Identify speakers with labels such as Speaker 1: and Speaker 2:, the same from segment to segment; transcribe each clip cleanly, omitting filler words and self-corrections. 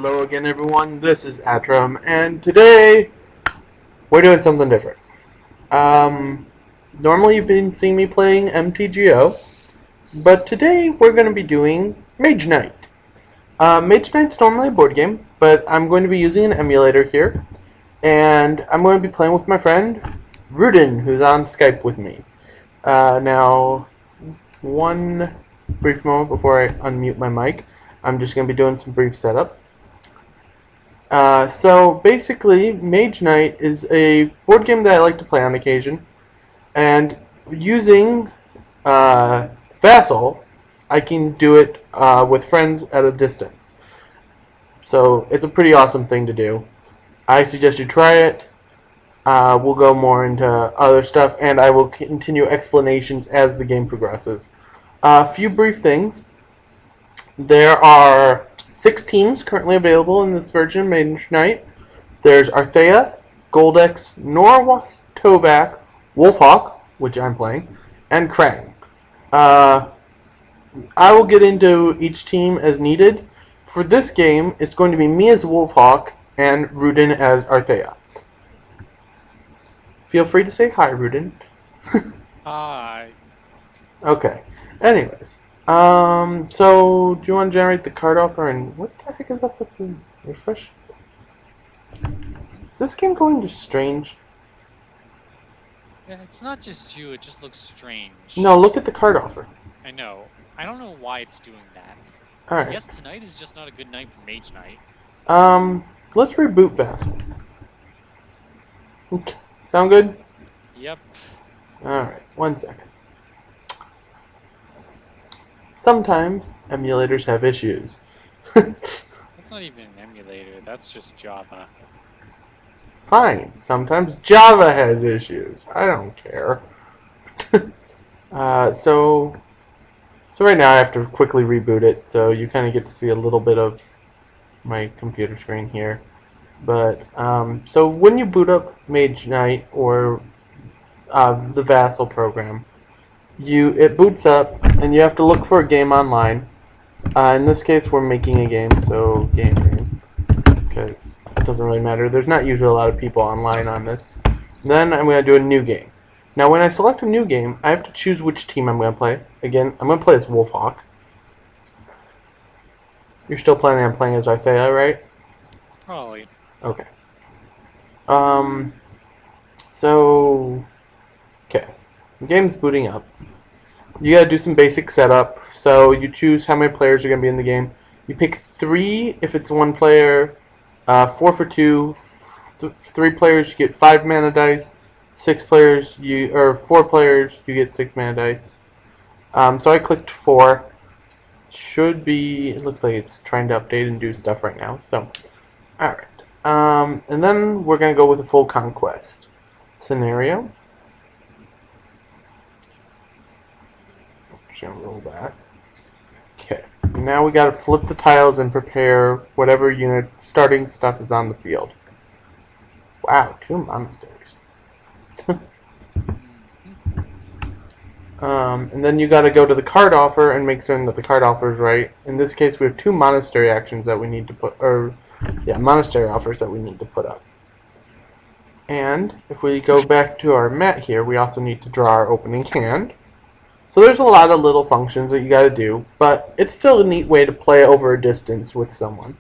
Speaker 1: Hello again, everyone. This is Atram, and today we're doing something different. Um, Normally you've been seeing me playing MTGO, but today we're going to be doing Mage Knight. Mage Knight's normally a board game, but I'm going to be using an emulator here, and I'm going to be playing with my friend Rudin, who's on Skype with me. Now, one brief moment before I unmute my mic. I'm just going to be doing some brief setup. So basically, Mage Knight is a board game that I like to play on occasion, and using Vassal, I can do it with friends at a distance. So it's a pretty awesome thing to do. I suggest you try it. We'll go more into other stuff, and I will continue explanations as the game progresses. A few brief things. There are 6 teams currently available in this version of Mage Knight. There's Arthea, Goldex, Norwas, Tovak, Wolfhawk, which I'm playing, and Krang. I will get into each team as needed. For this game, it's going to be me as Wolfhawk and Rudin as Arthea. Feel free to say hi, Rudin.
Speaker 2: Hi.
Speaker 1: Okay. Anyways. So do you want to generate the card offer, and what the heck is up with the refresh? Is this game going to strange?
Speaker 2: Yeah, it's not just you, it just looks strange.
Speaker 1: No, look at the card offer.
Speaker 2: I know. I don't know why it's doing that.
Speaker 1: Alright.
Speaker 2: I guess tonight is just not a good night for Mage Knight.
Speaker 1: Let's reboot Vassal. Sound good?
Speaker 2: Yep.
Speaker 1: Alright, 1 second. Sometimes emulators have issues.
Speaker 2: That's not even an emulator, that's just Java.
Speaker 1: Fine. Sometimes Java has issues. I don't care. So right now I have to quickly reboot it, so you kind of get to see a little bit of my computer screen here. But so when you boot up Mage Knight or the Vassal program, it boots up and you have to look for a game online. In this case, we're making a game, so game name, because it doesn't really matter. There's not usually a lot of people online on this. Then I'm going to do a new game. Now, when I select a new game, I have to choose which team I'm going to play. Again, I'm going to play as Wolfhawk. You're still planning on playing as Arthea, right?
Speaker 2: Probably.
Speaker 1: Okay. So, okay. The game's booting up. You gotta do some basic setup. So you choose how many players are gonna be in the game. You pick 3 if it's 1 player, 4 for 2. 3 players, you get 5 mana dice. 4 players, you get 6 mana dice. So I clicked 4. It looks like it's trying to update and do stuff right now. So, alright. And then we're going to go with a full conquest scenario. Just going to roll that. Okay. Now we got to flip the tiles and prepare whatever unit starting stuff is on the field. Wow, 2 monasteries. And then you got to go to the card offer and make certain that the card offer is right. In this case, we have 2 monastery actions that we need to put, monastery offers that we need to put up. And if we go back to our mat here, we also need to draw our opening hand. So there's a lot of little functions that you got to do, but it's still a neat way to play over a distance with someone.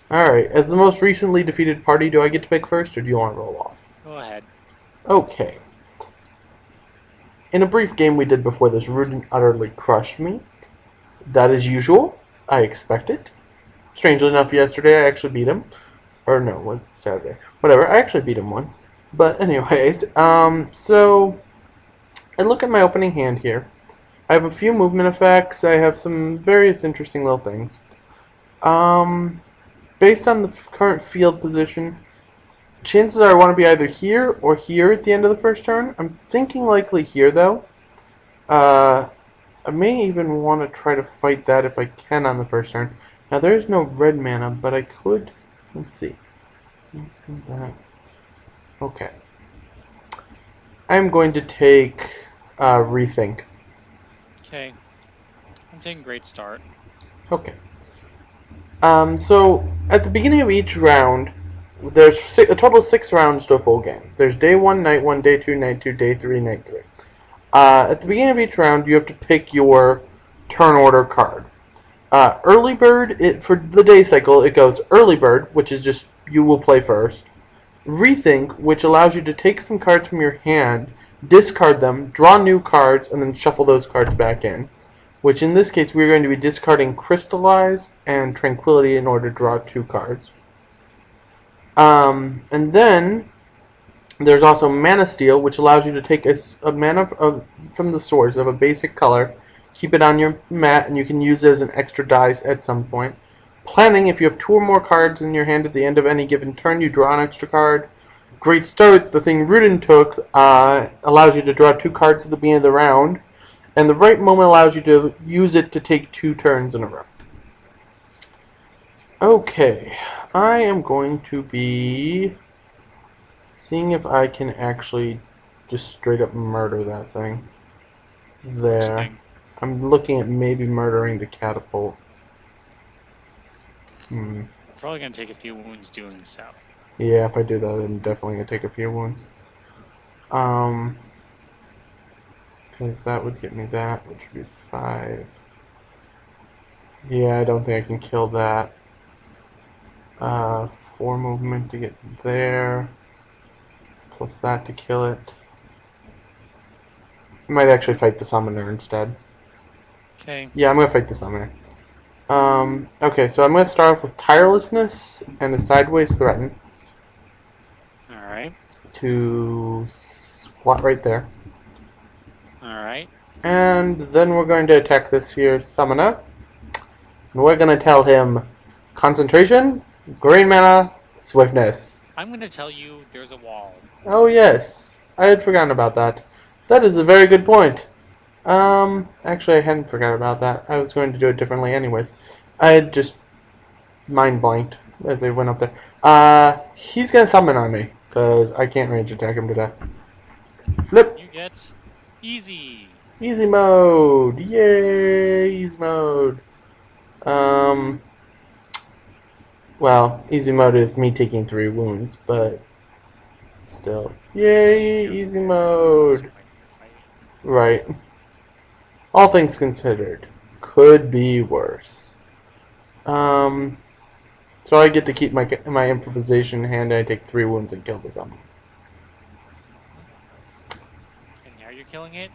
Speaker 1: Alright, as the most recently defeated party, do I get to pick first, or do you want to roll off?
Speaker 2: Go ahead.
Speaker 1: Okay. In a brief game we did before this, Rudin utterly crushed me. That is usual. I expect it. Strangely enough, yesterday I actually beat him. Or no, Saturday. Whatever, I actually beat him once. But anyways, so I look at my opening hand here. I have a few movement effects. I have some various interesting little things. Based on the current field position, chances are I want to be either here or here at the end of the first turn. I'm thinking likely here, though. I may even want to try to fight that if I can on the first turn. Now, there is no red mana, but I could... Let's see. Okay. I'm going to take Rethink.
Speaker 2: Okay. I'm taking Great Start.
Speaker 1: Okay. So at the beginning of each round, there's a total of 6 rounds to a full game. There's day 1, night 1, day 2, night 2, day 3, night 3. At the beginning of each round, you have to pick your turn order card. Early bird, for the day cycle, it goes early bird, which is just you will play first. Rethink, which allows you to take some cards from your hand, discard them, draw new cards, and then shuffle those cards back in. Which in this case, we're going to be discarding Crystallize and Tranquility in order to draw 2 cards. And then there's also Mana Steal, which allows you to take a mana from the source of a basic color, keep it on your mat, and you can use it as an extra dice at some point. Planning, if you have 2 or more cards in your hand at the end of any given turn, you draw an extra card. Great Start, the thing Rudin took, allows you to draw 2 cards at the beginning of the round, and the right moment allows you to use it to take 2 turns in a row. Okay, I am going to be seeing if I can actually just straight up murder that thing. There. I'm looking at maybe murdering the catapult.
Speaker 2: Probably gonna take a few wounds doing so.
Speaker 1: Yeah, if I do that, I'm definitely gonna take a few wounds. Because that would get me that, which would be 5. Yeah, I don't think I can kill that. 4 movement to get there. Plus that to kill it. I might actually fight the summoner instead.
Speaker 2: Okay.
Speaker 1: Yeah, I'm gonna fight the summoner. Okay, so I'm gonna start off with Tirelessness and a Sideways Threaten.
Speaker 2: Alright.
Speaker 1: To squat right there.
Speaker 2: Alright.
Speaker 1: And then we're going to attack this here summoner. And we're gonna tell him Concentration, Green Mana, Swiftness.
Speaker 2: I'm gonna tell you there's a wall.
Speaker 1: Oh yes, I had forgotten about that. That is a very good point. Actually I hadn't forgotten about that. I was going to do it differently anyways. I had just mind blanked as I went up there. He's gonna summon on me, because I can't range attack him to death. Flip!
Speaker 2: You get easy.
Speaker 1: Easy mode! Yay! Easy mode. Well, easy mode is me taking 3 wounds, but still. Yay! Easy mode! Right. All things considered, could be worse. So I get to keep my improvisation in hand, and I take 3 wounds and kill the zombie.
Speaker 2: And now you're killing it?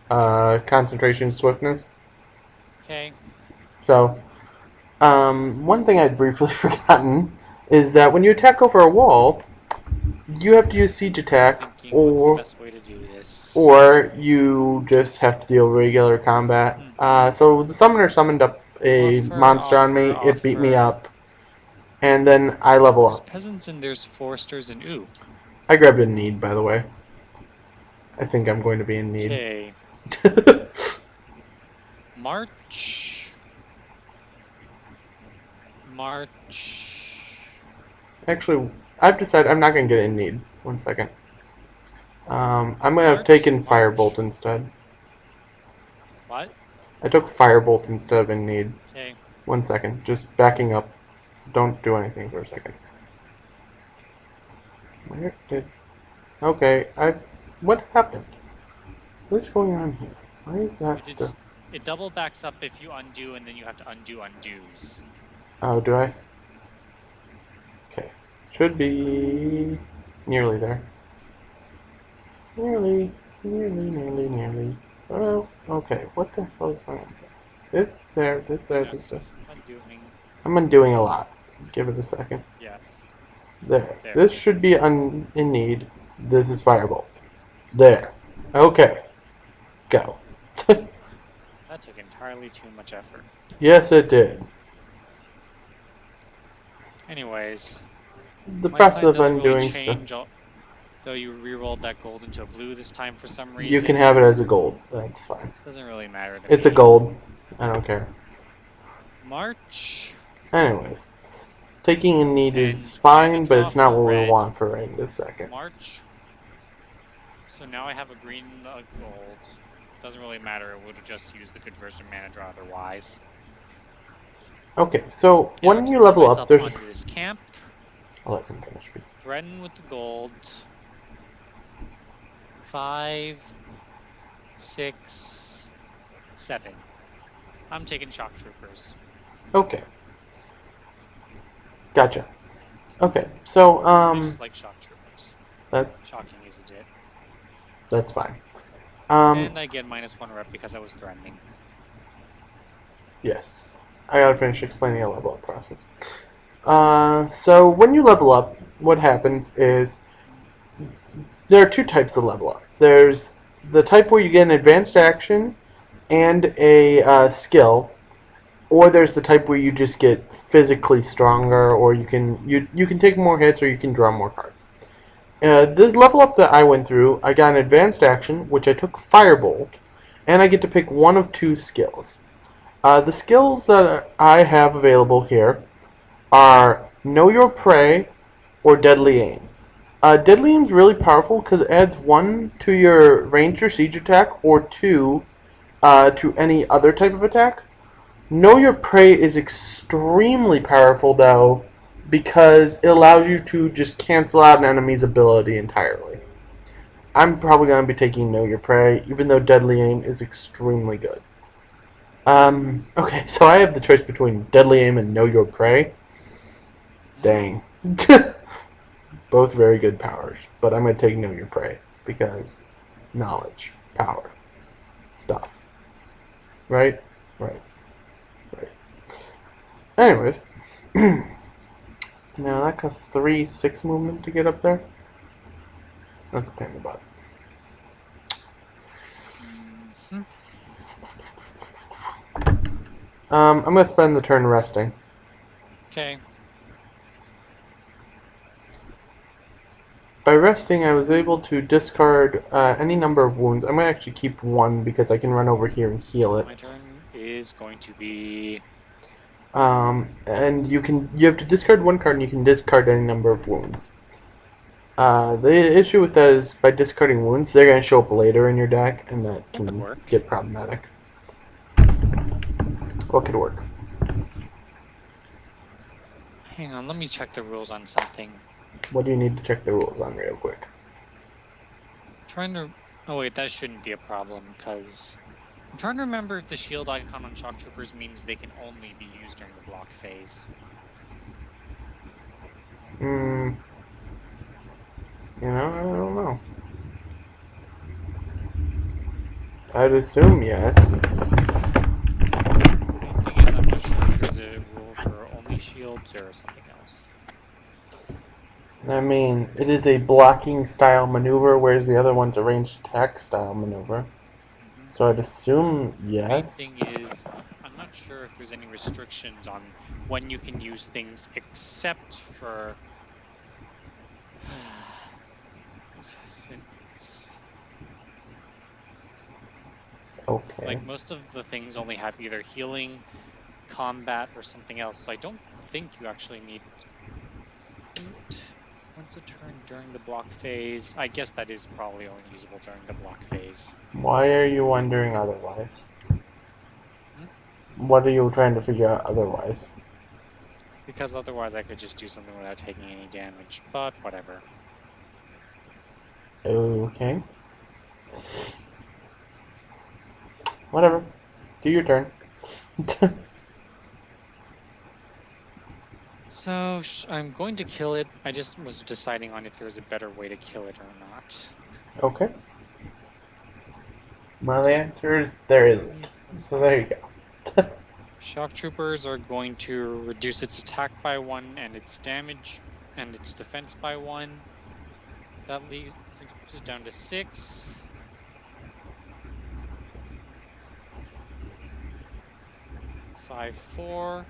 Speaker 1: Concentration, swiftness.
Speaker 2: Okay.
Speaker 1: So, one thing I'd briefly forgotten is that when you attack over a wall, you have to use siege attack,
Speaker 2: What's the best way to do this?
Speaker 1: or you just have to deal regular combat. So the summoner summoned up a monster on me. It beat me up, and then I level
Speaker 2: There's
Speaker 1: up.
Speaker 2: peasants and there's foresters and ooh.
Speaker 1: I grabbed a need, by the way. I think I'm going to be in need.
Speaker 2: Okay. March.
Speaker 1: Actually, I've decided I'm not going to get in need. 1 second. I'm going to have taken Firebolt instead.
Speaker 2: What?
Speaker 1: I took Firebolt instead of in need.
Speaker 2: Okay.
Speaker 1: 1 second. Just backing up. Don't do anything for a second. Where did... Okay, what happened? What's going on here? Why is that still...
Speaker 2: It double backs up if you undo, and then you have to undo undos.
Speaker 1: Oh, do I? Okay. Should be... nearly there. Nearly. Oh, okay. What the hell is going on here? This, there, this, there,
Speaker 2: Yes,
Speaker 1: this, there.
Speaker 2: undoing.
Speaker 1: I'm undoing a lot. Give it a second.
Speaker 2: Yes.
Speaker 1: There. This should be in need. This is Firebolt. There. Okay. Go.
Speaker 2: That took entirely too much effort.
Speaker 1: Yes, it did.
Speaker 2: Anyways.
Speaker 1: The process of undoing
Speaker 2: stuff. Though you rerolled that gold into a blue this time for some reason.
Speaker 1: You can have it as a gold. That's fine.
Speaker 2: Doesn't really matter to
Speaker 1: It's
Speaker 2: me.
Speaker 1: a gold. I don't care.
Speaker 2: March.
Speaker 1: Anyways. Taking in need is fine, but it's not what we want for right this second.
Speaker 2: March. So now I have a green and a gold. Doesn't really matter. It would have just used the conversion mana draw otherwise.
Speaker 1: Okay, so
Speaker 2: Yeah,
Speaker 1: when you level up, there's...
Speaker 2: onto this camp.
Speaker 1: I'll let him finish.
Speaker 2: Threaten with the gold. 5, 6, 7. I'm taking shock troopers.
Speaker 1: Okay. Gotcha. Okay, so,
Speaker 2: I just like shock troopers.
Speaker 1: that,
Speaker 2: Shocking isn't it?
Speaker 1: that's fine.
Speaker 2: And I get -1 rep because I was threatening.
Speaker 1: Yes. I gotta finish explaining the level up process. So when you level up, what happens is there are two types of level up. There's the type where you get an advanced action and a skill, or there's the type where you just get physically stronger, or you can take more hits, or you can draw more cards. This level up that I went through, I got an advanced action, which I took Firebolt, and I get to pick one of two skills. The skills that I have available here are Know Your Prey or Deadly Aim. Deadly Aim is really powerful because it adds 1 to your ranged or siege attack or 2 to any other type of attack. Know Your Prey is extremely powerful though because it allows you to just cancel out an enemy's ability entirely. I'm probably going to be taking Know Your Prey even though Deadly Aim is extremely good. Okay, so I have the choice between Deadly Aim and Know Your Prey. Dang. Both very good powers, but I'm going to take Know Your Prey because knowledge, power, stuff. Right? Right. Right. Anyways. Now that costs 3/6 movement to get up there. That's a pain in the butt. I'm going to spend the turn resting.
Speaker 2: Okay.
Speaker 1: By resting, I was able to discard any number of wounds. I'm going to actually keep one because I can run over here and heal it.
Speaker 2: My turn is going to be...
Speaker 1: And you have to discard one card and you can discard any number of wounds. The issue with that is by discarding wounds, they're going to show up later in your deck, and that can get problematic. What could work?
Speaker 2: Hang on, let me check the rules on something.
Speaker 1: What do you need to check the rules on real quick?
Speaker 2: Trying to... Oh wait, that shouldn't be a problem, because... I'm trying to remember if the shield icon on shock troopers means they can only be used during the block phase.
Speaker 1: You know, I don't know. I'd assume yes.
Speaker 2: The thing is, I'm not sure if there's a rule for only shields or something else.
Speaker 1: I mean, it is a blocking style maneuver, whereas the other one's a ranged attack style maneuver. So I'd assume yes.
Speaker 2: The main thing is, I'm not sure if there's any restrictions on when you can use things except for...
Speaker 1: Okay.
Speaker 2: Like, most of the things only have either healing, combat, or something else, so I don't think you actually need... Once a turn during the block phase. I guess that is probably only usable during the block phase.
Speaker 1: Why are you wondering otherwise? What are you trying to figure out otherwise?
Speaker 2: Because otherwise I could just do something without taking any damage, but whatever.
Speaker 1: Okay. Whatever. Do your turn.
Speaker 2: So, I'm going to kill it. I just was deciding on if there's a better way to kill it or not.
Speaker 1: Okay. Well, the answer is there isn't. So there you go.
Speaker 2: Shock troopers are going to reduce its attack by 1 and its damage and its defense by 1. That leaves it down to 6. Five, 4.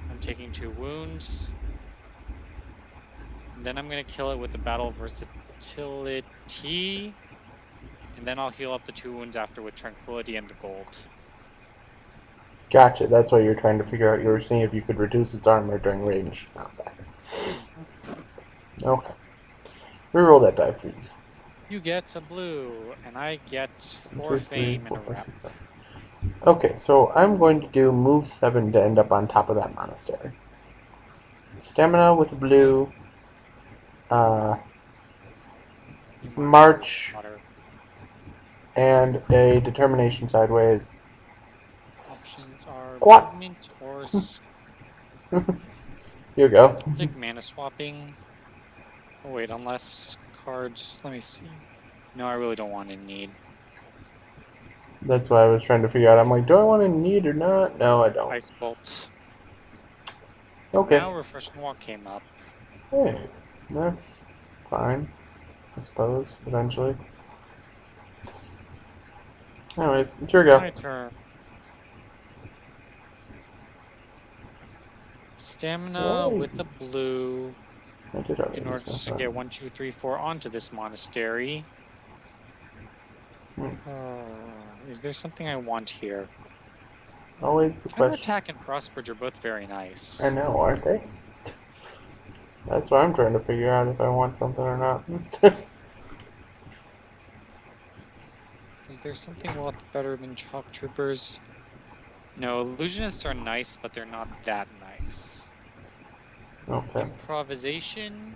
Speaker 2: I'm taking 2 wounds. And then I'm going to kill it with the battle versatility. And then I'll heal up the 2 wounds after with tranquility and the gold.
Speaker 1: Gotcha. That's why you're trying to figure out. You were seeing if you could reduce its armor during range combat. Okay. Reroll that die, please.
Speaker 2: You get a blue, and I get 4 fame and a rep.
Speaker 1: Okay, so I'm going to do move 7 to end up on top of that monastery. Stamina with blue. Uh,
Speaker 2: See
Speaker 1: March
Speaker 2: water.
Speaker 1: and a determination sideways.
Speaker 2: Options are
Speaker 1: Squat.
Speaker 2: movement or
Speaker 1: Here you go.
Speaker 2: take mana swapping. Oh wait, unless cards. Let me see. No, I really don't want to need
Speaker 1: That's why I was trying to figure out. I'm like, do I want to need or not? No, I don't.
Speaker 2: Ice Bolt. And
Speaker 1: Okay.
Speaker 2: now Refreshing Walk came up.
Speaker 1: Hey, that's fine, I suppose, eventually. Anyways, here we go.
Speaker 2: My turn. Stamina
Speaker 1: Hey,
Speaker 2: with a blue
Speaker 1: I did
Speaker 2: in
Speaker 1: already
Speaker 2: order
Speaker 1: use my
Speaker 2: to
Speaker 1: phone.
Speaker 2: get 1, 2, 3, 4 onto this monastery.
Speaker 1: Hmm.
Speaker 2: Is there something I want here?
Speaker 1: Always the question.
Speaker 2: Counterattack and Frostbridge are both very
Speaker 1: I
Speaker 2: nice.
Speaker 1: know, aren't they? That's why I'm trying to figure out if I want something or not.
Speaker 2: Is there something a lot better than Chalk Troopers? No, Illusionists are nice, but they're not that nice.
Speaker 1: Okay.
Speaker 2: Improvisation.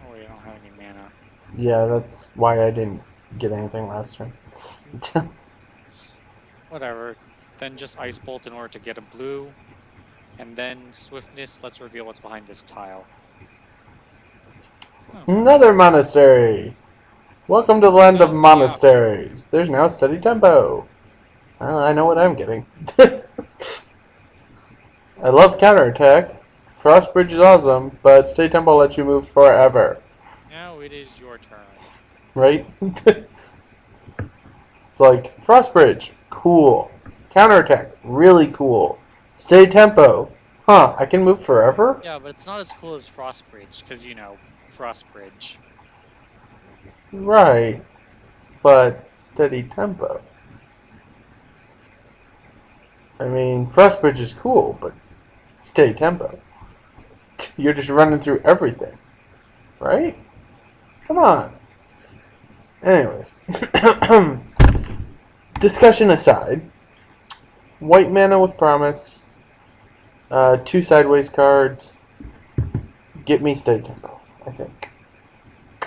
Speaker 2: Oh wait, I don't have any mana.
Speaker 1: Yeah, that's why I didn't get anything last turn.
Speaker 2: Whatever. Then just Ice Bolt in order to get a blue. And then Swiftness, let's reveal what's behind this tile. Oh.
Speaker 1: Another monastery! Welcome to the land of
Speaker 2: So many
Speaker 1: monasteries. There's
Speaker 2: options.
Speaker 1: now steady tempo. Well, I know what I'm getting. I love counterattack. Frostbridge is awesome, but steady tempo lets you move forever.
Speaker 2: Now it is your turn.
Speaker 1: Right? It's like, Frostbridge, cool. Counterattack, really cool. Steady tempo, huh, I can move forever?
Speaker 2: Yeah, but it's not as cool as Frostbridge, because, you know, Frostbridge.
Speaker 1: Right, but steady tempo. I mean, Frostbridge is cool, but steady tempo. You're just running through everything, right? Come on. Anyways, discussion aside, white mana with promise, 2 sideways cards, get me steady tempo, I think.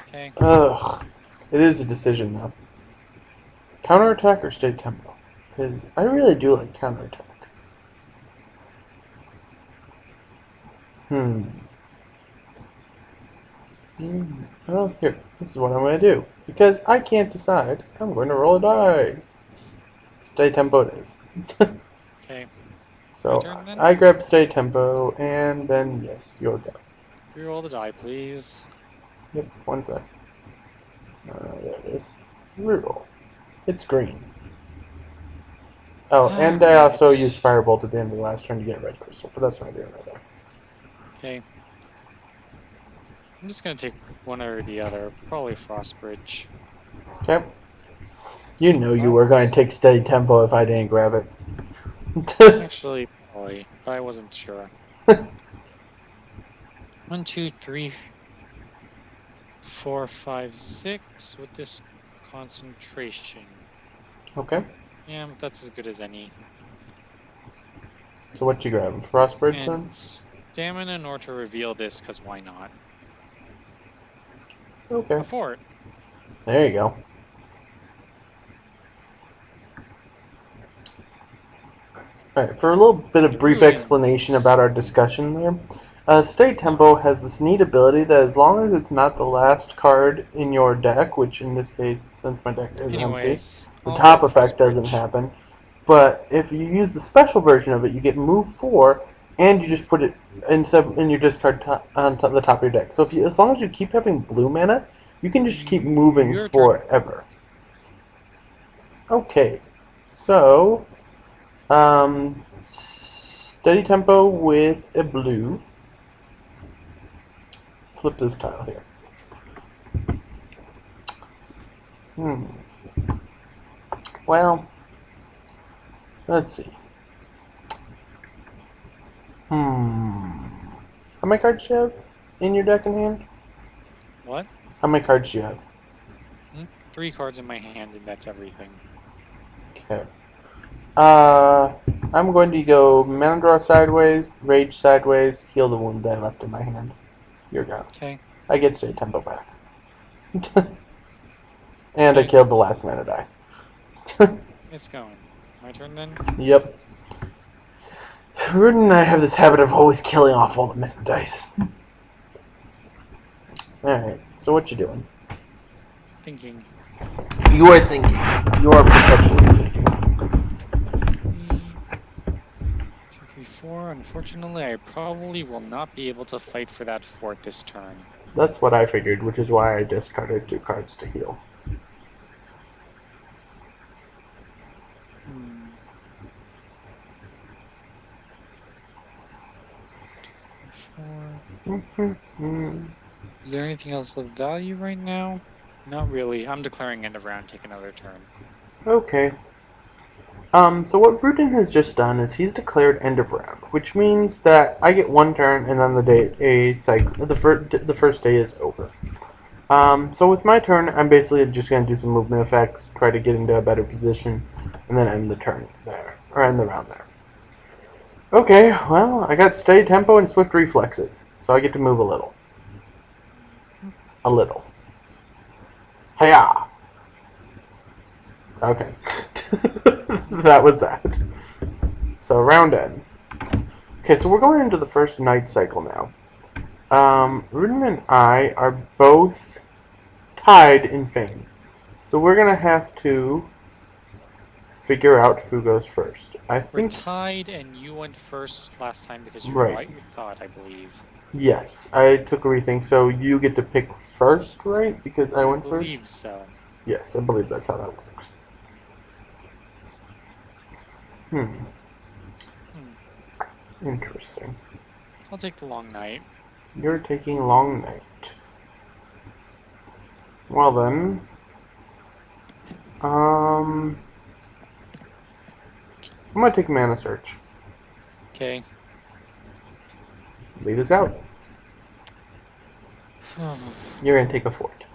Speaker 2: Okay.
Speaker 1: Ugh. It is a decision, though. Counterattack or steady tempo? Because I really do like counterattack. Hmm. Well, here. This is what I'm going to do. Because I can't decide, I'm going to roll a die. Steady tempo it is.
Speaker 2: Okay.
Speaker 1: So,
Speaker 2: My turn then?
Speaker 1: I grab steady tempo, and then, yes, you'll go.
Speaker 2: Reroll the die, please.
Speaker 1: Yep, one sec. There it is. Reroll. It's green. Oh, and I also used
Speaker 2: Alright.
Speaker 1: Firebolt at the end of the last turn to get red crystal, but that's what I'm doing right there.
Speaker 2: Okay. I'm just gonna take one or the other. Probably Frostbridge.
Speaker 1: Okay. You know you
Speaker 2: Well,
Speaker 1: were going to take steady tempo if I didn't grab it.
Speaker 2: actually, probably, but I wasn't sure. 1, 2, 3, 4, 5, 6 with this concentration.
Speaker 1: Okay.
Speaker 2: Yeah, that's as good as any.
Speaker 1: So what you grab? Frostbridge
Speaker 2: And
Speaker 1: then?
Speaker 2: stamina in order to reveal this, because why not?
Speaker 1: Okay.
Speaker 2: A fort.
Speaker 1: There you go. Alright, for a little bit of
Speaker 2: The
Speaker 1: brief
Speaker 2: ruins.
Speaker 1: explanation about our discussion there. State Tempo has this neat ability that as long as it's not the last card in your deck, which in this case, since my deck is empty,
Speaker 2: Anyways,
Speaker 1: the
Speaker 2: I'll
Speaker 1: top
Speaker 2: get
Speaker 1: effect doesn't
Speaker 2: Frostbridge.
Speaker 1: happen. But if you use the special version of it, you get move 4, and you just put it in your discard on the top of your deck. So if you, as long as you keep having blue mana, you can just keep moving
Speaker 2: Your turn.
Speaker 1: forever. Okay, so steady tempo with a blue. Flip this tile here. Well, let's see. How many cards do you have in your deck in hand?
Speaker 2: What?
Speaker 1: How many cards do you have?
Speaker 2: 3 cards in my hand, and that's everything.
Speaker 1: Okay. I'm going to go Mana Draw sideways, Rage sideways, heal the wound that I left in my hand. You're go.
Speaker 2: Okay.
Speaker 1: I get state tempo back. And I
Speaker 2: Okay.
Speaker 1: killed the last mana die.
Speaker 2: It's going. My turn then?
Speaker 1: Yep. Rudin and I have this habit of always killing off all the mana dice. Alright, so what you doing?
Speaker 2: Thinking.
Speaker 1: You are thinking. You are perpetually thinking.
Speaker 2: 2, 3, 4. Unfortunately, I probably will not be able to fight for that fort this turn.
Speaker 1: That's what I figured, which is why I discarded 2 cards to heal.
Speaker 2: Is there anything else of value right now? Not really. I'm declaring end of round, take another turn.
Speaker 1: Okay. So what Rudin has just done is he's declared end of round, which means that I get 1 turn and then the first day is over. So with my turn, I'm basically just going to do some movement effects, try to get into a better position, and then end the turn there, or end the round there. Okay, well, I got steady tempo and swift reflexes, so I get to move a little. A little. Hiya! Okay. That was that. So round ends. Okay, so we're going into the first night cycle now. Rudin and I are both tied in fame. So we're going to have to figure out who goes first. I
Speaker 2: We're
Speaker 1: think...
Speaker 2: tied, and you went first last time because you
Speaker 1: Right.
Speaker 2: right, you thought, I believe.
Speaker 1: Yes, I took a rethink, so you get to pick first, right? Because I went
Speaker 2: I
Speaker 1: first?
Speaker 2: believe so.
Speaker 1: Yes, I believe that's how that works. Interesting.
Speaker 2: I'll take the long night.
Speaker 1: You're taking long night. Well then, I'm gonna take mana search.
Speaker 2: Okay.
Speaker 1: Lead us out. You're gonna take a fort.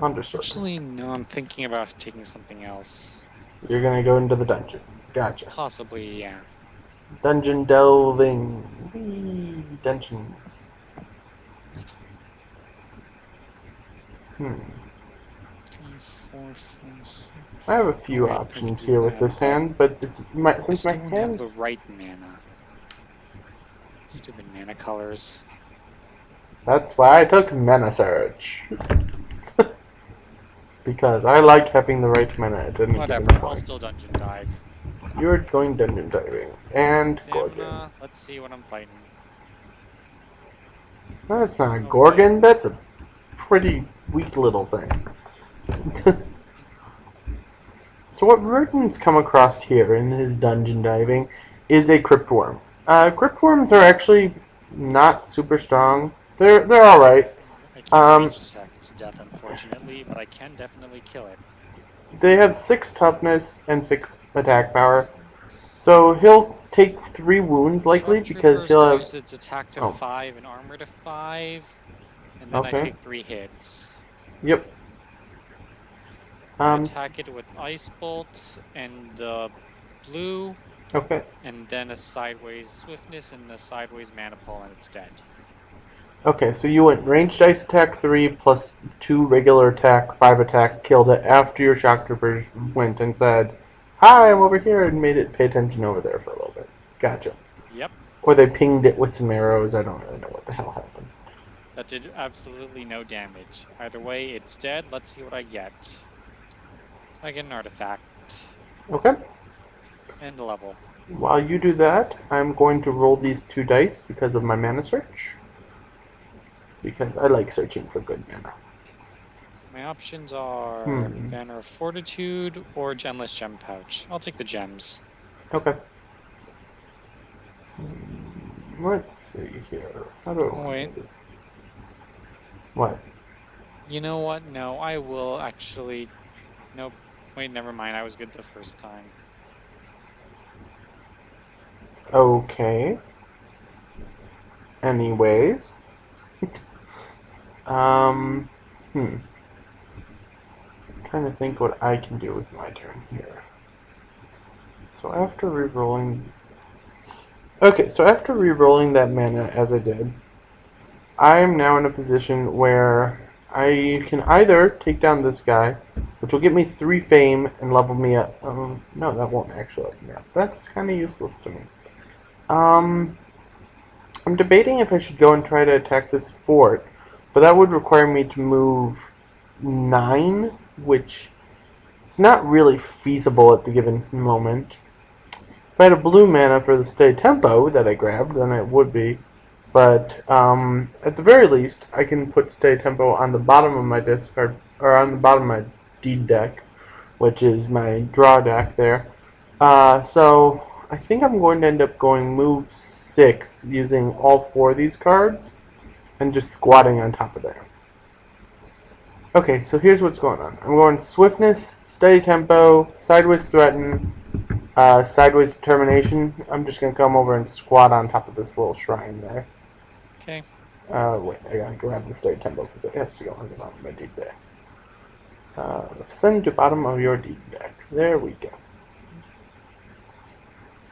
Speaker 1: Understood.
Speaker 2: Actually, no, I'm thinking about taking something else.
Speaker 1: You're gonna go into the dungeon. Gotcha.
Speaker 2: Possibly, yeah.
Speaker 1: Dungeon delving. Whee, dungeons.
Speaker 2: Three, four, five, six.
Speaker 1: I have a few
Speaker 2: Wait, I
Speaker 1: options
Speaker 2: do
Speaker 1: here with
Speaker 2: have
Speaker 1: this
Speaker 2: that.
Speaker 1: hand, but it's my
Speaker 2: I
Speaker 1: since my
Speaker 2: still don't have
Speaker 1: hand.
Speaker 2: the right mana. Stupid mana colors.
Speaker 1: That's why I took mana search. Because I like having the right mana at any given
Speaker 2: Whatever, I'll
Speaker 1: point.
Speaker 2: still dungeon dive.
Speaker 1: You're going dungeon diving and Gorgon.
Speaker 2: Stamina, let's see what I'm fighting.
Speaker 1: That's not a
Speaker 2: Okay.
Speaker 1: Gorgon. That's a pretty weak little thing. So what Rudin's come across here in his dungeon diving is a cryptworm. Cryptworms are actually not super strong. They're all right.
Speaker 2: I can't reach attack it to death, unfortunately, but I can definitely kill it.
Speaker 1: They have 6 toughness and 6 attack power. So he'll take 3 wounds likely because he'll have...
Speaker 2: reduce its attack to 5 and armor to 5, and then I
Speaker 1: Okay.
Speaker 2: take 3 hits.
Speaker 1: Yep.
Speaker 2: I attack it with Ice Bolt and blue,
Speaker 1: Okay.
Speaker 2: and then a sideways swiftness and a sideways mana pull, and it's dead.
Speaker 1: Okay, so you went ranged ice attack 3 plus 2 regular attack, 5 attack, killed it after your shock troopers went and said, "Hi, I'm over here," and made it pay attention over there for a little bit. Gotcha.
Speaker 2: Yep.
Speaker 1: Or they pinged it with some arrows. I don't really know what the hell happened.
Speaker 2: That did absolutely no damage. Either way, it's dead. Let's see what I get. I get an artifact.
Speaker 1: Okay.
Speaker 2: And a level.
Speaker 1: While you do that, I'm going to roll these 2 dice because of my mana search. Because I like searching for good mana.
Speaker 2: My options are Banner of Fortitude or Gemless Gem Pouch. I'll take the gems.
Speaker 1: Okay. Let's see here. How do I want to do this? What?
Speaker 2: You know what? No, I will actually... Nope. Wait, never mind. I was good the first time.
Speaker 1: Okay. Anyways. trying to think what I can do with my turn here. So after re-rolling... Okay, so after re-rolling that mana as I did, I am now in a position where I can either take down this guy, which will get me 3 fame and level me up. No, that won't actually level me up. That's kind of useless to me. I'm debating if I should go and try to attack this fort, but that would require me to move 9, which is not really feasible at the given moment. If I had a blue mana for the stay tempo that I grabbed, then it would be. But at the very least, I can put stay tempo on the bottom of my discard, or on the bottom of my deed deck, which is my draw deck there. So I think I'm going to end up going move 6 using all 4 of these cards and just squatting on top of there. Okay, so here's what's going on. I'm going swiftness, steady tempo, sideways threaten, sideways determination. I'm just going to come over and squat on top of this little shrine there.
Speaker 2: Okay.
Speaker 1: Wait, I gotta grab the steady tempo because it has to go on the bottom of my deed deck. Send to bottom of your deed deck. There we go.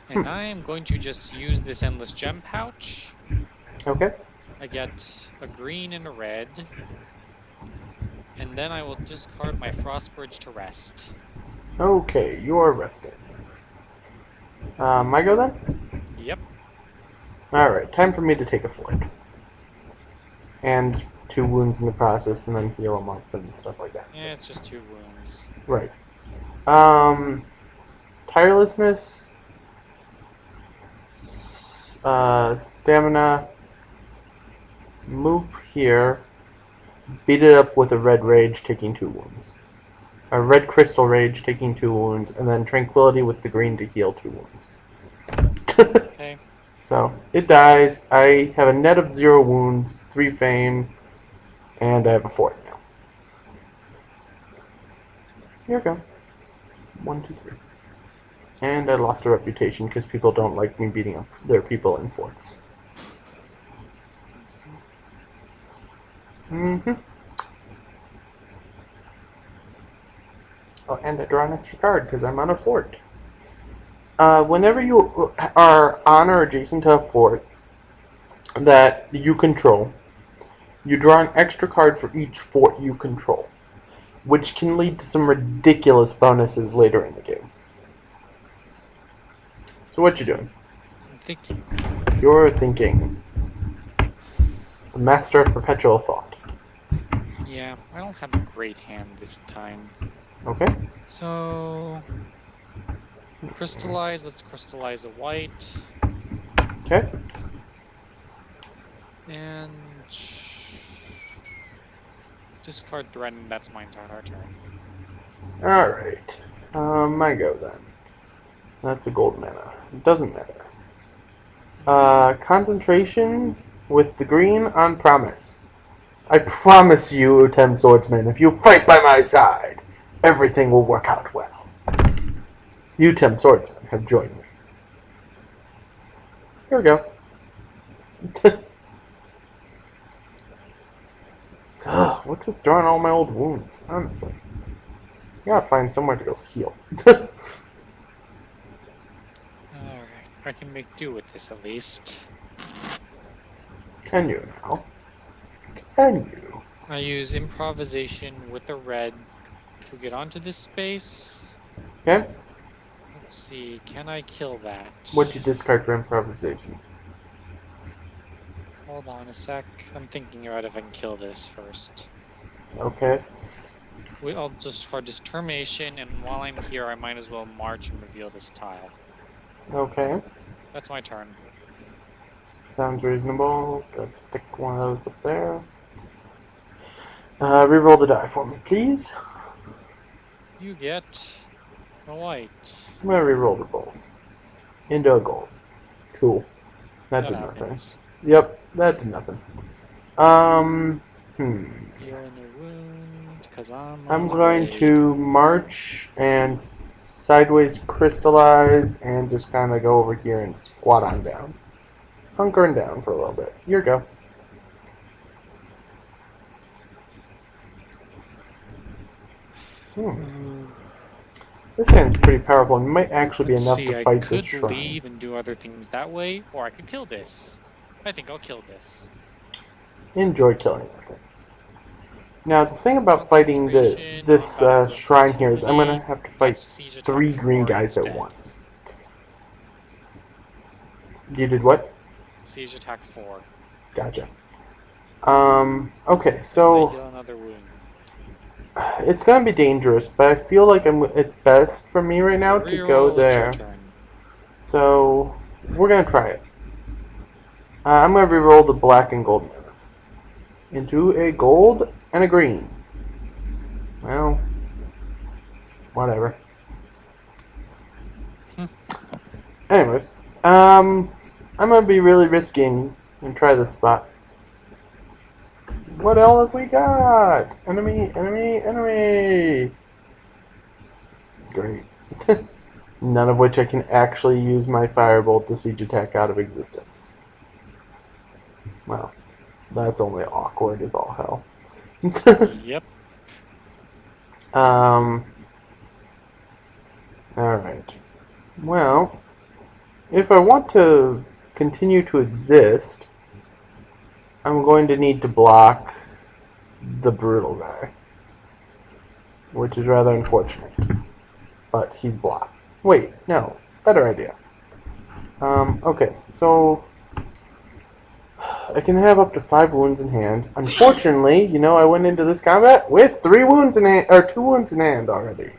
Speaker 2: And I am going to just use this endless gem pouch.
Speaker 1: Okay.
Speaker 2: I get a green and a red. And then I will discard my Frostbridge to rest.
Speaker 1: Okay, you're rested. My go then?
Speaker 2: Yep.
Speaker 1: Alright, time for me to take a fort. And 2 wounds in the process, and then heal them up and stuff like that.
Speaker 2: Yeah, it's just 2 wounds.
Speaker 1: Right. Tirelessness, stamina, move here, beat it up with a red rage, taking 2 wounds. A red crystal rage, taking 2 wounds, and then tranquility with the green to heal 2 wounds.
Speaker 2: Okay.
Speaker 1: So, it dies. I have a net of 0 wounds, 3 fame, and I have a fort now. Here we go. 1, 2, 3. And I lost a reputation because people don't like me beating up their people in forts. Oh, and I draw an extra card because I'm on a fort. Whenever you are on or adjacent to a fort that you control, you draw an extra card for each fort you control, which can lead to some ridiculous bonuses later in the game. So what you doing?
Speaker 2: I'm thinking.
Speaker 1: You're thinking. The master of perpetual thought.
Speaker 2: Yeah, I don't have a great hand this time.
Speaker 1: Okay.
Speaker 2: So... crystallize, let's crystallize a white.
Speaker 1: Okay.
Speaker 2: And... discard threaten, that's my entire turn.
Speaker 1: Alright. My go then. That's a gold mana. It doesn't matter. Concentration with the green on promise. I promise you, Utem Swordsman, if you fight by my side, everything will work out well. You, Utem Swordsman, have joined me. Here we go. What's with drawing all my old wounds, honestly? I gotta find somewhere to go heal.
Speaker 2: Alright, I can make do with this at least.
Speaker 1: Can you now? Can you?
Speaker 2: I use improvisation with a red to get onto this space.
Speaker 1: Okay.
Speaker 2: Let's see, can I kill that?
Speaker 1: What'd you discard for improvisation?
Speaker 2: Hold on a sec. I'm thinking about if I can kill this first.
Speaker 1: Okay.
Speaker 2: I'll discard determination, and while I'm here, I might as well march and reveal this tile.
Speaker 1: Okay.
Speaker 2: That's my turn.
Speaker 1: Sounds reasonable. Gotta stick one of those up there. Reroll the die for me, please.
Speaker 2: You get a white.
Speaker 1: I'm gonna reroll the gold. Into a gold. Cool. That did nothing.
Speaker 2: happens.
Speaker 1: Yep, that did nothing.
Speaker 2: You're in a wound, cause
Speaker 1: I'm going to march and sideways crystallize and just kind of go over here and squat on down. Hunkering down for a little bit. Here we go. This hand's pretty powerful and might actually be
Speaker 2: Let's
Speaker 1: enough to
Speaker 2: see, I
Speaker 1: fight this
Speaker 2: could
Speaker 1: shrine.
Speaker 2: leave and do other things that way, or I could kill this. I think I'll kill this.
Speaker 1: Enjoy killing that thing. Now, the thing about fighting
Speaker 2: Concentration,
Speaker 1: this
Speaker 2: got a
Speaker 1: shrine here is I'm going to
Speaker 2: versatility,
Speaker 1: have to fight
Speaker 2: that's siege attack
Speaker 1: 3 green
Speaker 2: 4
Speaker 1: guys at
Speaker 2: instead.
Speaker 1: once. You did what?
Speaker 2: Siege attack 4.
Speaker 1: Gotcha. Okay,
Speaker 2: And I
Speaker 1: so
Speaker 2: heal another wound.
Speaker 1: it's going to be dangerous, but I feel like it's best for me right now to go
Speaker 2: Reroll, it's your
Speaker 1: there.
Speaker 2: turn.
Speaker 1: So, we're going to try it. I'm going to reroll the black and gold manas into a gold and a green. Well, whatever. Anyways, I'm going to be really risking and try this spot. What else have we got? Enemy, enemy, enemy! Great. None of which I can actually use my firebolt to siege attack out of existence. Well, that's only awkward as all hell.
Speaker 2: Yep.
Speaker 1: Alright. Well, if I want to continue to exist, I'm going to need to block the brutal guy. Which is rather unfortunate. But he's blocked. Wait, no. Better idea. Okay, so I can have up to 5 wounds in hand. Unfortunately, I went into this combat with 3 wounds in hand, or 2 wounds in hand already.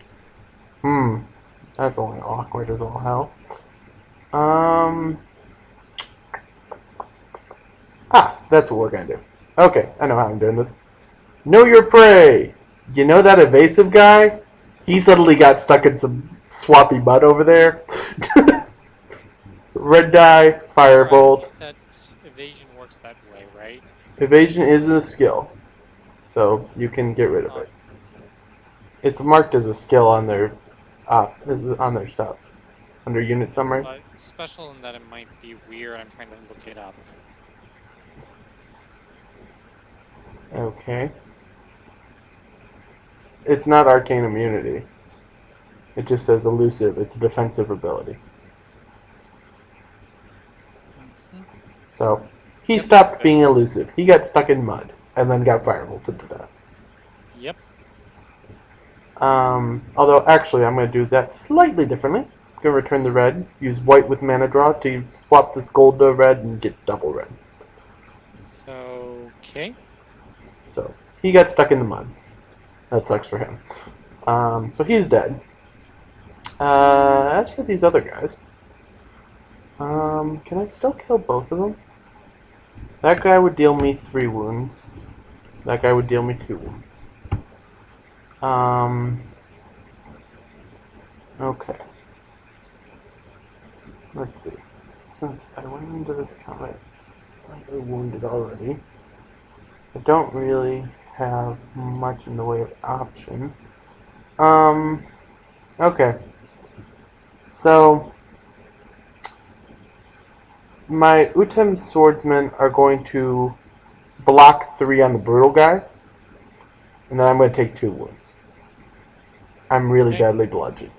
Speaker 1: That's only awkward as all hell. That's what we're gonna do. Okay, I know how I'm doing this. Know your prey! You know that evasive guy? He suddenly got stuck in some swampy mud over there. Red die, firebolt.
Speaker 2: That evasion works that way, right?
Speaker 1: Evasion is a skill, so you can get rid of it. It's marked as a skill on their stuff, under unit summary.
Speaker 2: But special in that it might be weird. I'm trying to look it up.
Speaker 1: Okay. It's not arcane immunity. It just says elusive. It's a defensive ability. So, he stopped being elusive. He got stuck in mud and then got firebolted to death.
Speaker 2: Yep.
Speaker 1: Although, actually, I'm going to do that slightly differently. I'm going to return the red, use white with mana draw to swap this gold to red and get double red.
Speaker 2: So, okay.
Speaker 1: So, he got stuck in the mud. That sucks for him. So he's dead. As for these other guys, can I still kill both of them? That guy would deal me 3 wounds. That guy would deal me 2 wounds. Okay. Let's see. Since I went into this combat, I'm wounded already. I don't really have much in the way of option. Okay. So, my Utem swordsmen are going to block 3 on the brutal guy, and then I'm going to take 2 wounds. I'm really badly bludgeoned.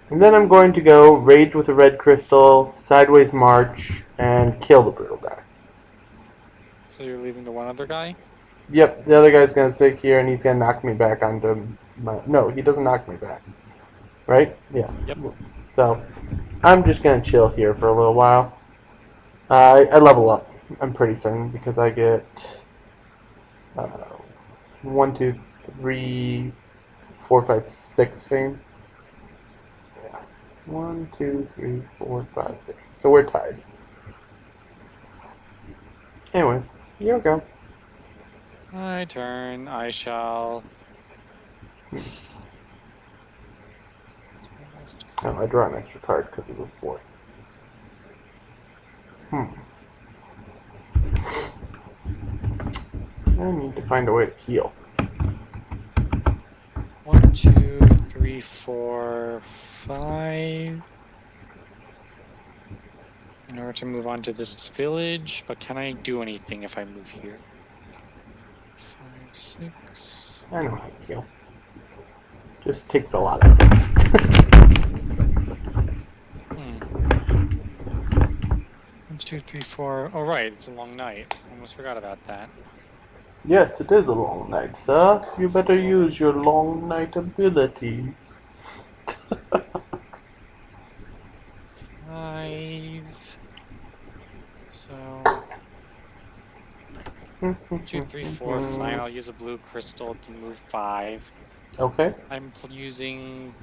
Speaker 1: And then I'm going to go rage with a red crystal, sideways march, and kill the brutal guy.
Speaker 2: So you're leaving the one other guy?
Speaker 1: Yep, the other guy's going to sit here and he's going to knock me back onto my... No, he doesn't knock me back. Right? Yeah.
Speaker 2: Yep.
Speaker 1: So, I'm just going to chill here for a little while. I level up, I'm pretty certain, because I get 1, 2, 3, 4, 5, 6 fame. Yeah. 1, 2, 3, 4, 5, 6. So we're tied. Anyways, here we go.
Speaker 2: My turn. I shall.
Speaker 1: Oh, I draw an extra card because it was 4. I need to find a way to heal.
Speaker 2: 1, 2, 3, 4, 5. In order to move on to this village, but can I do anything if I move here? 5, 6.
Speaker 1: I know how to heal. Just takes a lot of it.
Speaker 2: Hmm. 1, 2, 3, 4. Oh, right. It's a long night. Almost forgot about that.
Speaker 1: Yes, it is a long night, sir. You better use your long night abilities.
Speaker 2: 5. So 2, 3, 4. Fine. I'll use a blue crystal to move 5.
Speaker 1: Okay.
Speaker 2: I'm using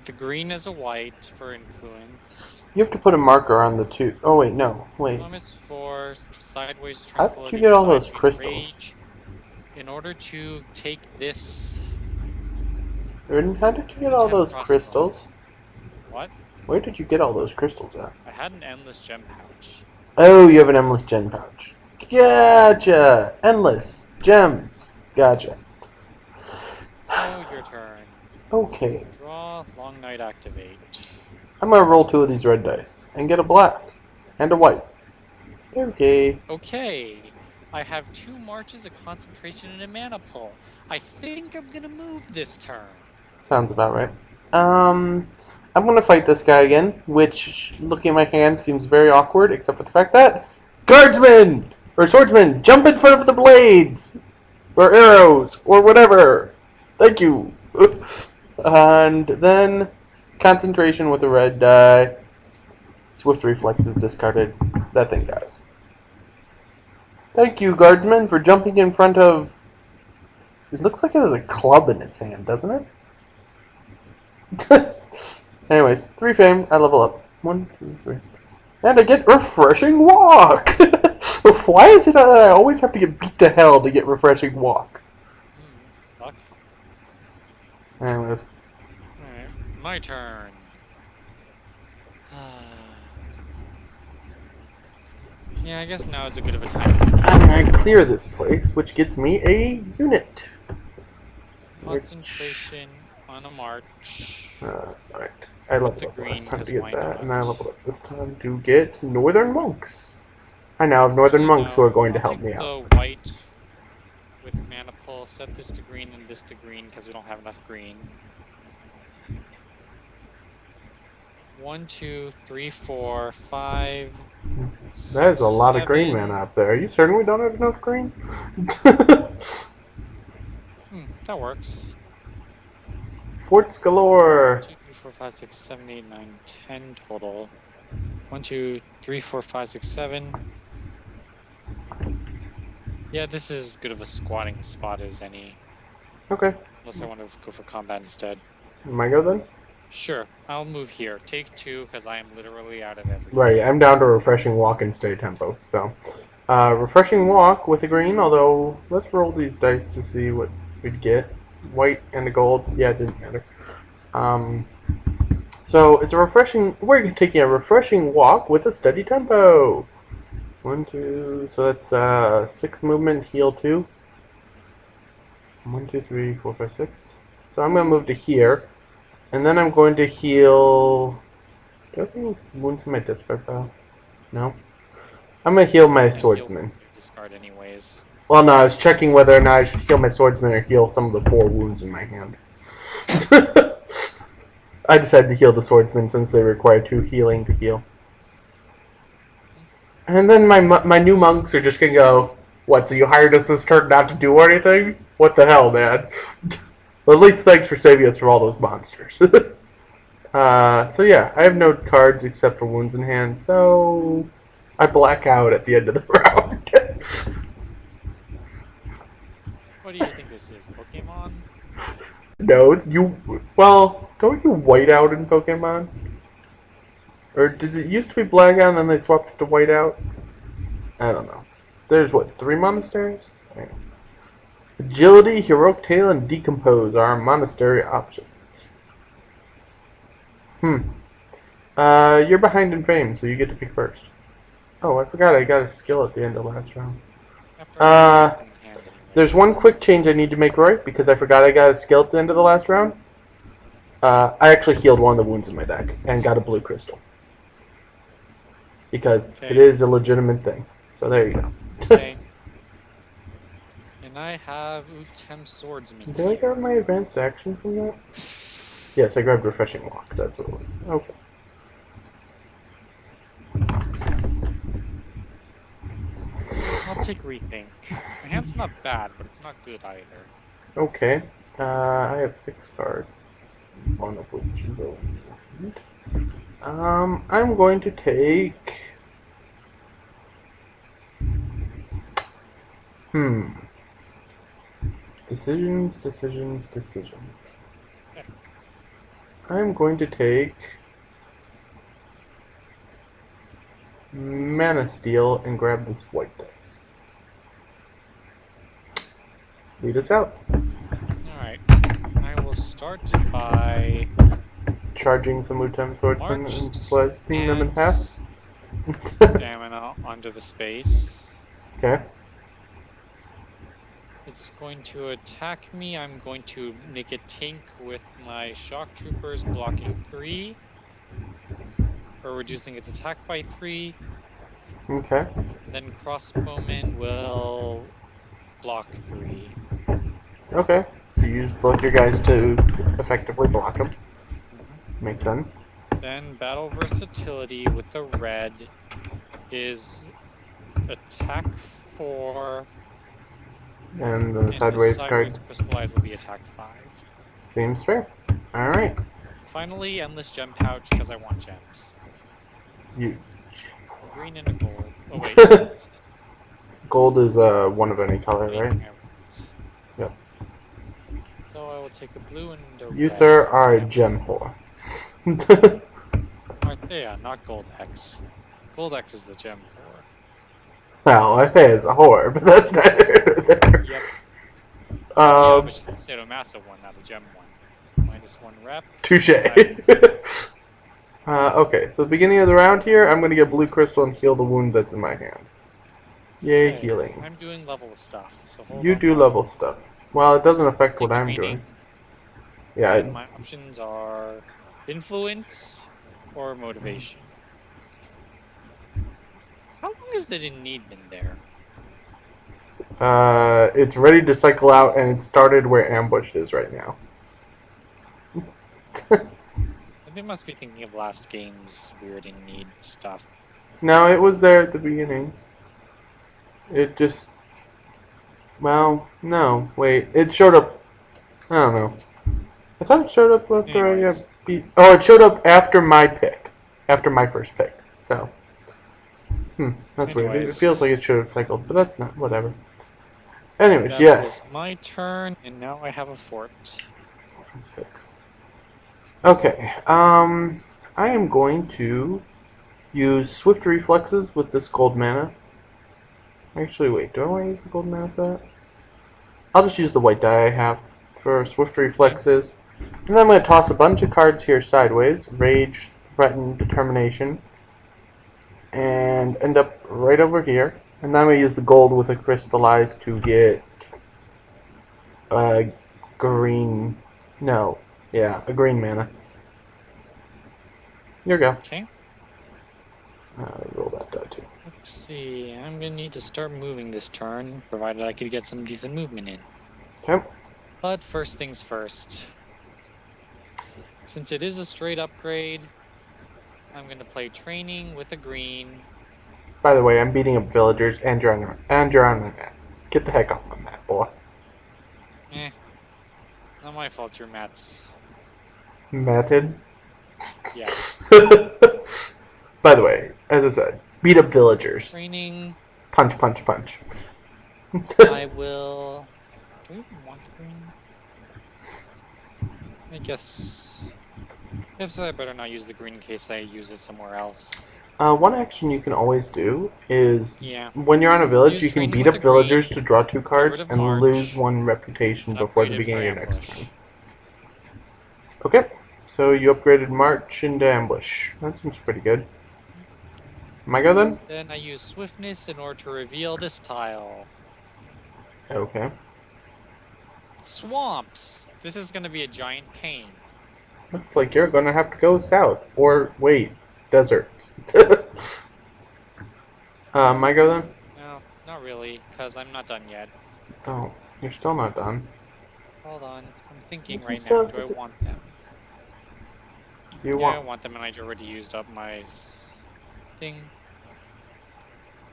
Speaker 2: the green as a white for influence.
Speaker 1: You have to put a marker on the two. Oh, wait, no. Wait.
Speaker 2: Promise 4. Sideways
Speaker 1: How did you
Speaker 2: tranquility.
Speaker 1: get all those
Speaker 2: Sideways
Speaker 1: crystals?
Speaker 2: rage. In order to take this.
Speaker 1: Erden, how did you get all those crystals?
Speaker 2: What?
Speaker 1: Where did you get all those crystals at?
Speaker 2: I had an endless gem pouch.
Speaker 1: Oh, you have an endless gem pouch. Gotcha! Endless gems. Gotcha.
Speaker 2: So, your turn.
Speaker 1: Okay.
Speaker 2: Draw, long night activate.
Speaker 1: I'm gonna roll 2 of these red dice and get a black and a white. Okay.
Speaker 2: Okay. I have 2 marches, a concentration, and a mana pull. I think I'm gonna move this turn.
Speaker 1: Sounds about right. I'm gonna fight this guy again, which, looking at my hand, seems very awkward, except for the fact that guardsmen or swordsmen, jump in front of the blades or arrows or whatever. Thank you. And then concentration with a red die. Swift reflex is discarded. That thing dies. Thank you, guardsmen, for jumping in front of. It looks like it has a club in its hand, doesn't it? Anyways, 3 fame, I level up. 1, 2, 3. And I get refreshing walk! Why is it I always have to get beat to hell to get refreshing walk?
Speaker 2: Fuck.
Speaker 1: Anyways.
Speaker 2: Alright, my turn. Yeah, I guess now is a bit of a time.
Speaker 1: And I clear this place, which gets me a unit.
Speaker 2: Concentration on a march.
Speaker 1: Alright. I leveled up
Speaker 2: green,
Speaker 1: last time to
Speaker 2: 'cause
Speaker 1: get
Speaker 2: why
Speaker 1: that,
Speaker 2: not?
Speaker 1: and I leveled up this time to get Northern Monks. I now have Northern Monks who are going to
Speaker 2: I'll
Speaker 1: help
Speaker 2: take
Speaker 1: me out.
Speaker 2: the white with mana pull, set this to green and this to green because we don't have enough green. 1, 2, 3, 4, 5.
Speaker 1: That is a lot
Speaker 2: 7.
Speaker 1: of green mana up there. Are you certain we don't have enough green?
Speaker 2: That works.
Speaker 1: Forts galore.
Speaker 2: 2, 3, 4, 5, 6, 7, 8, 9, 10 total. 1, 2, 3, 4, 5, 6, 7. Yeah, this is as good of a squatting spot as any.
Speaker 1: Okay.
Speaker 2: Unless I want to go for combat instead.
Speaker 1: Am I go then?
Speaker 2: Sure, I'll move here. Take 2 because I am literally out of everything.
Speaker 1: Right, I'm down to refreshing walk and stay tempo. So, refreshing walk with a green. Although, let's roll these dice to see what we'd get. White and a gold. Yeah, it didn't matter. So it's a refreshing. We're taking a refreshing walk with a steady tempo. 1, 2. So that's 6 movement. Heal 2. 1, 2, 3, 4, 5, 6. So I'm gonna move to here, and then I'm going to heal. Do I have any wounds in my discard pile? No. I'm gonna heal my swordsman.
Speaker 2: Discard anyways.
Speaker 1: Well, no, I was checking whether or not I should heal my swordsman or heal some of the 4 wounds in my hand. I decided to heal the swordsman since they require 2 healing to heal. And then my new monks are just gonna go, what, so you hired us this turn not to do anything? What the hell, man? Well, at least thanks for saving us from all those monsters. So yeah, I have no cards except for wounds in hand, so I black out at the end of the round.
Speaker 2: What do you think this is, Pokemon?
Speaker 1: No, well, don't you white out in Pokemon? Or did it used to be black out and then they swapped it to white out? I don't know. There's what, 3 monasteries? Right. Agility, Heroic Tail, and Decompose are our monastery options. You're behind in fame, so you get to pick first. Oh, I forgot I got a skill at the end of last round. There's one quick change I need to make, Roy, because I forgot I got a skill at the end of the last round. I actually healed one of the wounds in my deck and got a blue crystal. Because it is a legitimate thing. So there you go.
Speaker 2: Okay. And I have Utem Swordsman
Speaker 1: Did I
Speaker 2: here.
Speaker 1: grab my advanced action from that? Yes, I grabbed Refreshing Walk. That's what it was. Okay.
Speaker 2: I'll take Rethink. My hand's not bad, but it's not good either.
Speaker 1: Okay. I have 6 cards. One of which is owned. I'm going to take... Decisions. I'm going to take... Mana Steel and grab this white dice. Lead us out.
Speaker 2: Alright. I will start by
Speaker 1: Charging some Utem Swordsmen
Speaker 2: March
Speaker 1: and slicing them in
Speaker 2: and
Speaker 1: half.
Speaker 2: Stamina onto the space.
Speaker 1: Okay.
Speaker 2: It's going to attack me. I'm going to make it tink with my shock troopers blocking 3. Or reducing its attack by 3.
Speaker 1: Okay.
Speaker 2: Then crossbowmen will block 3.
Speaker 1: Okay. So you use both your guys to effectively block them. Makes sense.
Speaker 2: Then battle versatility with the red is attack 4.
Speaker 1: And the
Speaker 2: And
Speaker 1: sideways
Speaker 2: the
Speaker 1: card
Speaker 2: sideways crystallize will be attack 5.
Speaker 1: seems fair. Alright.
Speaker 2: Finally, endless gem pouch because I want gems.
Speaker 1: You.
Speaker 2: Green and a gold. Oh wait.
Speaker 1: Gold is one of any color, right? Yep.
Speaker 2: So I will take a blue and a
Speaker 1: You,
Speaker 2: red.
Speaker 1: sir, are a gem whore.
Speaker 2: Yeah, not Gold X. Gold X is the gem whore.
Speaker 1: Well, I say it's a whore, but that's neither here nor there.
Speaker 2: Yep. Yeah, but she's a Sadomasa one, not a gem one. -1 rep.
Speaker 1: Touche. Okay, so beginning of the round here, I'm going to get blue crystal and heal the wound that's in my hand. Yay,
Speaker 2: Okay,
Speaker 1: healing.
Speaker 2: I'm doing level stuff, so hold
Speaker 1: You
Speaker 2: on.
Speaker 1: do level stuff. Well, it doesn't affect
Speaker 2: Take
Speaker 1: what I'm
Speaker 2: training.
Speaker 1: doing. Yeah.
Speaker 2: And my options are influence or motivation. How long has the need been there?
Speaker 1: It's ready to cycle out, and it started where ambush is right now.
Speaker 2: They must be thinking of last game's weird in need stuff.
Speaker 1: No, it was there at the beginning. It just... Well, no. Wait, it showed up... I don't know. I thought it showed up after I got beat... Oh, it showed up after my pick. After my first pick. So... that's weird. It feels like it should have cycled, but that's not... Whatever. Anyways,
Speaker 2: That
Speaker 1: yes.
Speaker 2: was my turn, and now I have a fort.
Speaker 1: 6. Okay, I am going to use Swift Reflexes with this gold mana. Actually, wait, do I want to use the gold mana for that? I'll just use the white die I have for Swift Reflexes. And then I'm going to toss a bunch of cards here sideways. Rage, Threaten, Determination. And end up right over here. And then I'm going to use the gold with a Crystallize to get... green... No. Yeah, a green mana. Here we go.
Speaker 2: Okay.
Speaker 1: Roll that die too.
Speaker 2: Let's see. I'm gonna need to start moving this turn, provided I could get some decent movement in.
Speaker 1: Okay.
Speaker 2: But first things first. Since it is a straight upgrade, I'm gonna play training with a green.
Speaker 1: By the way, I'm beating up villagers and you're on my mat. Get the heck off my mat, boy.
Speaker 2: Not my fault your mat's...
Speaker 1: Matted?
Speaker 2: Yes.
Speaker 1: By the way, as I said, beat up villagers.
Speaker 2: Training.
Speaker 1: Punch, punch, punch.
Speaker 2: I will... Do we even want the green? I guess... If so, I better not use the green in case I use it somewhere else.
Speaker 1: One action you can always do is,
Speaker 2: Yeah.
Speaker 1: when you're on a village,
Speaker 2: Use
Speaker 1: you can
Speaker 2: training
Speaker 1: beat
Speaker 2: with
Speaker 1: up
Speaker 2: the green,
Speaker 1: villagers to draw 2 cards
Speaker 2: rid of
Speaker 1: and
Speaker 2: March,
Speaker 1: lose 1 reputation
Speaker 2: and
Speaker 1: before the
Speaker 2: upgrade it
Speaker 1: beginning of
Speaker 2: for
Speaker 1: your next
Speaker 2: ambush.
Speaker 1: turn. Okay, so you upgraded March into Ambush. That seems pretty good. My go then?
Speaker 2: Then I use Swiftness in order to reveal this tile.
Speaker 1: Okay.
Speaker 2: Swamps! This is gonna be a giant pain.
Speaker 1: Looks like you're gonna have to go south. Or, wait, desert. My go then?
Speaker 2: No, not really, because I'm not done yet.
Speaker 1: Oh. You're still not done.
Speaker 2: Hold on. I'm thinking
Speaker 1: You
Speaker 2: right
Speaker 1: still
Speaker 2: now.
Speaker 1: have
Speaker 2: Do
Speaker 1: to
Speaker 2: I
Speaker 1: do...
Speaker 2: want them?
Speaker 1: Do you
Speaker 2: Yeah, I
Speaker 1: want...
Speaker 2: want them, and I already used up my thing.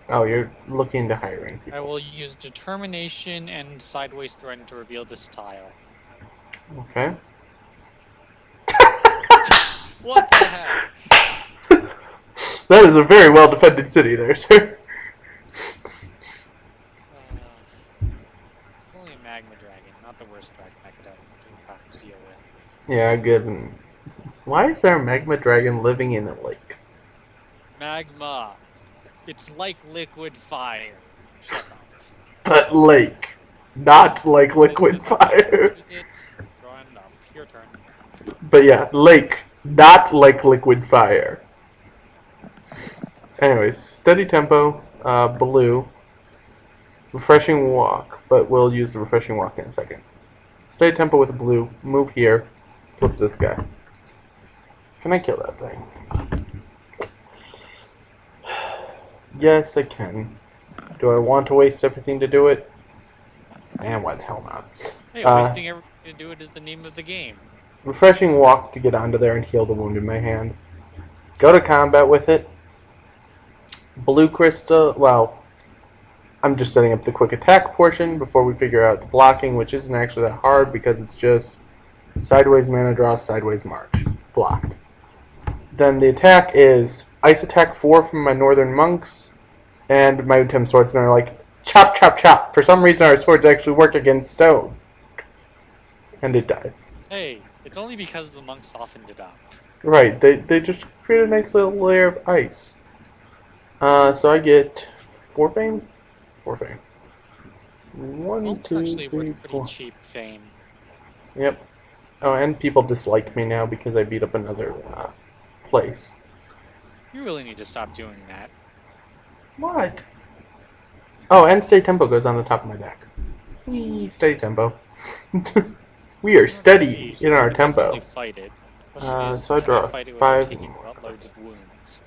Speaker 1: Oh, you're looking into hiring
Speaker 2: I
Speaker 1: people.
Speaker 2: will use determination and sideways thread to reveal this tile.
Speaker 1: Okay.
Speaker 2: What the heck?
Speaker 1: That is a very well defended city there, sir.
Speaker 2: It's only a magma dragon, not the worst dragon I could have to deal with.
Speaker 1: Yeah, good. Why is there a magma dragon living in a lake?
Speaker 2: Magma. It's like liquid fire. Shut up.
Speaker 1: But lake. Not like
Speaker 2: This
Speaker 1: liquid
Speaker 2: is how I
Speaker 1: fire.
Speaker 2: use it. Drawing up. Your turn.
Speaker 1: But yeah, lake. Not like liquid fire. Anyways, steady tempo, blue. Refreshing walk, but we'll use the refreshing walk in a second. Steady tempo with blue. Move here. Flip this guy. Can I kill that thing? Yes, I can. Do I want to waste everything to do it? And why the hell not?
Speaker 2: Hey, wasting everything to do it is the name of the game.
Speaker 1: Refreshing walk to get onto there and heal the wound in my hand. Go to combat with it. Blue crystal. Well, I'm just setting up the quick attack portion before we figure out the blocking, which isn't actually that hard because it's just sideways mana draw, sideways march. Blocked. Then the attack is ice attack 4 from my northern monks, and my Utem swordsmen are like chop, chop, chop. For some reason, our swords actually work against stone, and it dies.
Speaker 2: Hey, it's only because the monks softened it up.
Speaker 1: Right, they just create a nice little layer of ice. So I get 4 fame? 4 fame. One,
Speaker 2: Well,
Speaker 1: two,
Speaker 2: actually
Speaker 1: three,
Speaker 2: worth pretty
Speaker 1: 4.
Speaker 2: cheap fame.
Speaker 1: Yep. Oh, and people dislike me now because I beat up another place.
Speaker 2: You really need to stop doing that.
Speaker 1: What? Oh, and steady tempo goes on the top of my deck. Whee, steady tempo. We are steady in our tempo.
Speaker 2: Fight it. Question is,
Speaker 1: So I
Speaker 2: can
Speaker 1: draw
Speaker 2: fight it
Speaker 1: 5
Speaker 2: without taking buttloads of wounds?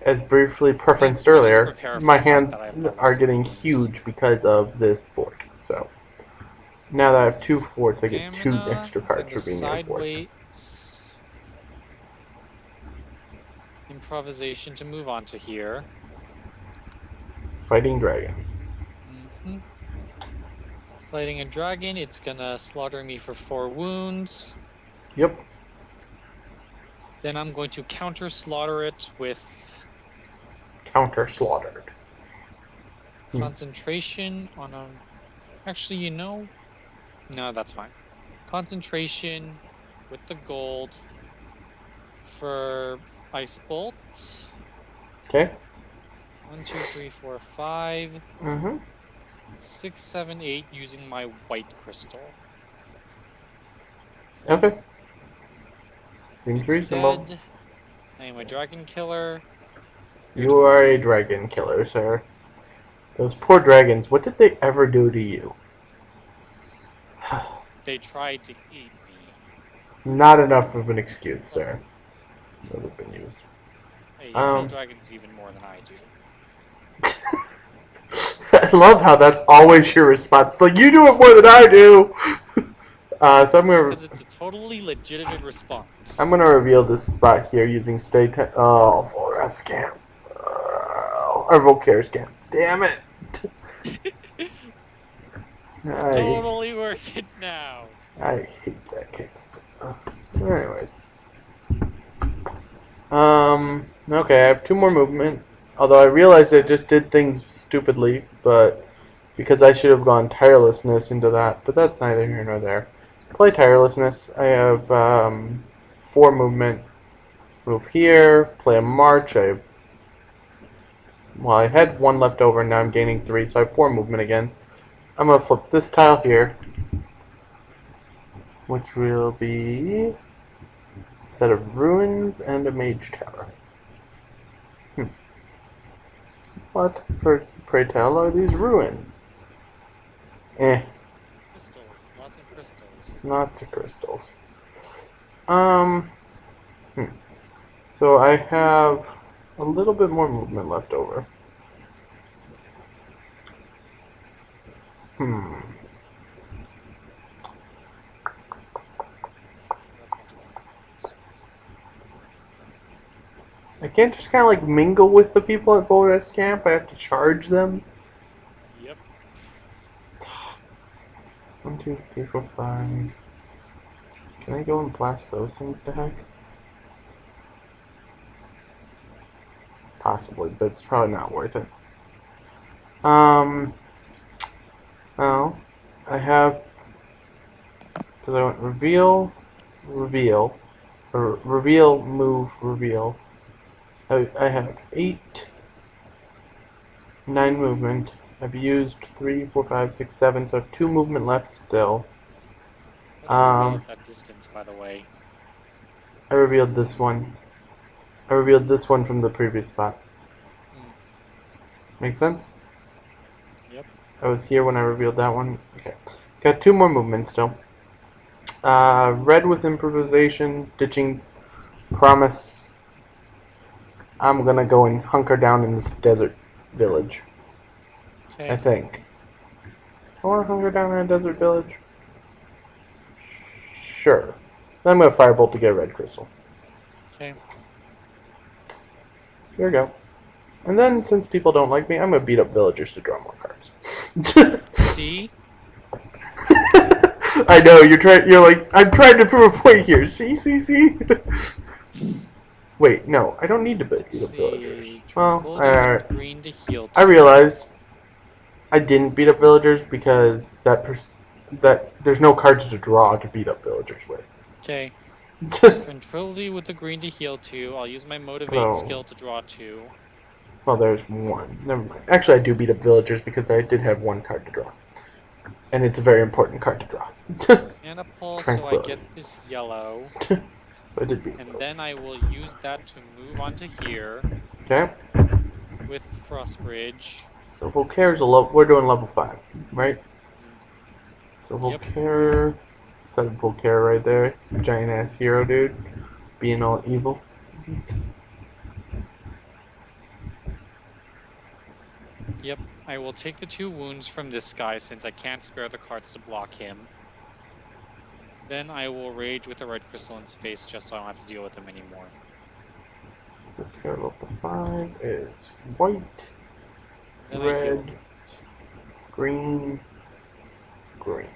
Speaker 1: As briefly preferenced
Speaker 2: We'll just
Speaker 1: earlier,
Speaker 2: prepare for
Speaker 1: my
Speaker 2: the fact
Speaker 1: hands
Speaker 2: that I have
Speaker 1: are
Speaker 2: buttloads of
Speaker 1: getting
Speaker 2: wounds.
Speaker 1: huge because of this fort. So now that I have 2 forts, I get 2
Speaker 2: Stamina
Speaker 1: extra cards
Speaker 2: and the
Speaker 1: for being near forts.
Speaker 2: sideways improvisation to move on to here.
Speaker 1: Fighting dragon.
Speaker 2: Fighting a dragon, it's gonna slaughter me for 4 wounds.
Speaker 1: Yep.
Speaker 2: Then I'm going to counter slaughter it with
Speaker 1: Counter slaughtered.
Speaker 2: concentration on a... Actually, you know... No, that's fine. Concentration with the gold for Ice Bolt.
Speaker 1: Okay.
Speaker 2: 1, 2, 3, 4, 5. 6, 7, 8 using my white crystal.
Speaker 1: Okay. Seems reasonable.
Speaker 2: Instead, I am a dragon killer.
Speaker 1: You are a dragon killer, sir. Those poor dragons, what did they ever do to you?
Speaker 2: They tried to eat me.
Speaker 1: Not enough of an excuse, sir. Those have been used.
Speaker 2: Hey, you kill dragons even more than I do.
Speaker 1: I love how that's always your response. It's like, you do it more than I do! So I'm gonna...
Speaker 2: Because it's a totally legitimate response.
Speaker 1: I'm gonna reveal this spot here using state... Oh, full rest scam. Or Volcare scam. Damn it!
Speaker 2: Totally worth it now.
Speaker 1: I hate that game. Anyways. Okay, I have 2 more movement. Although I realized I just did things stupidly, but because I should have gone tirelessness into that, but that's neither here nor there. Play tirelessness. I have 4 movement. Move here. Play a march. I had 1 left over, now I'm gaining 3, so I have 4 movement again. I'm gonna flip this tile here, which will be a set of ruins and a mage tower. What, pray tell, are these ruins?
Speaker 2: Crystals. Lots of crystals.
Speaker 1: Lots of crystals. So I have a little bit more movement left over. Hmm.
Speaker 2: That's multiple movements.
Speaker 1: I can't just kind of like mingle with the people at Volrest Camp. I have to charge them.
Speaker 2: Yep.
Speaker 1: 1, 2, 3, 4, 5. Can I go and blast those things to heck? Possibly, but it's probably not worth it. Well, I have, because I went reveal, reveal, or reveal, move, reveal. I have 8, 9 movement. I've used 3, 4, 5, 6, 7, so I have 2 movement left still.
Speaker 2: How'd you reveal at that distance, by the way?
Speaker 1: I revealed this one. I revealed this one from the previous spot.
Speaker 2: Hmm.
Speaker 1: Make sense?
Speaker 2: Yep.
Speaker 1: I was here when I revealed that one. Okay. Got 2 more movements still. Red with improvisation, ditching promise. I'm gonna go and hunker down in this desert village. I
Speaker 2: Okay.
Speaker 1: think. I wanna hunker down in a desert village? Sure. Then I'm gonna firebolt to get a red crystal.
Speaker 2: Okay.
Speaker 1: Here we go. And then, since people don't like me, I'm gonna beat up villagers to draw more cards.
Speaker 2: See?
Speaker 1: I know you're trying. You're like, I'm trying to prove a point here. See. Wait, no, I don't need to beat up villagers.
Speaker 2: See.
Speaker 1: Well,
Speaker 2: Tranquility with green to heal
Speaker 1: I
Speaker 2: to.
Speaker 1: realized I didn't beat up villagers because that there's no cards to draw to beat up villagers with.
Speaker 2: Okay. Tranquility with the green to heal 2. I'll use my motivate
Speaker 1: Oh.
Speaker 2: skill to draw 2.
Speaker 1: Well, there's 1. Never mind. Actually, I do beat up villagers because I did have 1 card to draw, and it's a very important card to draw.
Speaker 2: Mana pull, so I get this yellow.
Speaker 1: So I did beat.
Speaker 2: And then I will use that to move onto here
Speaker 1: Okay.
Speaker 2: with Frostbridge.
Speaker 1: So Volcaire's we're doing level 5, right? So
Speaker 2: Yep.
Speaker 1: Volcaire, set of Volcaire right there, giant ass hero dude, being all evil.
Speaker 2: Yep. I will take the 2 wounds from this guy since I can't spare the cards to block him. Then I will rage with a red crystal in his face just so I don't have to deal with him anymore.
Speaker 1: Volcaire level 5 is white,
Speaker 2: Then I heal.
Speaker 1: red, green, green.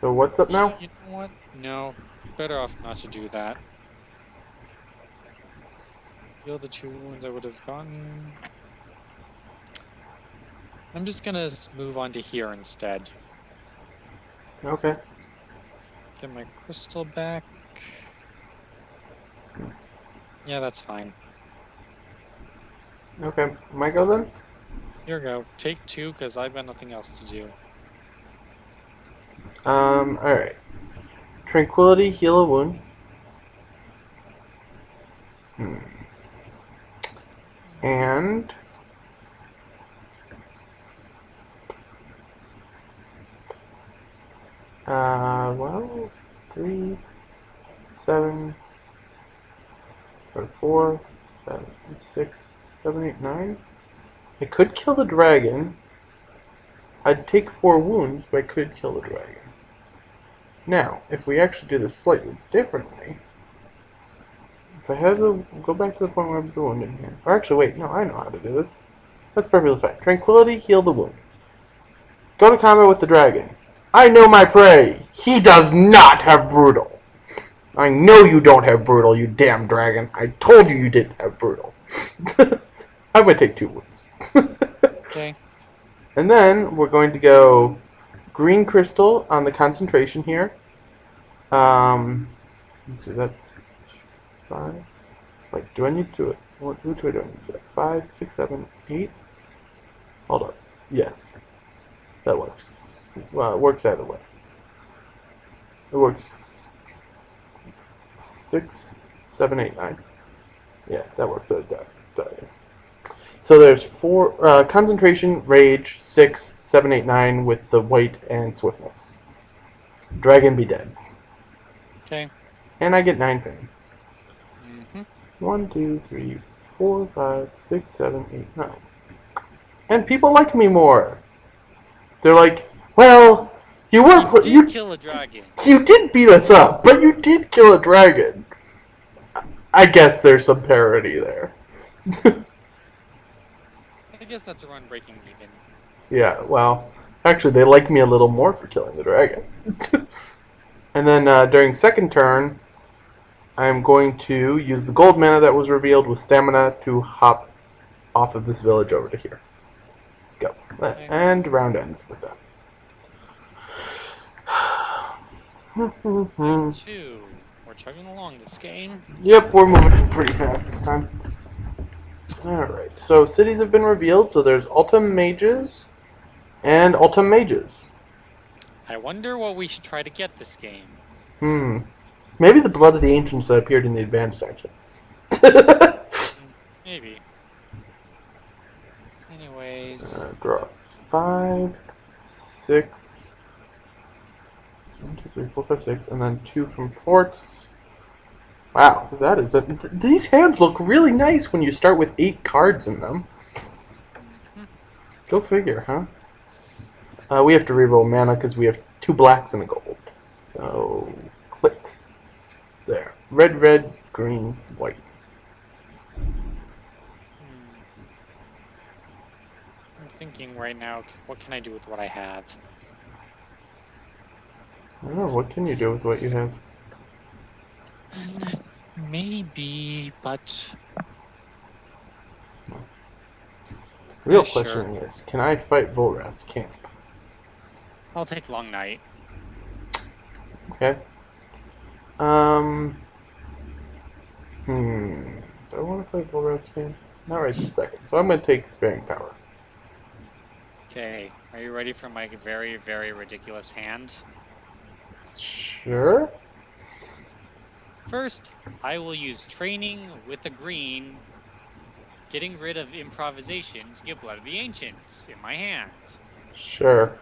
Speaker 1: So what's up now?
Speaker 2: You know what? No. Better off not to do that. Heal the 2 wounds I would have gotten. I'm just gonna move on to here instead.
Speaker 1: Okay.
Speaker 2: Get my crystal back. Yeah, that's fine.
Speaker 1: Okay. My go then?
Speaker 2: Here we go. Take 2 because I've got nothing else to do.
Speaker 1: Alright. Tranquility, heal a wound. And well, 3, 7, or 4, 7, 6, 7, 8, 9. I could kill the dragon. I'd take 4 wounds, but I could kill the dragon. Now, if we actually do this slightly differently, if I had to go back to the point where I was the wound in here. Or actually, wait, no, I know how to do this. That's perfectly fine. Tranquility, heal the wound. Go to combat with the dragon. I know my prey. He does not have brutal. I know you don't have brutal, you damn dragon. I told you you didn't have brutal. I'm going to take 2 wounds.
Speaker 2: Okay.
Speaker 1: And then we're going to go green crystal on the concentration here. Let's see, that's 5. Wait, do I need to do it? What do I do? 5, 6, 7, 8? Hold up. Yes. That works. Well, it works either way. It works 6, 7, 8, 9. Yeah, that works. So there's 4 concentration, rage, 6, 7, 8, 9 with the white and swiftness. Dragon be dead.
Speaker 2: Okay.
Speaker 1: And I get 9 fame.
Speaker 2: Mm-hmm.
Speaker 1: 1, 2, 3, 4, 5, 6, 7, 8, 9. And people like me more. They're like, well, you were
Speaker 2: You did kill a dragon.
Speaker 1: you did beat us up, but you did kill a dragon. I guess there's some parody there.
Speaker 2: I guess that's around breaking even.
Speaker 1: Yeah, well, actually, they like me a little more for killing the dragon. And then during second turn, I'm going to use the gold mana that was revealed with stamina to hop off of this village over to here. Go.
Speaker 2: Okay.
Speaker 1: And round ends with that.
Speaker 2: Game 2. We're chugging along this game.
Speaker 1: Yep, we're moving pretty fast this time. Alright, so cities have been revealed. So there's Alta Mages and Alta Mages.
Speaker 2: I wonder what we should try to get this game.
Speaker 1: Maybe the Blood of the Ancients that appeared in the advanced section.
Speaker 2: Maybe. Anyways.
Speaker 1: Draw 5, 6. 1, 2, 3, 4, 5, 6, and then 2 from forts. Wow, that is these hands look really nice when you start with 8 cards in them. Go figure, huh? We have to reroll mana because we have 2 blacks and a gold. So, click. There. Red, red, green, white.
Speaker 2: I'm thinking right now, what can I do with what I have?
Speaker 1: I don't know, what can you do with what you have?
Speaker 2: Maybe, but...
Speaker 1: The real
Speaker 2: sure.
Speaker 1: question is, can I fight Volrath's camp?
Speaker 2: I'll take Long Night.
Speaker 1: Okay. Do I want to fight Volrath's camp? Not right this second, so I'm going to take Sparing Power.
Speaker 2: Okay, are you ready for my very, very ridiculous hand?
Speaker 1: Sure.
Speaker 2: First, I will use Training with the green, getting rid of Improvisation to get Blood of the Ancients in my hand.
Speaker 1: Sure.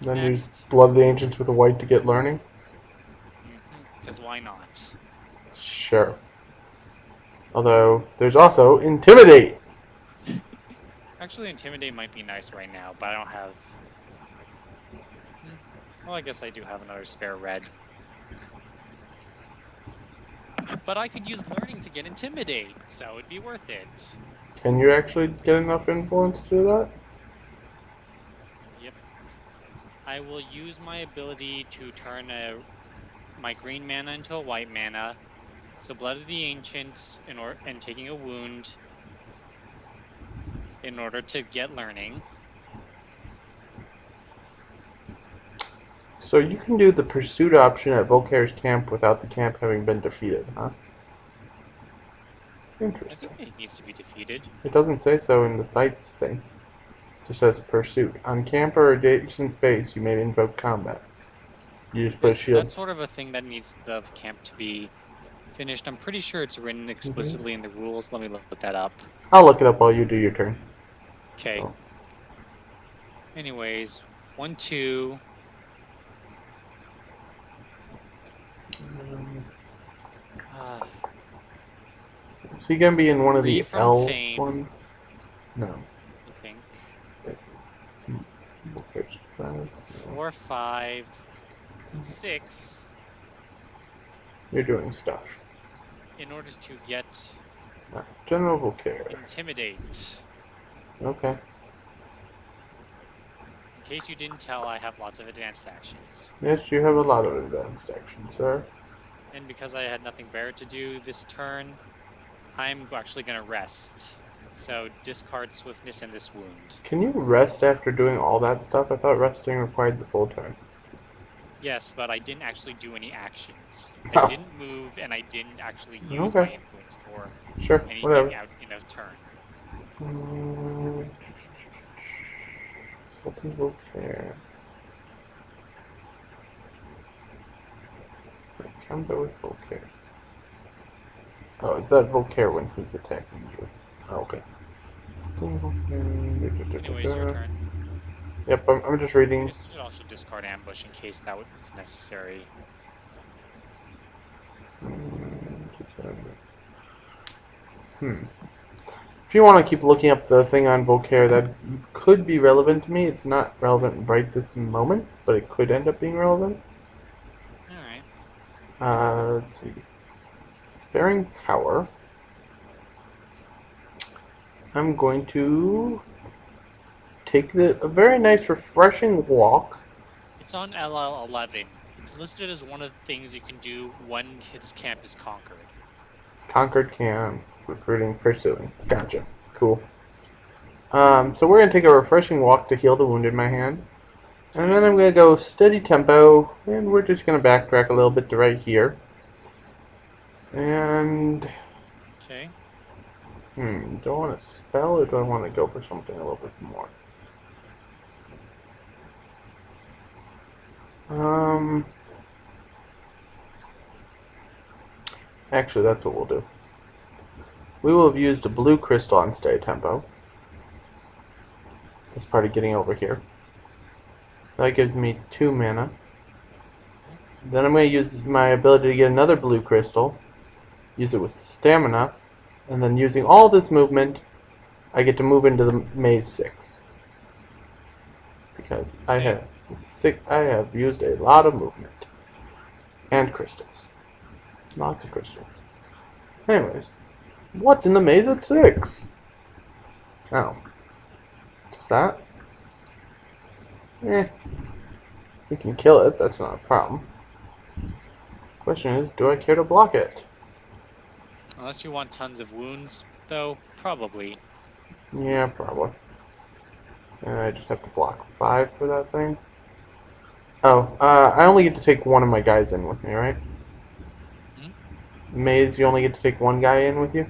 Speaker 1: Then use
Speaker 2: Next.
Speaker 1: Blood of the Ancients with a white to get Learning?
Speaker 2: Because why not?
Speaker 1: Sure. Although, there's also Intimidate!
Speaker 2: Actually, Intimidate might be nice right now, but I don't have... Well, I guess I do have another spare red. But I could use Learning to get Intimidate, so it'd be worth it.
Speaker 1: Can you actually get enough influence to do that?
Speaker 2: Yep. I will use my ability to turn my green mana into a white mana. So Blood of the Ancients and taking a wound in order to get Learning.
Speaker 1: So you can do the Pursuit option at Volkair's camp without the camp having been defeated, huh?
Speaker 2: I
Speaker 1: Interesting.
Speaker 2: think it needs to be defeated.
Speaker 1: It doesn't say so in the sites thing. It just says Pursuit. On camp or adjacent space, you may invoke combat. You just put a shield.
Speaker 2: That's sort of a thing that needs the camp to be finished. I'm pretty sure it's written explicitly in the rules. Let me look that up.
Speaker 1: I'll look it up while you do your turn.
Speaker 2: Okay.
Speaker 1: Oh.
Speaker 2: Anyways, 1, 2.
Speaker 1: Is he gonna be in one of
Speaker 2: Three
Speaker 1: the
Speaker 2: from
Speaker 1: L
Speaker 2: Fame.
Speaker 1: ones? No.
Speaker 2: I think.
Speaker 1: Volkair's class.
Speaker 2: 4, 5, 6.
Speaker 1: You're doing stuff.
Speaker 2: In order to get
Speaker 1: General Volkair.
Speaker 2: Intimidate.
Speaker 1: Okay.
Speaker 2: In case you didn't tell, I have lots of advanced actions.
Speaker 1: Yes, you have a lot of advanced actions, sir.
Speaker 2: And because I had nothing better to do this turn, I'm actually going to rest. So discard Swiftness and this wound.
Speaker 1: Can you rest after doing all that stuff? I thought resting required the full turn.
Speaker 2: Yes, but I didn't actually do any actions.
Speaker 1: Oh.
Speaker 2: I didn't move, and I didn't actually use my influence for
Speaker 1: Sure,
Speaker 2: anything
Speaker 1: whatever.
Speaker 2: out in a turn.
Speaker 1: Sultan Volkair. Combat with Volkair. Oh, is that Volkair when he's attacking you? Oh, okay.
Speaker 2: Anyways, your turn.
Speaker 1: Yep, I'm just reading.
Speaker 2: You should also discard Ambush in case that was necessary.
Speaker 1: If you want to keep looking up the thing on Volcare, that could be relevant to me. It's not relevant right this moment, but it could end up being relevant.
Speaker 2: Alright.
Speaker 1: Let's see. Sparing power. I'm going to take a very nice, refreshing walk.
Speaker 2: It's on LL11. It's listed as one of the things you can do when his camp is conquered.
Speaker 1: Conquered camp, recruiting, pursuing. Gotcha. Cool. So we're going to take a refreshing walk to heal the wound in my hand. And then I'm going to go steady tempo, and we're just going to backtrack a little bit to right here. And...
Speaker 2: Okay.
Speaker 1: do I want to spell, or do I want to go for something a little bit more? Actually, that's what we'll do. We will have used a blue crystal on stay tempo as part of getting over here. That gives me 2 mana. Then I'm going to use my ability to get another blue crystal, use it with stamina, and then using all this movement, I get to move into the maze 6. Because I have used a lot of movement. And crystals. Lots of crystals. Anyways, what's in the maze at 6? Oh. Just that? We can kill it, that's not a problem. Question is, do I care to block it?
Speaker 2: Unless you want tons of wounds, though, probably.
Speaker 1: Yeah, probably. And I just have to block 5 for that thing. Oh, I only get to take one of my guys in with me, right? Maze, you only get to take one guy in with you?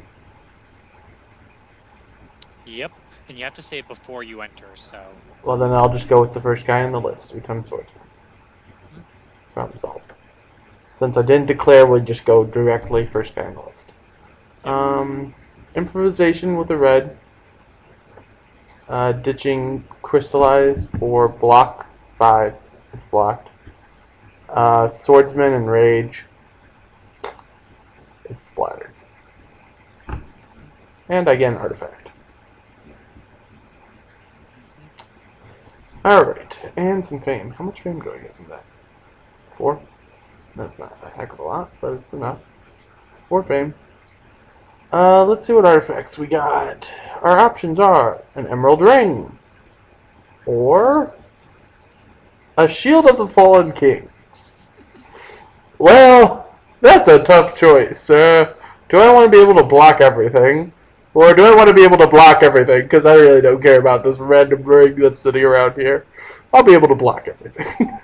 Speaker 2: Yep, and you have to say it before you enter, so...
Speaker 1: Well, then I'll just go with the first guy in the list. Become swordsman. Problem solved. Since I didn't declare, we'll just go directly first guy in the list. Improvisation with a red. Ditching crystallize for block 5. It's blocked. Swordsman and rage. It's splattered. And I get an artifact. Alright, and some fame. How much fame do I get from that? 4? That's not a heck of a lot, but it's enough. 4 fame. Let's see what artifacts we got. Our options are an emerald ring, or a shield of the fallen kings. Well, that's a tough choice. Do I want to be able to block everything? Or do I want to be able to block everything? Because I really don't care about this random ring that's sitting around here. I'll be able to block everything.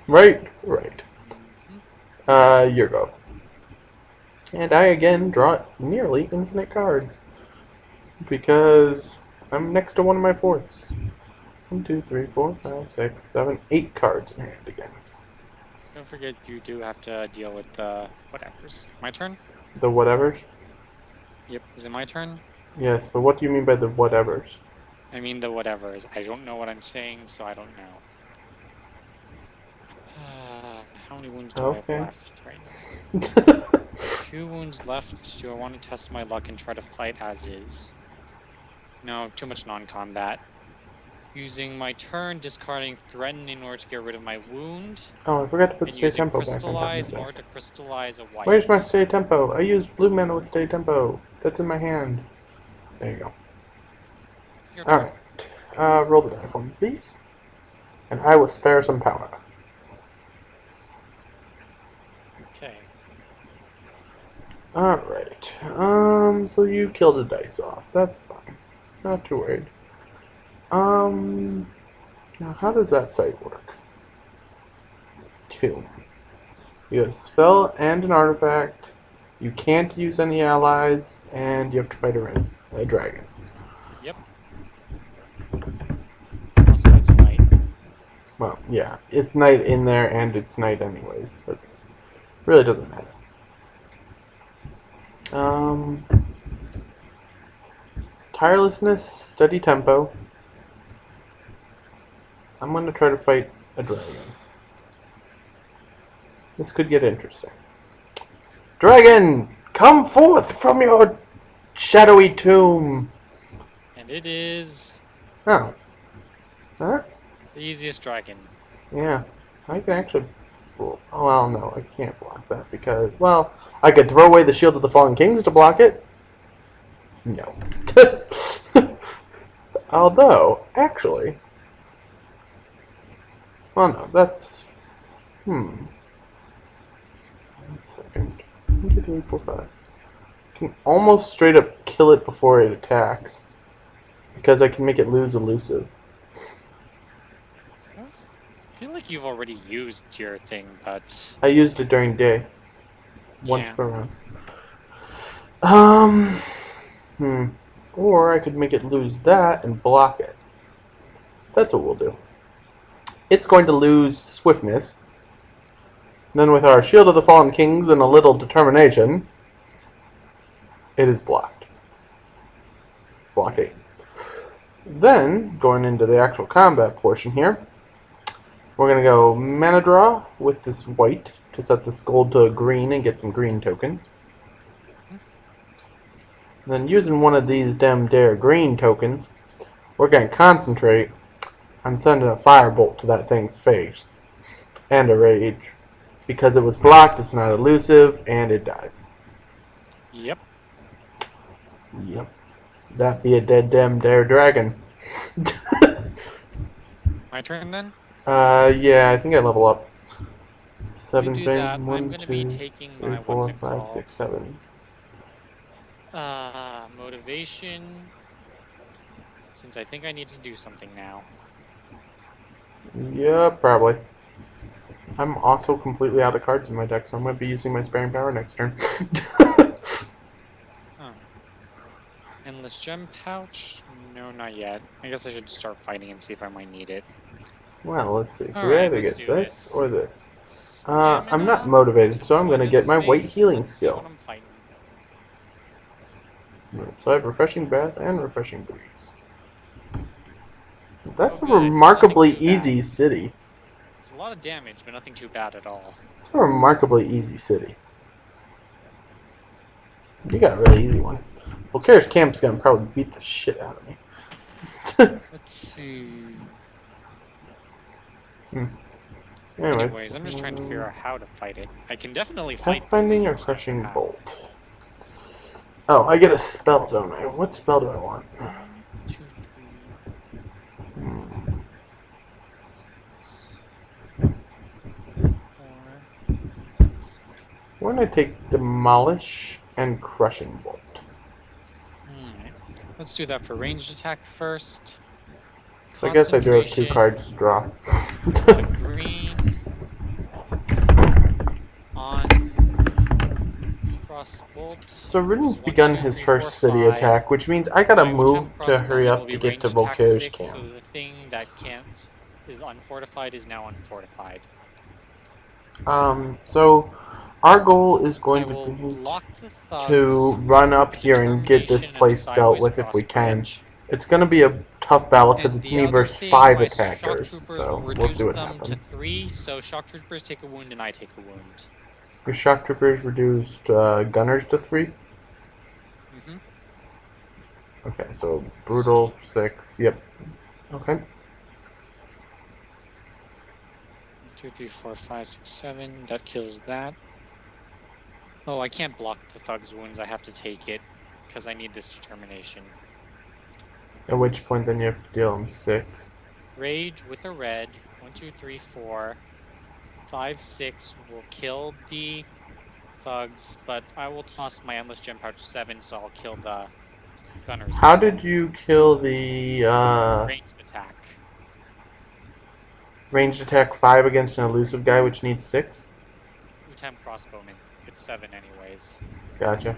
Speaker 1: Right? Right. Your go. And I again draw nearly infinite cards. Because I'm next to one of my forts. 1, 2, 3, 4, 5, 6, 7, 8 cards in hand again.
Speaker 2: Don't forget you do have to deal with the whatevers. My turn?
Speaker 1: The whatevers?
Speaker 2: Yep. Is it my turn?
Speaker 1: Yes, but what do you mean by the whatevers?
Speaker 2: I mean the whatevers. I don't know what I'm saying, so I don't know. How many wounds do I have left right now? 2 wounds left. Do I want to test my luck and try to fight as is? No, too much non-combat. Using my turn, discarding threaten in order to get rid of my wound.
Speaker 1: Oh, I forgot to put
Speaker 2: and
Speaker 1: stay tempo back on top
Speaker 2: crystallize
Speaker 1: of
Speaker 2: in
Speaker 1: that.
Speaker 2: order to crystallize a white.
Speaker 1: Where's my stay tempo? I used blue mana with stay tempo. That's in my hand. There you go. Alright. Roll the die for me, please. And I will spare some power.
Speaker 2: Okay.
Speaker 1: Alright. So you killed the dice off. That's fine. Not too worried. Now how does that site work? 2. You have a spell and an artifact. You can't use any allies, and you have to fight a dragon.
Speaker 2: Yep. Also, it's night.
Speaker 1: Well, yeah. It's night in there, and it's night anyways. But really doesn't matter. Tirelessness, steady tempo. I'm going to try to fight a dragon. This could get interesting. Dragon, come forth from your shadowy tomb.
Speaker 2: And it is
Speaker 1: Oh. Huh?
Speaker 2: the easiest dragon.
Speaker 1: Yeah. I can actually... Well, no, I can't block that because... Well, I could throw away the Shield of the Fallen Kings to block it. No. Although, actually... Well, no, that's... One second. 1, 2, 3, 4, 5. I can almost straight up kill it before it attacks. Because I can make it lose elusive.
Speaker 2: I feel like you've already used your thing, but...
Speaker 1: I used it during day. Once
Speaker 2: Yeah.
Speaker 1: per round. Um... Or I could make it lose that and block it. That's what we'll do. It's going to lose swiftness. Then with our Shield of the Fallen Kings and a little determination, it is blocked. Block 8. Then, going into the actual combat portion here, we're going to go mana draw with this white to set this gold to green and get some green tokens. Then using one of these dare green tokens, we're going to concentrate on sending a firebolt to that thing's face. And a rage. Because it was blocked, it's not elusive, and it dies.
Speaker 2: Yep.
Speaker 1: Yep. That be a dead dare dragon.
Speaker 2: My turn then?
Speaker 1: Yeah, I think I level up.
Speaker 2: You
Speaker 1: 7
Speaker 2: do
Speaker 1: things.
Speaker 2: that. I'm
Speaker 1: 1,
Speaker 2: going to be
Speaker 1: 2,
Speaker 2: taking
Speaker 1: 3,
Speaker 2: my,
Speaker 1: 4,
Speaker 2: what's it
Speaker 1: 5,
Speaker 2: called?
Speaker 1: 6, 7.
Speaker 2: Motivation. Since I think I need to do something now.
Speaker 1: Yeah, probably. I'm also completely out of cards in my deck, so I'm going to be using my sparing power next turn.
Speaker 2: Huh. Endless gem pouch? No, not yet. I guess I should start fighting and see if I might need it.
Speaker 1: Well, let's see. So we
Speaker 2: Alright,
Speaker 1: either
Speaker 2: let's
Speaker 1: get
Speaker 2: do
Speaker 1: this
Speaker 2: it.
Speaker 1: or this.
Speaker 2: Stamina,
Speaker 1: I'm not motivated, so I'm going to get my white
Speaker 2: space.
Speaker 1: healing
Speaker 2: Let's see
Speaker 1: skill.
Speaker 2: what I'm fighting.
Speaker 1: Right, so I have refreshing breath and refreshing breeze. That's
Speaker 2: Oh,
Speaker 1: a
Speaker 2: good.
Speaker 1: remarkably
Speaker 2: Nothing too bad.
Speaker 1: easy city.
Speaker 2: It's a lot of damage, but nothing too bad at all.
Speaker 1: It's a remarkably easy city. You got a really easy one. Well, Karis Camp's going to probably beat the shit out of me.
Speaker 2: Let's see.
Speaker 1: Anyways,
Speaker 2: I'm just trying to figure out how to fight it. I can definitely fight this.
Speaker 1: Pathfinding or Crushing Bolt? Oh, I get a spell, don't I? What spell do I want?
Speaker 2: 1, 2, 3, 4, 6.
Speaker 1: Why don't I take Demolish and Crushing Bolt?
Speaker 2: Alright. Let's do that for ranged attack first.
Speaker 1: So I guess I do have 2 cards to draw.
Speaker 2: Green on cross bolt.
Speaker 1: So Ridden's begun his first city attack, which means I gotta move to hurry up to get to Volkair's camp.
Speaker 2: So the thing that can't is unfortified is now unfortified.
Speaker 1: So our goal is going
Speaker 2: I will
Speaker 1: to be
Speaker 2: lock the thugs
Speaker 1: to run up
Speaker 2: with
Speaker 1: here and get this
Speaker 2: determination and
Speaker 1: place
Speaker 2: the
Speaker 1: dealt
Speaker 2: sideways
Speaker 1: with if we
Speaker 2: cross
Speaker 1: can.
Speaker 2: bridge.
Speaker 1: It's gonna be a tough battle because
Speaker 2: And
Speaker 1: it's
Speaker 2: the
Speaker 1: me
Speaker 2: other
Speaker 1: versus
Speaker 2: thing,
Speaker 1: 5
Speaker 2: my
Speaker 1: attackers,
Speaker 2: shock troopers
Speaker 1: so
Speaker 2: will
Speaker 1: we'll
Speaker 2: reduce
Speaker 1: see what
Speaker 2: them to
Speaker 1: happens.
Speaker 2: 3, so shock troopers take a wound and I take a wound.
Speaker 1: Your shock troopers reduced gunners to 3?
Speaker 2: Mm-hmm.
Speaker 1: Okay, so brutal 6, yep. Okay.
Speaker 2: 2, 3, 4, 5, 6, 7. That kills that. Oh, I can't block the thug's wounds. I have to take it because I need this determination.
Speaker 1: At which point then you have to deal them 6.
Speaker 2: Rage with a red. 1, 2, 3, 4, 5, 6 will kill the thugs, but I will toss my endless gem pouch 7, so I'll kill the gunners.
Speaker 1: How
Speaker 2: instead.
Speaker 1: did you kill the
Speaker 2: Ranged attack?
Speaker 1: ranged attack 5 against an elusive guy which needs 6?
Speaker 2: Utem crossbowman. It's 7 anyways.
Speaker 1: Gotcha.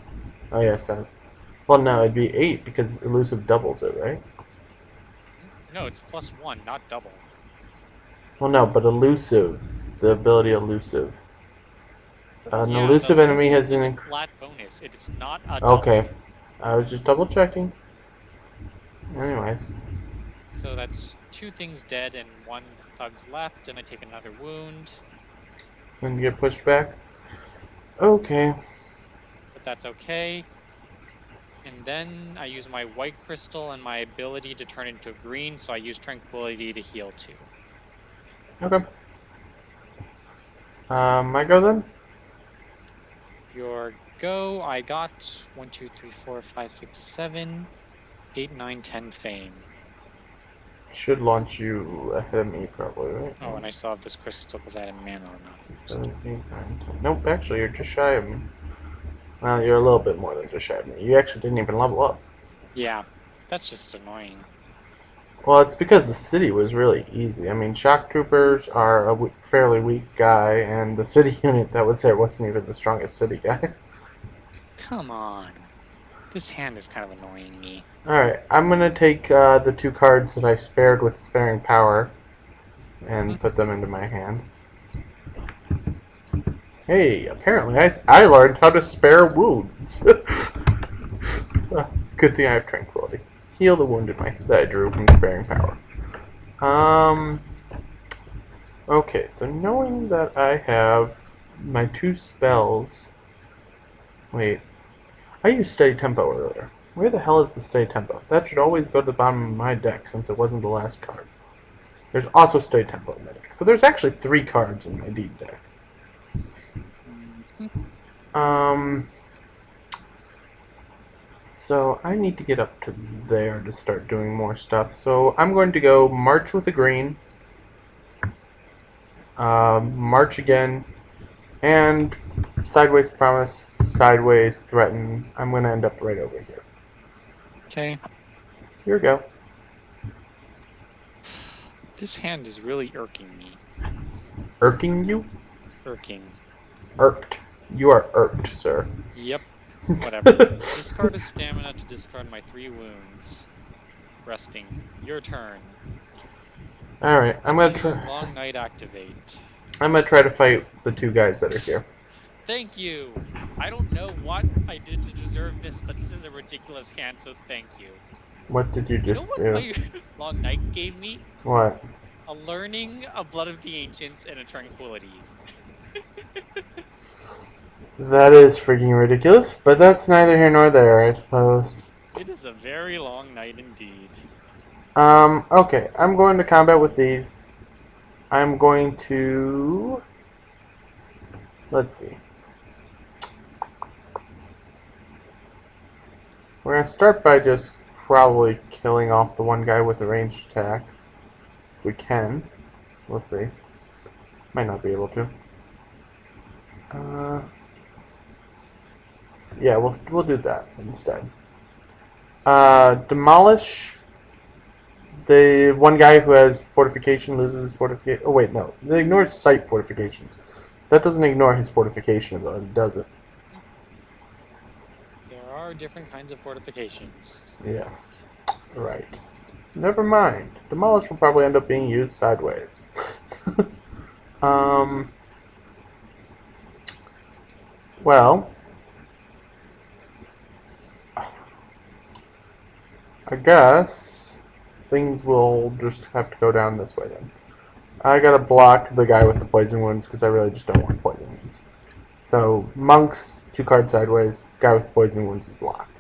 Speaker 1: Oh yeah, 7. Well no, it'd be 8 because elusive doubles it, right?
Speaker 2: No, it's +1, not double.
Speaker 1: Well no, but elusive. The ability elusive. An
Speaker 2: Yeah,
Speaker 1: elusive
Speaker 2: the
Speaker 1: enemy has
Speaker 2: is
Speaker 1: an...
Speaker 2: a flat bonus. It is not a double.
Speaker 1: Okay. I was just double checking. Anyways.
Speaker 2: So that's 2 things dead and 1 thug's left, and I take another wound.
Speaker 1: And you get pushed back? Okay.
Speaker 2: But that's okay. And then I use my white crystal and my ability to turn into green, so I use tranquility to heal too.
Speaker 1: Okay. I go then?
Speaker 2: Your go, I got 1, 2, 3, 4, 5, 6, 7, 8, 9, 10 fame.
Speaker 1: Should launch you ahead of me, probably, right?
Speaker 2: Oh, and I still have this crystal because I had a mana or not.
Speaker 1: 7, 8, 9, 10. Nope, actually, you're just shy of me. Well, you're a little bit more than just shy of me. You actually didn't even level up.
Speaker 2: Yeah, that's just annoying.
Speaker 1: Well, it's because the city was really easy. I mean, shock troopers are a fairly weak guy, and the city unit that was there wasn't even the strongest city guy.
Speaker 2: Come on. This hand is kind of annoying me.
Speaker 1: Alright, I'm gonna take the 2 cards that I spared with sparing power and put them into my hand. Hey, apparently I learned how to spare wounds. Good thing I have tranquility. Heal the wound that I drew from sparing power. Okay, so knowing that I have my 2 spells. Wait, I used steady tempo earlier. Where the hell is the steady tempo? That should always go to the bottom of my deck since it wasn't the last card. There's also steady tempo in my deck. So there's actually 3 cards in my deep deck. So I need to get up to there to start doing more stuff. So I'm going to go March with a green, March again, and Sideways Promise, Sideways Threaten. I'm going to end up right over here.
Speaker 2: Okay.
Speaker 1: Here we go.
Speaker 2: This hand is really irking me.
Speaker 1: Irking you?
Speaker 2: Irking.
Speaker 1: Irked. You are irked, sir.
Speaker 2: Yep. Whatever. Discard a stamina to discard my 3 wounds. Resting. Your turn.
Speaker 1: Alright, I'm gonna try.
Speaker 2: Long night activate.
Speaker 1: I'm gonna try to fight the 2 guys that are here.
Speaker 2: Thank you. I don't know what I did to deserve this, but this is a ridiculous hand, so thank you.
Speaker 1: What did you
Speaker 2: You know
Speaker 1: just
Speaker 2: what
Speaker 1: do?
Speaker 2: my long night gave me?
Speaker 1: What?
Speaker 2: A learning, a blood of the ancients, and a tranquility.
Speaker 1: That is freaking ridiculous, but that's neither here nor there, I suppose.
Speaker 2: It is a very long night indeed.
Speaker 1: Okay, I'm going to combat with these. I'm going to... Let's see. We're going to start by just probably killing off the one guy with a ranged attack. If we can. We'll see. Might not be able to. Yeah, we'll do that instead. Demolish. The one guy who has fortification loses fortification. Oh wait, no. It ignores site fortifications. That doesn't ignore his fortification ability, does it?
Speaker 2: There are different kinds of fortifications.
Speaker 1: Yes. Right. Never mind. Demolish will probably end up being used sideways. Well, I guess things will just have to go down this way then. I gotta block the guy with the poison wounds because I really just don't want poison wounds. So, monks, 2 cards sideways, guy with poison wounds is blocked.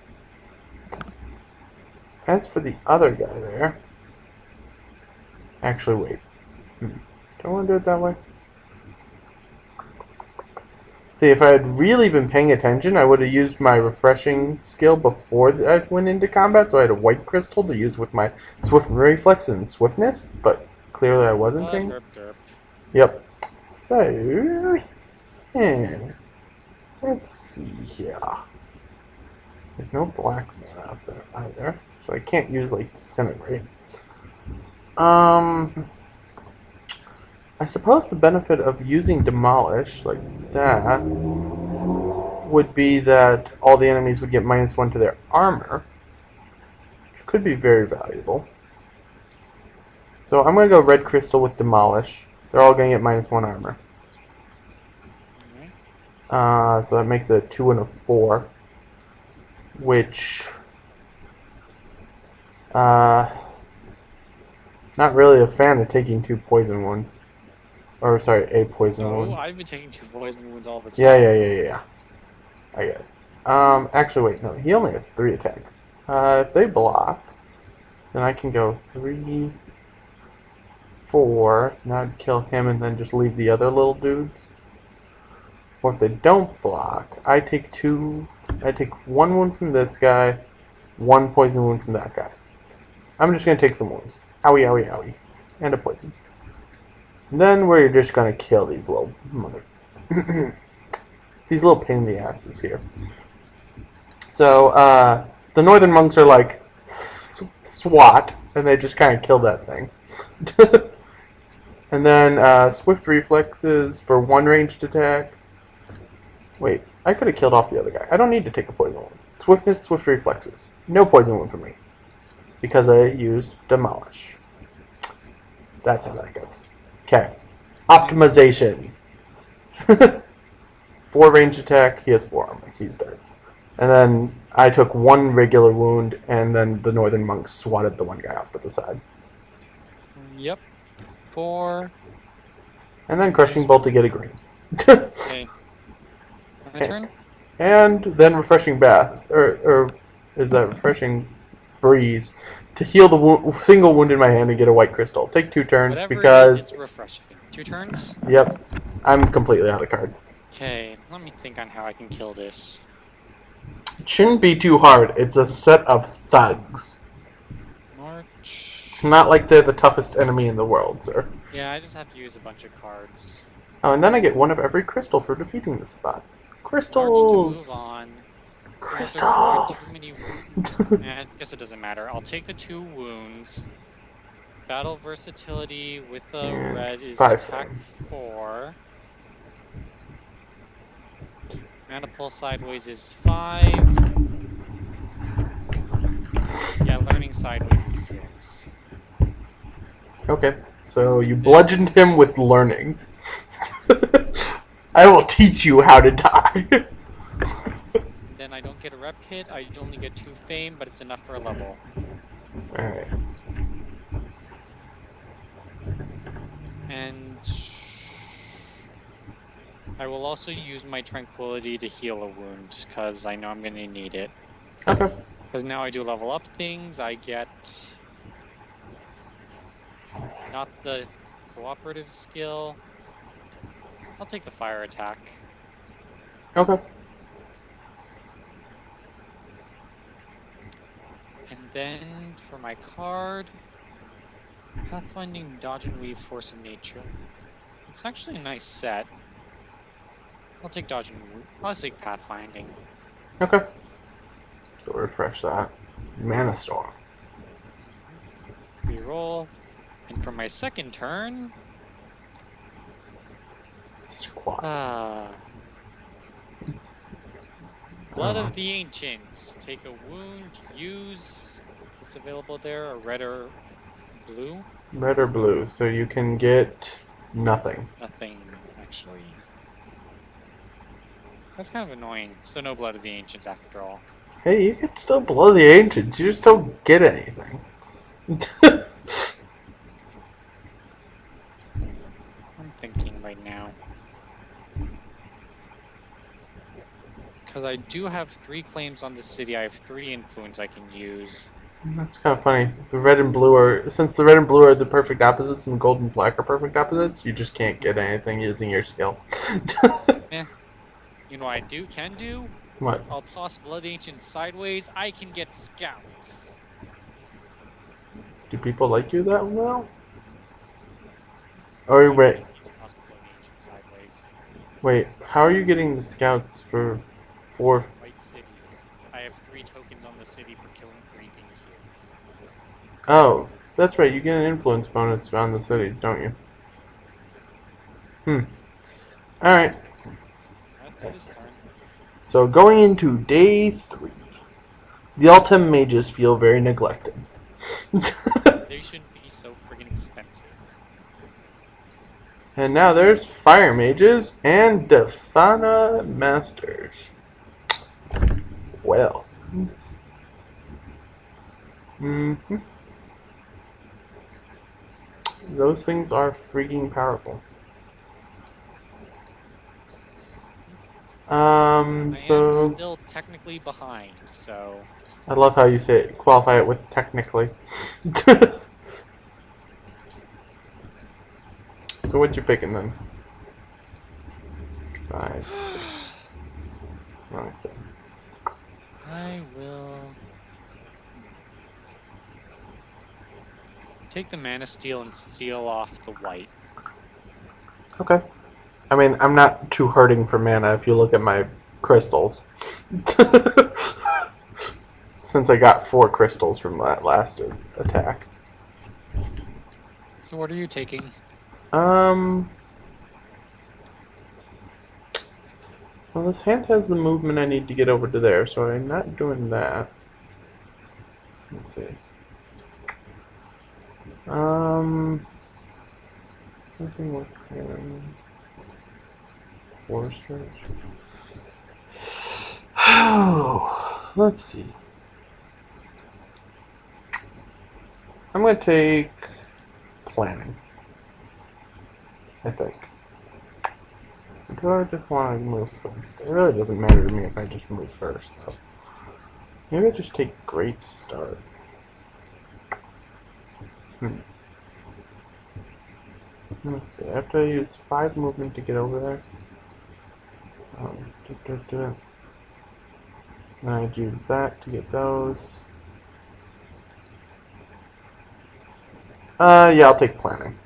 Speaker 1: As for the other guy there, actually wait. Do I want to do it that way? See, if I had really been paying attention, I would have used my refreshing skill before I went into combat, so I had a white crystal to use with my swift reflex and swiftness, but clearly I wasn't paying.
Speaker 2: Derp, derp.
Speaker 1: Yep. So, let's see here. There's no black man out there either, so I can't use, like, Disintegrate. I suppose the benefit of using Demolish like that would be that all the enemies would get -1 to their armor. Which could be very valuable. So I'm going to go Red Crystal with Demolish. They're all going to get -1 armor. So that makes it a 2 and a 4. Which... not really a fan of taking 2 poison wounds. Or, sorry, a poison wound.
Speaker 2: I've been taking 2 poison wounds all the time.
Speaker 1: Yeah. I get it. Actually, wait, no, he only has 3 attack. If they block, then I can go 3, 4. Now I'd kill him and then just leave the other little dudes. Or if they don't block, I take 2. I take 1 wound from this guy, 1 poison wound from that guy. I'm just gonna take some wounds. Owie, owie, owie. And a poison. And then we're just gonna kill these little mother... these little pain in the asses here. So, the northern monks are like, SWAT, and they just kind of kill that thing. And then, swift reflexes for 1 ranged attack. Wait, I could have killed off the other guy. I don't need to take a poison wound. Swiftness, swift reflexes. No poison wound for me. Because I used Demolish. That's how that goes. Okay. Optimization. 4 ranged attack, he has 4 armor. He's dead. And then I took 1 regular wound, and then the northern monks swatted the one guy off to the side.
Speaker 2: Yep. 4.
Speaker 1: And then crushing bolt to get a green.
Speaker 2: Okay. My turn?
Speaker 1: And then refreshing bath, or is that refreshing breeze, to heal the single wound in my hand and get a white crystal. Take 2 turns.
Speaker 2: Whatever
Speaker 1: because
Speaker 2: it is, it's refreshing. 2 turns?
Speaker 1: Yep, I'm completely out of cards.
Speaker 2: Okay, let me think on how I can kill this.
Speaker 1: It shouldn't be too hard. It's a set of thugs.
Speaker 2: March.
Speaker 1: It's not like they're the toughest enemy in the world, sir.
Speaker 2: Yeah, I just have to use a bunch of cards.
Speaker 1: Oh, and then I get 1 of every crystal for defeating this spot. Crystals!
Speaker 2: March to move on.
Speaker 1: Crystals!
Speaker 2: I guess it doesn't matter. I'll take the 2 wounds. Battle versatility with the
Speaker 1: And
Speaker 2: red is
Speaker 1: 5
Speaker 2: attack
Speaker 1: flame.
Speaker 2: 4. Mana pull sideways is 5. Yeah, learning sideways is 6.
Speaker 1: Okay, so you bludgeoned him with learning. I will teach you how to die.
Speaker 2: Then I don't get a rep hit. I only get 2 fame, but it's enough for a level.
Speaker 1: Alright.
Speaker 2: And I will also use my tranquility to heal a wound, because I know I'm going to need it.
Speaker 1: Okay.
Speaker 2: Because now I do level up things. I get not the cooperative skill. I'll take the fire attack.
Speaker 1: Okay.
Speaker 2: And then for my card, Pathfinding, Dodge and Weave, Force of Nature. It's actually a nice set. I'll take Dodge and Weave. I'll take Pathfinding.
Speaker 1: Okay. So refresh that. Mana Storm.
Speaker 2: Reroll. And for my second turn,
Speaker 1: Squat.
Speaker 2: Blood of the Ancients. Take a wound, use what's available there, a red or blue?
Speaker 1: Red or blue, so you can get nothing.
Speaker 2: Nothing, actually. That's kind of annoying. So no Blood of the Ancients after all.
Speaker 1: Hey, you can still blow the ancients, you just don't get anything.
Speaker 2: I'm thinking right now. Because I do have 3 claims on the city, I have 3 influence I can use.
Speaker 1: That's kind of funny. The red and blue are, since the red and blue are the perfect opposites and the gold and black are perfect opposites, you just can't get anything using your skill.
Speaker 2: Yeah. You know what I can do?
Speaker 1: What?
Speaker 2: I'll toss Blood Ancient sideways, I can get scouts.
Speaker 1: Do people like you that well? Oh, wait.
Speaker 2: I need to toss Blood Ancient sideways.
Speaker 1: Wait, how are you getting the scouts for 4?
Speaker 2: White City. I have 3 tokens on the city for killing 3 things here.
Speaker 1: Oh, that's right, you get an influence bonus on the cities, don't you? Alright.
Speaker 2: That's this turn.
Speaker 1: So going into day 3, the Altem mages feel very neglected.
Speaker 2: They shouldn't be so friggin' expensive.
Speaker 1: And now there's Fire Mages and Defana Masters. Well. Those things are freaking powerful.
Speaker 2: I am
Speaker 1: So
Speaker 2: still technically behind, so
Speaker 1: I love how you say it, qualify it with technically. So what you picking then? 5, 6. Okay.
Speaker 2: I will take the Mana Steel and steal off the white.
Speaker 1: Okay. I mean, I'm not too hurting for mana if you look at my crystals. Since I got 4 crystals from that last attack.
Speaker 2: So what are you taking?
Speaker 1: Um. Well, this hand has the movement I need to get over to there, so I'm not doing that. Let's see. Nothing with force stretch. Oh, let's see. I'm gonna take planning. I think. Do I just want to move first? It really doesn't matter to me if I just move first, though. Maybe I just take great start. Let's see. I have to use 5 movement to get over there. And I'd use that to get those. Yeah, I'll take planning.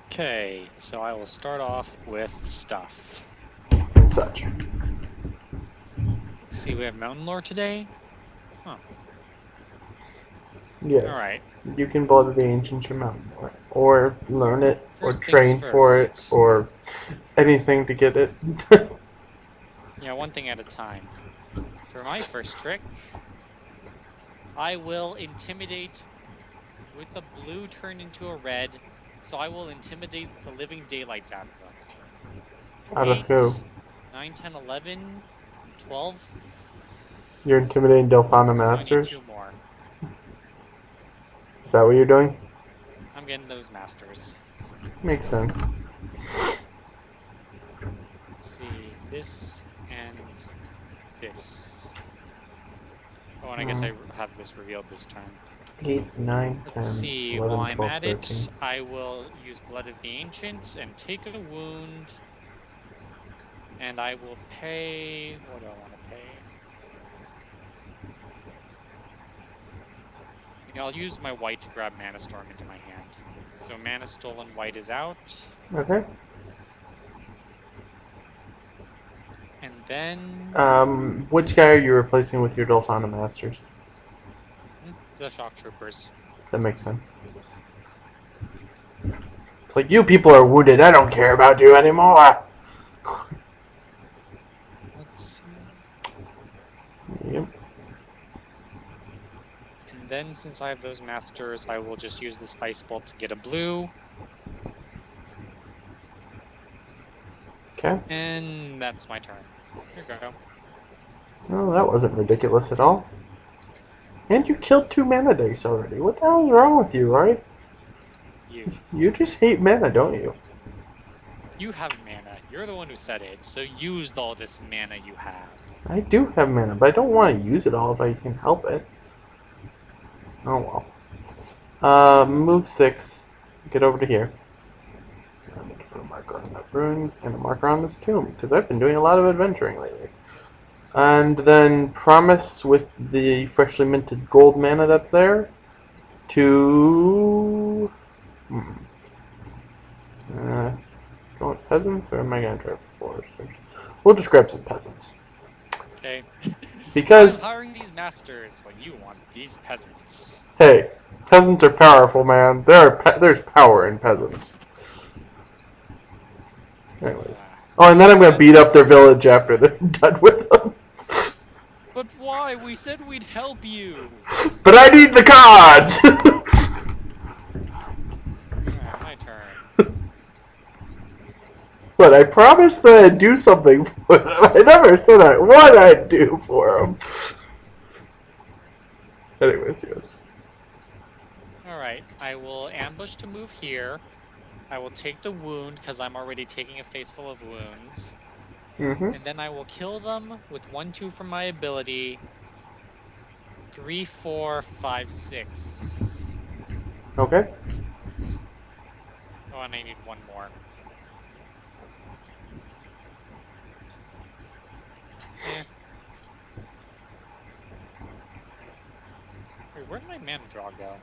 Speaker 2: Okay, so I will start off with stuff.
Speaker 1: And such.
Speaker 2: Let's see, we have Mountain Lore today. Huh.
Speaker 1: Yes.
Speaker 2: Alright.
Speaker 1: You can Blood of the Ancients your mountain lore. Or learn it,
Speaker 2: First
Speaker 1: or
Speaker 2: things
Speaker 1: train for it,
Speaker 2: first.
Speaker 1: or anything to get it.
Speaker 2: Yeah, one thing at a time. For my first trick, I will intimidate with the blue turned into a red, so I will intimidate the living daylights out of them.
Speaker 1: Out of
Speaker 2: 8,
Speaker 1: who?
Speaker 2: 9, 10, 11, 12.
Speaker 1: You're intimidating Delphana
Speaker 2: I need
Speaker 1: Masters?
Speaker 2: 2 more.
Speaker 1: Is that what you're doing?
Speaker 2: I'm getting those masters.
Speaker 1: Makes sense.
Speaker 2: Let's see, this and this. Oh, and I guess I have this revealed this time.
Speaker 1: 8, 9, 10,
Speaker 2: Let's see,
Speaker 1: 11,
Speaker 2: while I'm
Speaker 1: 12,
Speaker 2: at
Speaker 1: 13.
Speaker 2: it, I will use Blood of the Ancients and take a wound. And I will pay... What do I want to pay? Yeah, I'll use my white to grab Mana Storm into my hand. So Mana Stolen white is out.
Speaker 1: Okay.
Speaker 2: And then...
Speaker 1: Which guy are you replacing with your Dolphana Masters?
Speaker 2: The Shock Troopers.
Speaker 1: That makes sense. It's like, you people are wounded, I don't care about you anymore!
Speaker 2: Let's see.
Speaker 1: Yep.
Speaker 2: And then, since I have those masters, I will just use this Ice Bolt to get a blue.
Speaker 1: Okay.
Speaker 2: And that's my turn. Here you go.
Speaker 1: Well, that wasn't ridiculous at all. And you killed 2 mana dice already. What the hell is wrong with you, right? You just hate mana, don't you?
Speaker 2: You have mana. You're the one who said it, so use all this mana you have.
Speaker 1: I do have mana, but I don't want to use it all if I can help it. Oh well. Move 6. Get over to here. I'm going to put a marker on that ruins and a marker on this tomb, because I've been doing a lot of adventuring lately. And then promise with the freshly minted gold mana that's there to... Go with peasants, or am I going to try for foresters? We'll just grab some peasants.
Speaker 2: Okay.
Speaker 1: Because...
Speaker 2: I'm hiring these masters when you want these peasants.
Speaker 1: Hey, peasants are powerful, man. There's power in peasants. Anyways. Oh, and then I'm going to beat up their village after they're done with them.
Speaker 2: But why? We said we'd help you!
Speaker 1: But I need the cards!
Speaker 2: Alright, my turn.
Speaker 1: But I promised that I'd do something for them. I never said what I'd do for them. Anyways, yes.
Speaker 2: Alright, I will ambush to move here. I will take the wound because I'm already taking a face full of wounds.
Speaker 1: Mm-hmm.
Speaker 2: And then I will kill them with 1/2 from my ability. 3, 4, 5, 6.
Speaker 1: Okay.
Speaker 2: Oh, and I need one more. Eh. Wait, where did my mana draw go?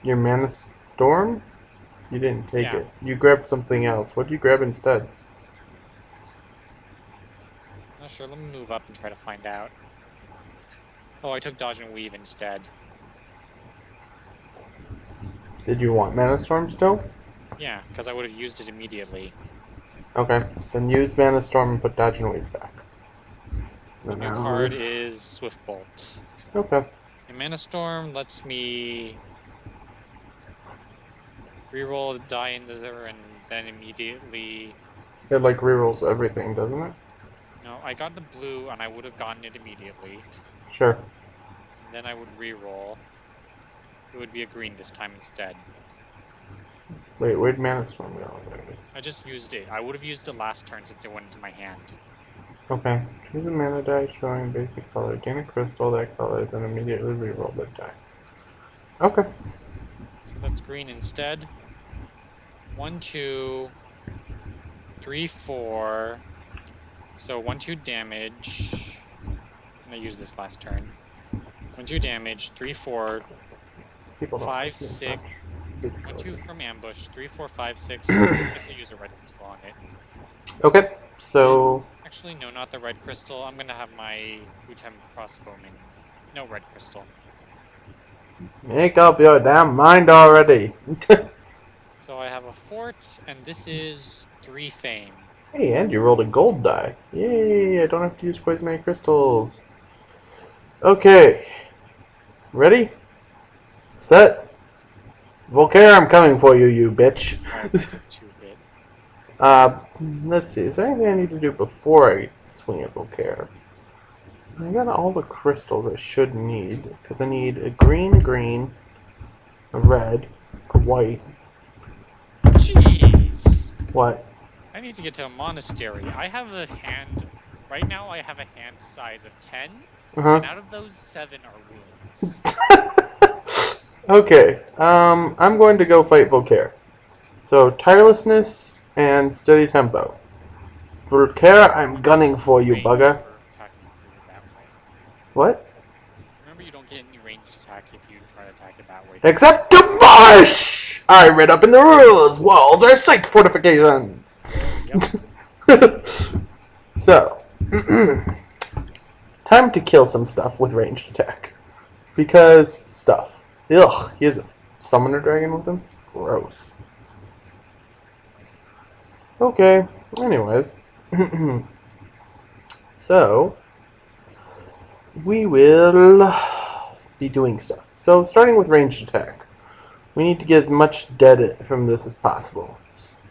Speaker 1: Your mana storm? You didn't take
Speaker 2: Yeah.
Speaker 1: it. You grabbed something else. What did you grab instead?
Speaker 2: Not sure. Let me move up and try to find out. Oh, I took dodge and weave instead.
Speaker 1: Did you want mana storm still?
Speaker 2: Yeah, because I would have used it immediately.
Speaker 1: Okay. Then use mana storm and put dodge and weave back.
Speaker 2: The new card is Swift Bolt.
Speaker 1: Okay.
Speaker 2: And Mana Storm lets me reroll a die in there and then immediately.
Speaker 1: It like rerolls everything, doesn't it?
Speaker 2: No, I got the blue and I would have gotten it immediately.
Speaker 1: Sure.
Speaker 2: And then I would reroll. It would be a green this time instead.
Speaker 1: Wait, where'd mana storm go?
Speaker 2: I just used it. I would have used it last turn since it went into my hand.
Speaker 1: Okay. Choose a mana die showing basic color. Gain a crystal that color, then immediately reroll the die. Okay.
Speaker 2: So that's green instead. 1, 2, 3, 4. So 1, 2 damage. And I used this last turn. 1, 2 damage. 3, 4.
Speaker 1: People don't
Speaker 2: 5,
Speaker 1: like this
Speaker 2: 6.
Speaker 1: much.
Speaker 2: 1, 2 from ambush. 3, 4, 5, 6. I guess I use a red crystal on it.
Speaker 1: Okay. So
Speaker 2: Actually, no, not the red crystal. I'm gonna have my Utem crossbowman. No red crystal.
Speaker 1: make up your damn mind already.
Speaker 2: So I have a fort, and this is 3 fame.
Speaker 1: Hey, and you rolled a gold die. Yay! I don't have to use quite as many crystals. Okay. Ready? Set. Volcare, I'm coming for you, you bitch.
Speaker 2: Two-bit.
Speaker 1: Let's see. Is there anything I need to do before I swing at Volcare? I got all the crystals I should need, because I need a green, a red, a white.
Speaker 2: Jeez!
Speaker 1: What?
Speaker 2: I need to get to a monastery. I have a hand... Right now, I have a hand size of 10, and out of those, 7 are wounds.
Speaker 1: Okay. I'm going to go fight Volcare. So, tirelessness and steady tempo. Volcare, I'm gunning for you,
Speaker 2: Range
Speaker 1: bugger.
Speaker 2: for attacking through that way.
Speaker 1: What?
Speaker 2: Remember, you don't get any ranged attacks if you try to attack it that way.
Speaker 1: Except demolish! I read up in the rules. Walls are site fortifications.
Speaker 2: Yep.
Speaker 1: So, time to kill some stuff with ranged attack. Because stuff. Ugh, he has a summoner dragon with him? Gross. Okay, anyways. So, we will be doing stuff. So, starting with ranged attack. We need to get as much dead from this as possible.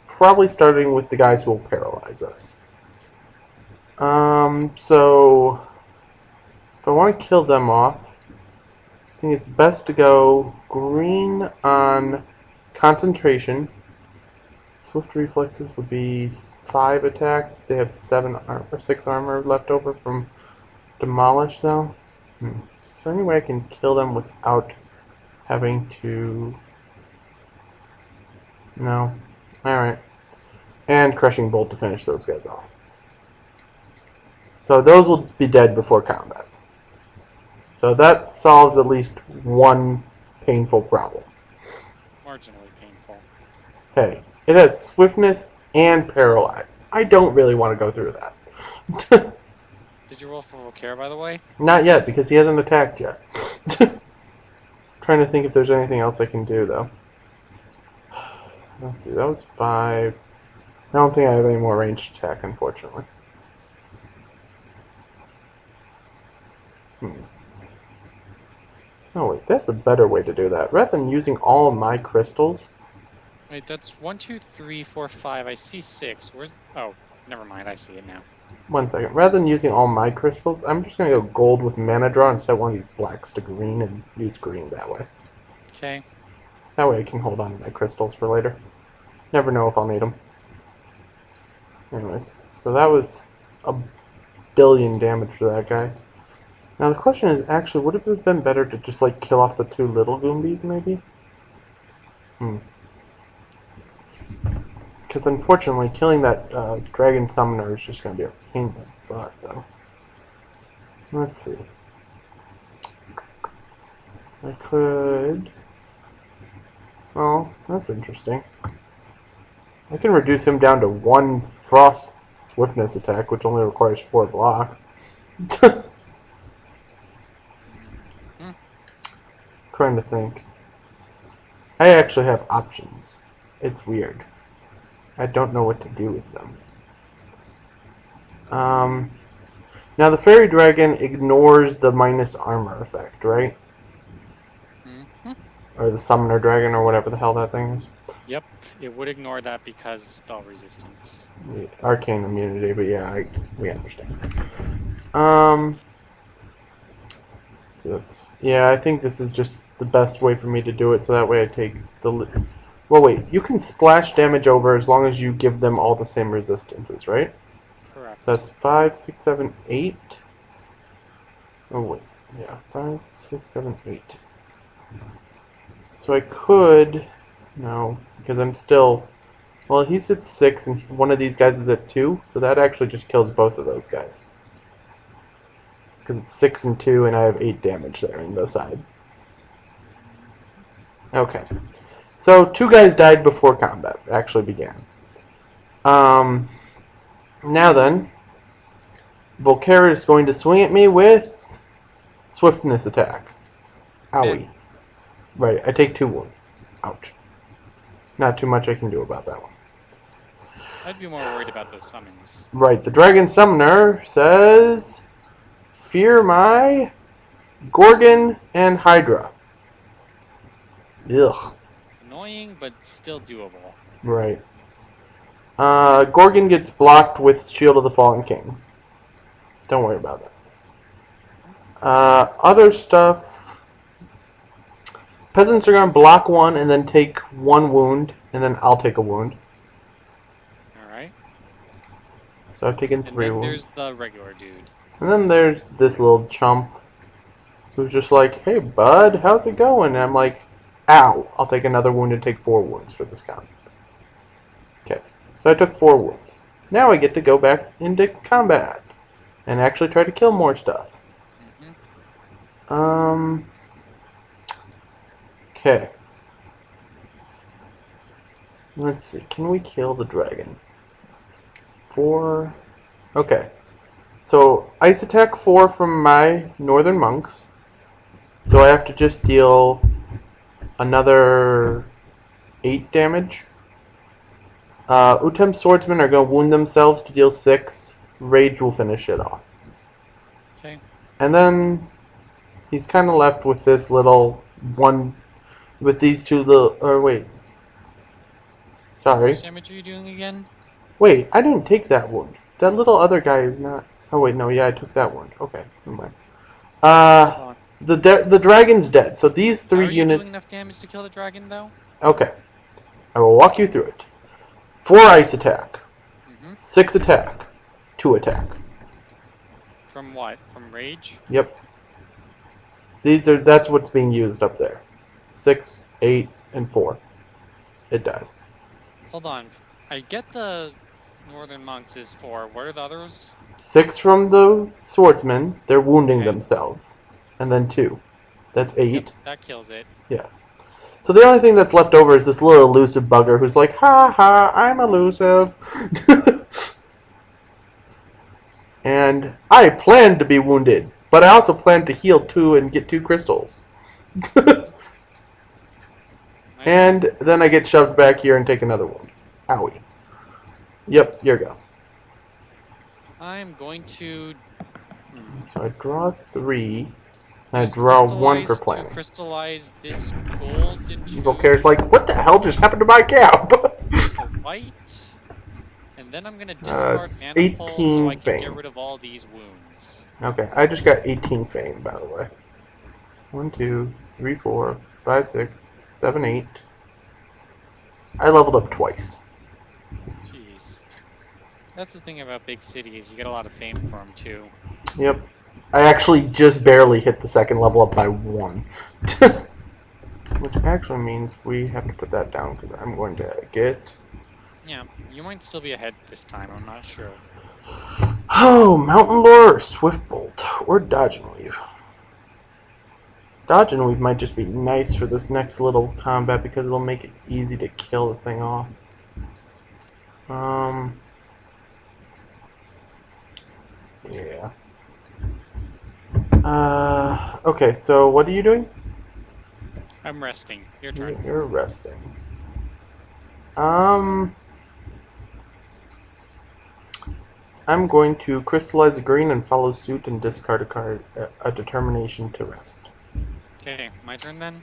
Speaker 1: Probably starting with the guys who will paralyze us. So if I want to kill them off, I think it's best to go green on concentration. Swift reflexes would be 5 attack. They have 6 armor left over from demolish though. Is there any way I can kill them without having to... No. Alright. And crushing bolt to finish those guys off. So those will be dead before combat. So that solves at least one painful problem.
Speaker 2: Marginally painful.
Speaker 1: Hey, it has swiftness and paralyze. I don't really want to go through that.
Speaker 2: Did you roll for Volcare, by the way?
Speaker 1: Not yet, because he hasn't attacked yet. Trying to think if there's anything else I can do, though. Let's see, that was 5. I don't think I have any more ranged attack, unfortunately. Oh wait, that's a better way to do that. Rather than using all of my crystals...
Speaker 2: Wait, that's 1, 2, 3, 4, 5. I see 6. Where's... Oh, never mind. I see it now.
Speaker 1: One second. Rather than using all my crystals, I'm just going to go gold with mana draw and set one of these blacks to green and use green that way.
Speaker 2: Okay.
Speaker 1: That way I can hold on to my crystals for later. Never know if I'll need them. Anyways, so that was a billion damage for that guy. Now the question is, actually, would it have been better to just like kill off the 2 little Goombys, maybe? Because unfortunately, killing that dragon summoner is just going to be a pain in the butt, though. Let's see. I could... Oh, that's interesting. I can reduce him down to 1 frost swiftness attack, which only requires 4 block. Trying to think. I actually have options. It's weird. I don't know what to do with them. Now the fairy dragon ignores the minus armor effect, right? Or the summoner dragon, or whatever the hell that thing is.
Speaker 2: Yep, it would ignore that because spell resistance.
Speaker 1: The arcane immunity, but yeah, we understand. So that's, yeah, I think this is just the best way for me to do it, so that way I take the... Well, wait, you can splash damage over as long as you give them all the same resistances, right?
Speaker 2: Correct.
Speaker 1: So that's 5, 6, 7, 8. Oh, wait. Yeah, 5, 6, 7, 8. So I could... No, because I'm still... Well, he's at 6, and one of these guys is at 2, so that actually just kills both of those guys. Because it's 6 and 2, and I have 8 damage there in the side. Okay. So, 2 guys died before combat actually began. Now then, Volcare is going to swing at me with Swiftness attack. Owie.
Speaker 2: Yeah.
Speaker 1: Right, I take 2 wounds. Ouch. Not too much I can do about that one.
Speaker 2: I'd be more worried about those summons.
Speaker 1: Right, the Dragon Summoner says, fear my Gorgon and Hydra. Ugh.
Speaker 2: Annoying, but still doable.
Speaker 1: Right. Gorgon gets blocked with Shield of the Fallen Kings. Don't worry about that. Other stuff... Peasants are going to block 1 and then take 1 wound, and then I'll take a wound.
Speaker 2: Alright.
Speaker 1: So I've taken
Speaker 2: And
Speaker 1: 3
Speaker 2: then
Speaker 1: wounds.
Speaker 2: there's the regular dude.
Speaker 1: And then there's this little chump who's just like, hey bud, how's it going? And I'm like, ow, I'll take another wound and take 4 wounds for this count. Okay, so I took 4 wounds. Now I get to go back into combat and actually try to kill more stuff. Okay. Let's see, can we kill the dragon? 4. Okay. So, ice attack 4 from my northern monks. So I have to just deal another 8 damage. Utem's swordsmen are going to wound themselves to deal 6. Rage will finish it off.
Speaker 2: Okay.
Speaker 1: And then he's kind of left with this little one, with these 2 little, or wait.
Speaker 2: How
Speaker 1: Sorry.
Speaker 2: much damage are you doing again?
Speaker 1: Wait, I didn't take that wound. That little other guy is not, oh wait, no, yeah, I took that wound. Okay, never mind.
Speaker 2: Hold on.
Speaker 1: The dragon's dead, so these 3
Speaker 2: Are you
Speaker 1: units...
Speaker 2: doing enough damage to kill the dragon, though?
Speaker 1: Okay. I will walk you through it. 4 ice attack. 6 attack. 2 attack.
Speaker 2: From what? From rage?
Speaker 1: Yep. That's what's being used up there. 6, 8, and 4. It dies.
Speaker 2: Hold on. I get the northern monks is 4. What are the others?
Speaker 1: 6 from the swordsmen. They're wounding
Speaker 2: Okay.
Speaker 1: themselves. And then 2. That's 8.
Speaker 2: Yep, that kills it.
Speaker 1: Yes. So the only thing that's left over is this little elusive bugger who's like, ha ha, I'm elusive. And I planned to be wounded, but I also planned to heal 2 and get 2 crystals. And then I get shoved back here and take another wound. Owie. Yep, here you go.
Speaker 2: I'm going to...
Speaker 1: So I draw 3, and I draw 1 for
Speaker 2: to
Speaker 1: planning.
Speaker 2: crystallize this gold into
Speaker 1: Volcare's like, what the hell just happened to my cap?
Speaker 2: white. And then I'm going to discard mana
Speaker 1: 18
Speaker 2: pull so I can
Speaker 1: fame.
Speaker 2: get rid of all these wounds.
Speaker 1: Okay, I just got 18 fame, by the way. 1, 2, 3, 4, 5, 6, 7, 8. I leveled up twice.
Speaker 2: That's the thing about big cities. You get a lot of fame for them too.
Speaker 1: Yep. I actually just barely hit the second level up by 1. Which actually means we have to put that down because I'm going to get...
Speaker 2: Yeah, you might still be ahead this time. I'm not sure.
Speaker 1: Oh, Mountain Lure or Swift Bolt or Dodge and Weave. Dodge and Weave might just be nice for this next little combat because it'll make it easy to kill the thing off. Yeah. Okay, so what are you doing?
Speaker 2: I'm resting. Your turn.
Speaker 1: You're resting. I'm going to crystallize a green and follow suit and discard a card, a determination to rest.
Speaker 2: Okay, my turn then?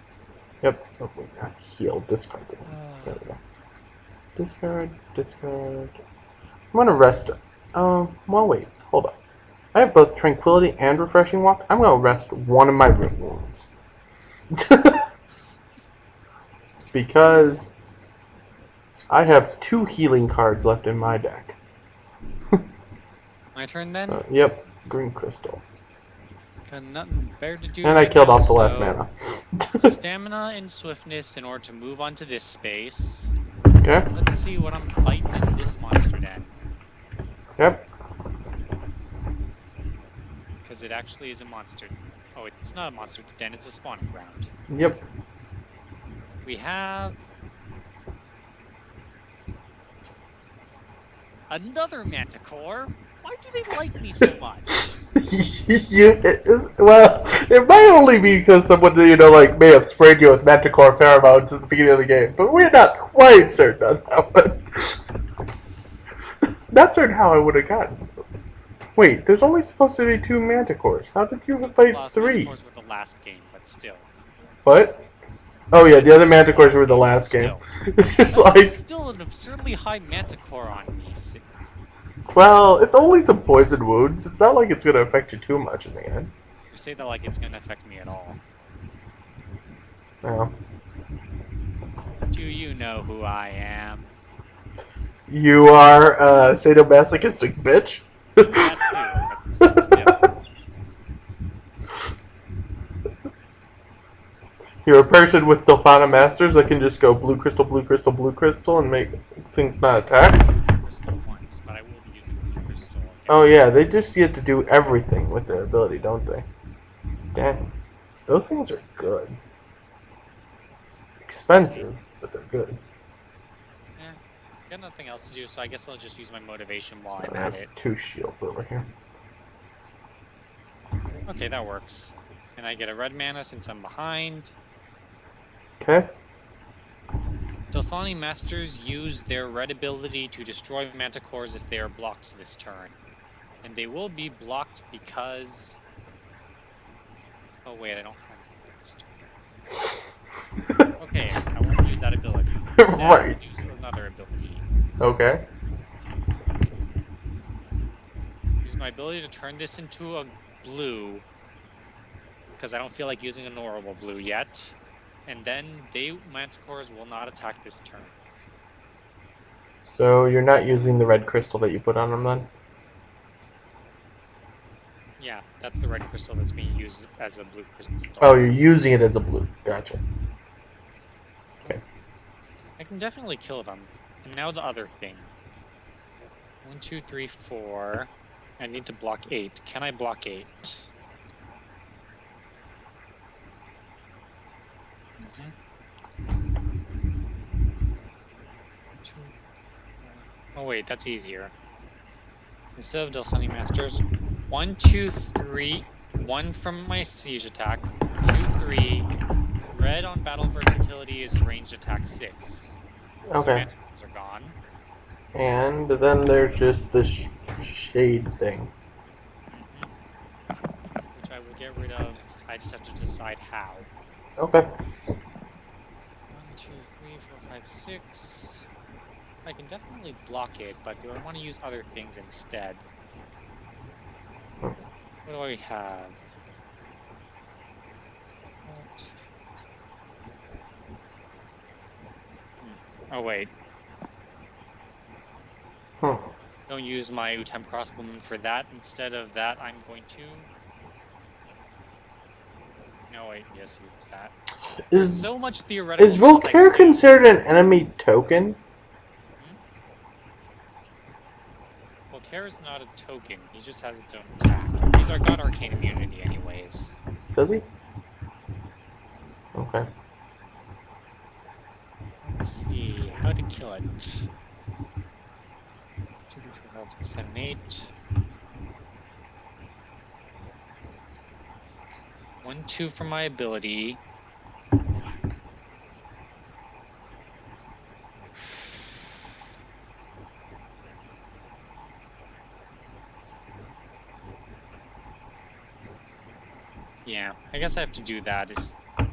Speaker 1: Yep. Oh, wait, not heal. Discard the one. There we go. Discard. I'm gonna rest. Well, wait. Hold up. I have both Tranquility and Refreshing Walk. I'm gonna rest one of my root wounds. Because I have 2 healing cards left in my deck.
Speaker 2: My turn then?
Speaker 1: Yep. Green Crystal.
Speaker 2: Got nothing better to do.
Speaker 1: And I
Speaker 2: right
Speaker 1: killed
Speaker 2: now,
Speaker 1: off the last
Speaker 2: so
Speaker 1: mana.
Speaker 2: stamina and swiftness in order to move onto this space.
Speaker 1: Okay.
Speaker 2: Let's see what I'm fighting in this monster den.
Speaker 1: Yep.
Speaker 2: Because it actually is a monster. Oh, it's not a monster den, it's a spawning ground.
Speaker 1: Yep.
Speaker 2: We have another manticore. Why do they like me so much?
Speaker 1: Well, it might only be because someone, may have sprayed you with Manticore pheromones at the beginning of the game, but we're not quite certain on that one. Not certain how I would have gotten those. Wait, there's only supposed to be 2 Manticores. How did you fight 3?
Speaker 2: Manticores were the last game, but still.
Speaker 1: What? Oh yeah, the other Manticores were the last game.
Speaker 2: It's like... still an absurdly high Manticore on me.
Speaker 1: Well, it's only some poison wounds. It's not like it's going to affect you too much in the end.
Speaker 2: You say that like it's going to affect me at all.
Speaker 1: No.
Speaker 2: Do you know who I am?
Speaker 1: You are a sadomasochistic bitch?
Speaker 2: That too, but still.
Speaker 1: You're a person with Delphana Masters that can just go blue crystal, blue crystal, blue crystal and make things not attack?
Speaker 2: Crystal once, but I will be using blue crystal.
Speaker 1: Oh yeah, they just get to do everything with their ability, don't they? Dang. Those things are good. Expensive, but they're good.
Speaker 2: Yeah, got nothing else to do, so I guess I'll just use my motivation while I'm at it.
Speaker 1: 2 shields over here.
Speaker 2: Okay, that works. And I get a red mana since I'm behind.
Speaker 1: Okay.
Speaker 2: Delphani Masters use their red ability to destroy Manticores if they are blocked this turn. And they will be blocked because... Oh wait, I don't have this turn. Okay, I won't use that ability. Instead,
Speaker 1: Right.
Speaker 2: I'll use another ability.
Speaker 1: Okay.
Speaker 2: Use my ability to turn this into a blue. Because I don't feel like using a normal blue yet. And then Manticores will not attack this turn.
Speaker 1: So you're not using the red crystal that you put on them then?
Speaker 2: Yeah, that's the red crystal that's being used as a blue crystal.
Speaker 1: Oh, you're using it as a blue. Gotcha. Okay.
Speaker 2: I can definitely kill them. And now the other thing. 1, 2, 3, 4. I need to block 8. Can I block 8? Oh wait, that's easier. Instead of Delphani Masters, 1, 2, 3, 1 from my siege attack, 2, 3. Red on battle versatility is ranged attack 6.
Speaker 1: Okay.
Speaker 2: So Manticores are gone.
Speaker 1: And then there's just this shade thing.
Speaker 2: Which I will get rid of. I just have to decide how.
Speaker 1: Okay.
Speaker 2: 1, 2, 3, 4, 5, 6. I can definitely block it, but do I want to use other things instead? What do I have? Oh wait. don't use my Utem crossbowman for that. Instead of that, I'm going to... No, wait, yes, use that. There's so much theoretical
Speaker 1: Is
Speaker 2: stuff I
Speaker 1: Volcare
Speaker 2: can do.
Speaker 1: considered an enemy token?
Speaker 2: Volcare is not a token. He just has its own attack. He's got arcane immunity anyways.
Speaker 1: Does he? Okay.
Speaker 2: Let's see how to kill it. 2, 3, 4, 5, 6, 7, 8. 1, 2 for my ability. Yeah, I guess I have to do that. It's a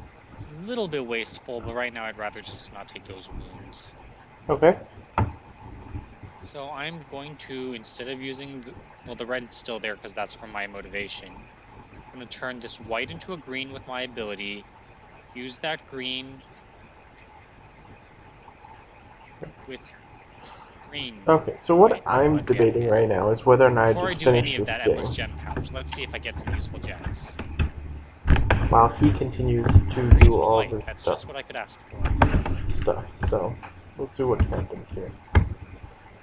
Speaker 2: little bit wasteful, but right now I'd rather just not take those wounds.
Speaker 1: Okay.
Speaker 2: So I'm going to, instead of using, the red's still there because that's from my motivation. I'm going to turn this white into a green with my ability. Use that green with green.
Speaker 1: Okay, so what
Speaker 2: Wait,
Speaker 1: I'm
Speaker 2: what?
Speaker 1: debating
Speaker 2: Yeah.
Speaker 1: right now is whether or not
Speaker 2: Before
Speaker 1: I
Speaker 2: I
Speaker 1: just
Speaker 2: do
Speaker 1: finish
Speaker 2: any of
Speaker 1: this
Speaker 2: that
Speaker 1: game.
Speaker 2: endless gem pouch, let's see if I get some useful gems.
Speaker 1: While he continues to
Speaker 2: Green
Speaker 1: do
Speaker 2: and
Speaker 1: all
Speaker 2: white,
Speaker 1: this
Speaker 2: that's
Speaker 1: stuff.
Speaker 2: just what I could ask for.
Speaker 1: So we'll see what happens here.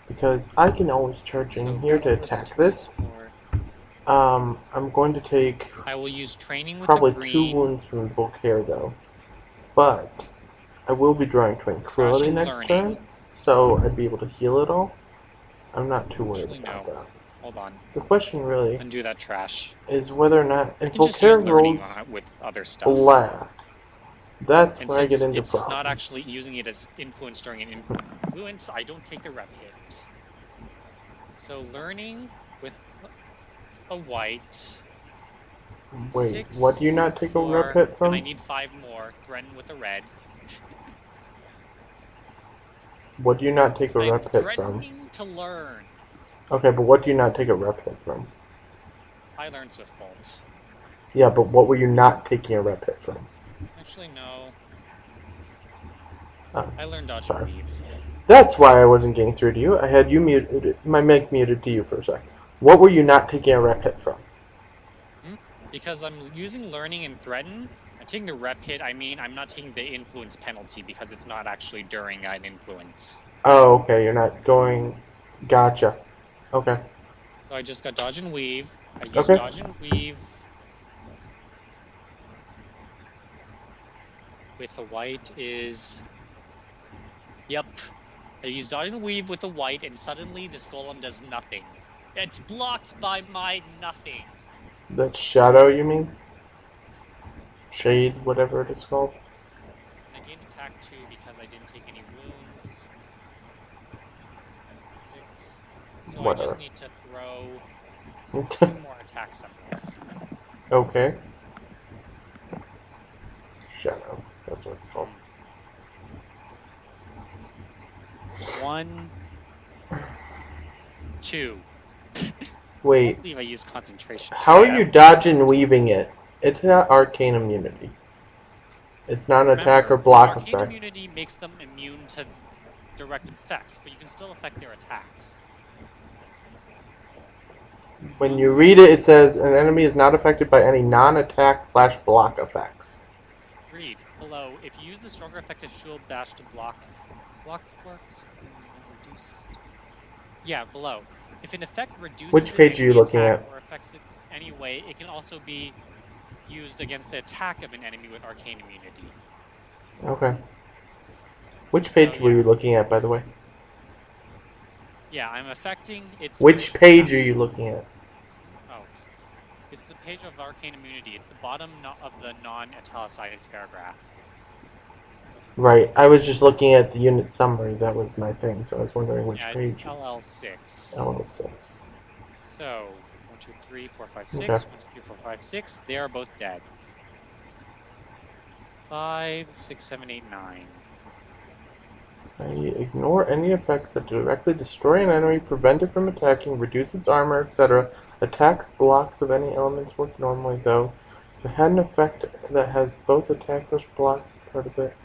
Speaker 1: Because I can always charge in here to attack this. I'm going to take
Speaker 2: I will use training with
Speaker 1: probably
Speaker 2: a
Speaker 1: 2
Speaker 2: green.
Speaker 1: wounds from Volcare though. But I will be drawing Tranquility
Speaker 2: Trashing
Speaker 1: next
Speaker 2: learning.
Speaker 1: turn, so I'd be able to heal it all. I'm not too worried
Speaker 2: Actually,
Speaker 1: about
Speaker 2: no.
Speaker 1: that.
Speaker 2: Hold on.
Speaker 1: The question really
Speaker 2: Undo that trash.
Speaker 1: is whether or not
Speaker 2: I
Speaker 1: if
Speaker 2: can just use
Speaker 1: Volcare
Speaker 2: learning
Speaker 1: rolls
Speaker 2: with other stuff.
Speaker 1: black, that's
Speaker 2: And
Speaker 1: when I get
Speaker 2: since
Speaker 1: into
Speaker 2: it's
Speaker 1: problems.
Speaker 2: not actually using it as influence during an influence, I don't take the rep hit. So learning with a white.
Speaker 1: Wait,
Speaker 2: 6,
Speaker 1: what do you not take
Speaker 2: 4,
Speaker 1: a rep hit from?
Speaker 2: And I need 5 more. Threaten with a red.
Speaker 1: What do you not take a
Speaker 2: I'm
Speaker 1: rep hit from?
Speaker 2: threatening to learn.
Speaker 1: Okay, but what do you not take a rep hit from?
Speaker 2: I learned Swift Bolt.
Speaker 1: Yeah, but what were you not taking a rep hit from?
Speaker 2: Actually, no.
Speaker 1: Oh,
Speaker 2: I learned Dodge
Speaker 1: sorry.
Speaker 2: and Weave.
Speaker 1: That's why I wasn't getting through to you. I had you muted, my mic muted to you for a second. What were you not taking a rep hit from?
Speaker 2: Because I'm using learning and threaten. I'm taking the rep hit. I mean, I'm not taking the influence penalty because it's not actually during an influence.
Speaker 1: Oh, okay, you're not going... Gotcha. Okay.
Speaker 2: So I just got Dodge and Weave. I use
Speaker 1: Okay.
Speaker 2: Dodge and Weave with the white is... Yep. I use Dodge and Weave with the white, and suddenly this golem does nothing. It's blocked by my nothing.
Speaker 1: That's Shadow, you mean? Shade, whatever it is called.
Speaker 2: I gained attack 2 because I didn't take any wounds. 6. So
Speaker 1: Whatever.
Speaker 2: I just need to throw 2 more attacks somewhere.
Speaker 1: Okay. Shadow, that's what it's called.
Speaker 2: 1, 2.
Speaker 1: Wait,
Speaker 2: I believe I used concentration.
Speaker 1: how are you dodging and weaving it? It's not arcane immunity. It's not an attack or block
Speaker 2: arcane
Speaker 1: effect.
Speaker 2: immunity makes them immune to direct effects, but you can still affect their attacks.
Speaker 1: When you read it, it says an enemy is not affected by any non-attack / block effects.
Speaker 2: Read below. If you use the stronger effective shield dash to block works. Reduce. Yeah, below. If an effect reduces
Speaker 1: Which page are you looking at?
Speaker 2: or affects it anyway, it can also be used against the attack of an enemy with arcane immunity.
Speaker 1: Okay. Which page were you looking at, by the way?
Speaker 2: Yeah, I'm affecting its...
Speaker 1: Which page are you looking at?
Speaker 2: Oh. It's the page of arcane immunity. It's the bottom of the non-italicized paragraph.
Speaker 1: Right. I was just looking at the unit summary. That was my thing, so I was wondering which page.
Speaker 2: It's LL6.
Speaker 1: LL6.
Speaker 2: So, 1, 2, 3, 4, 5, 6.
Speaker 1: Okay.
Speaker 2: 1, 2, 3, 4, 5, 6. They are both dead. 5, 6, 7, 8, 9.
Speaker 1: I ignore any effects that directly destroy an enemy, prevent it from attacking, reduce its armor, etc. Attacks, blocks of any elements work normally, though. If it had an effect that has both attack / block as part of it,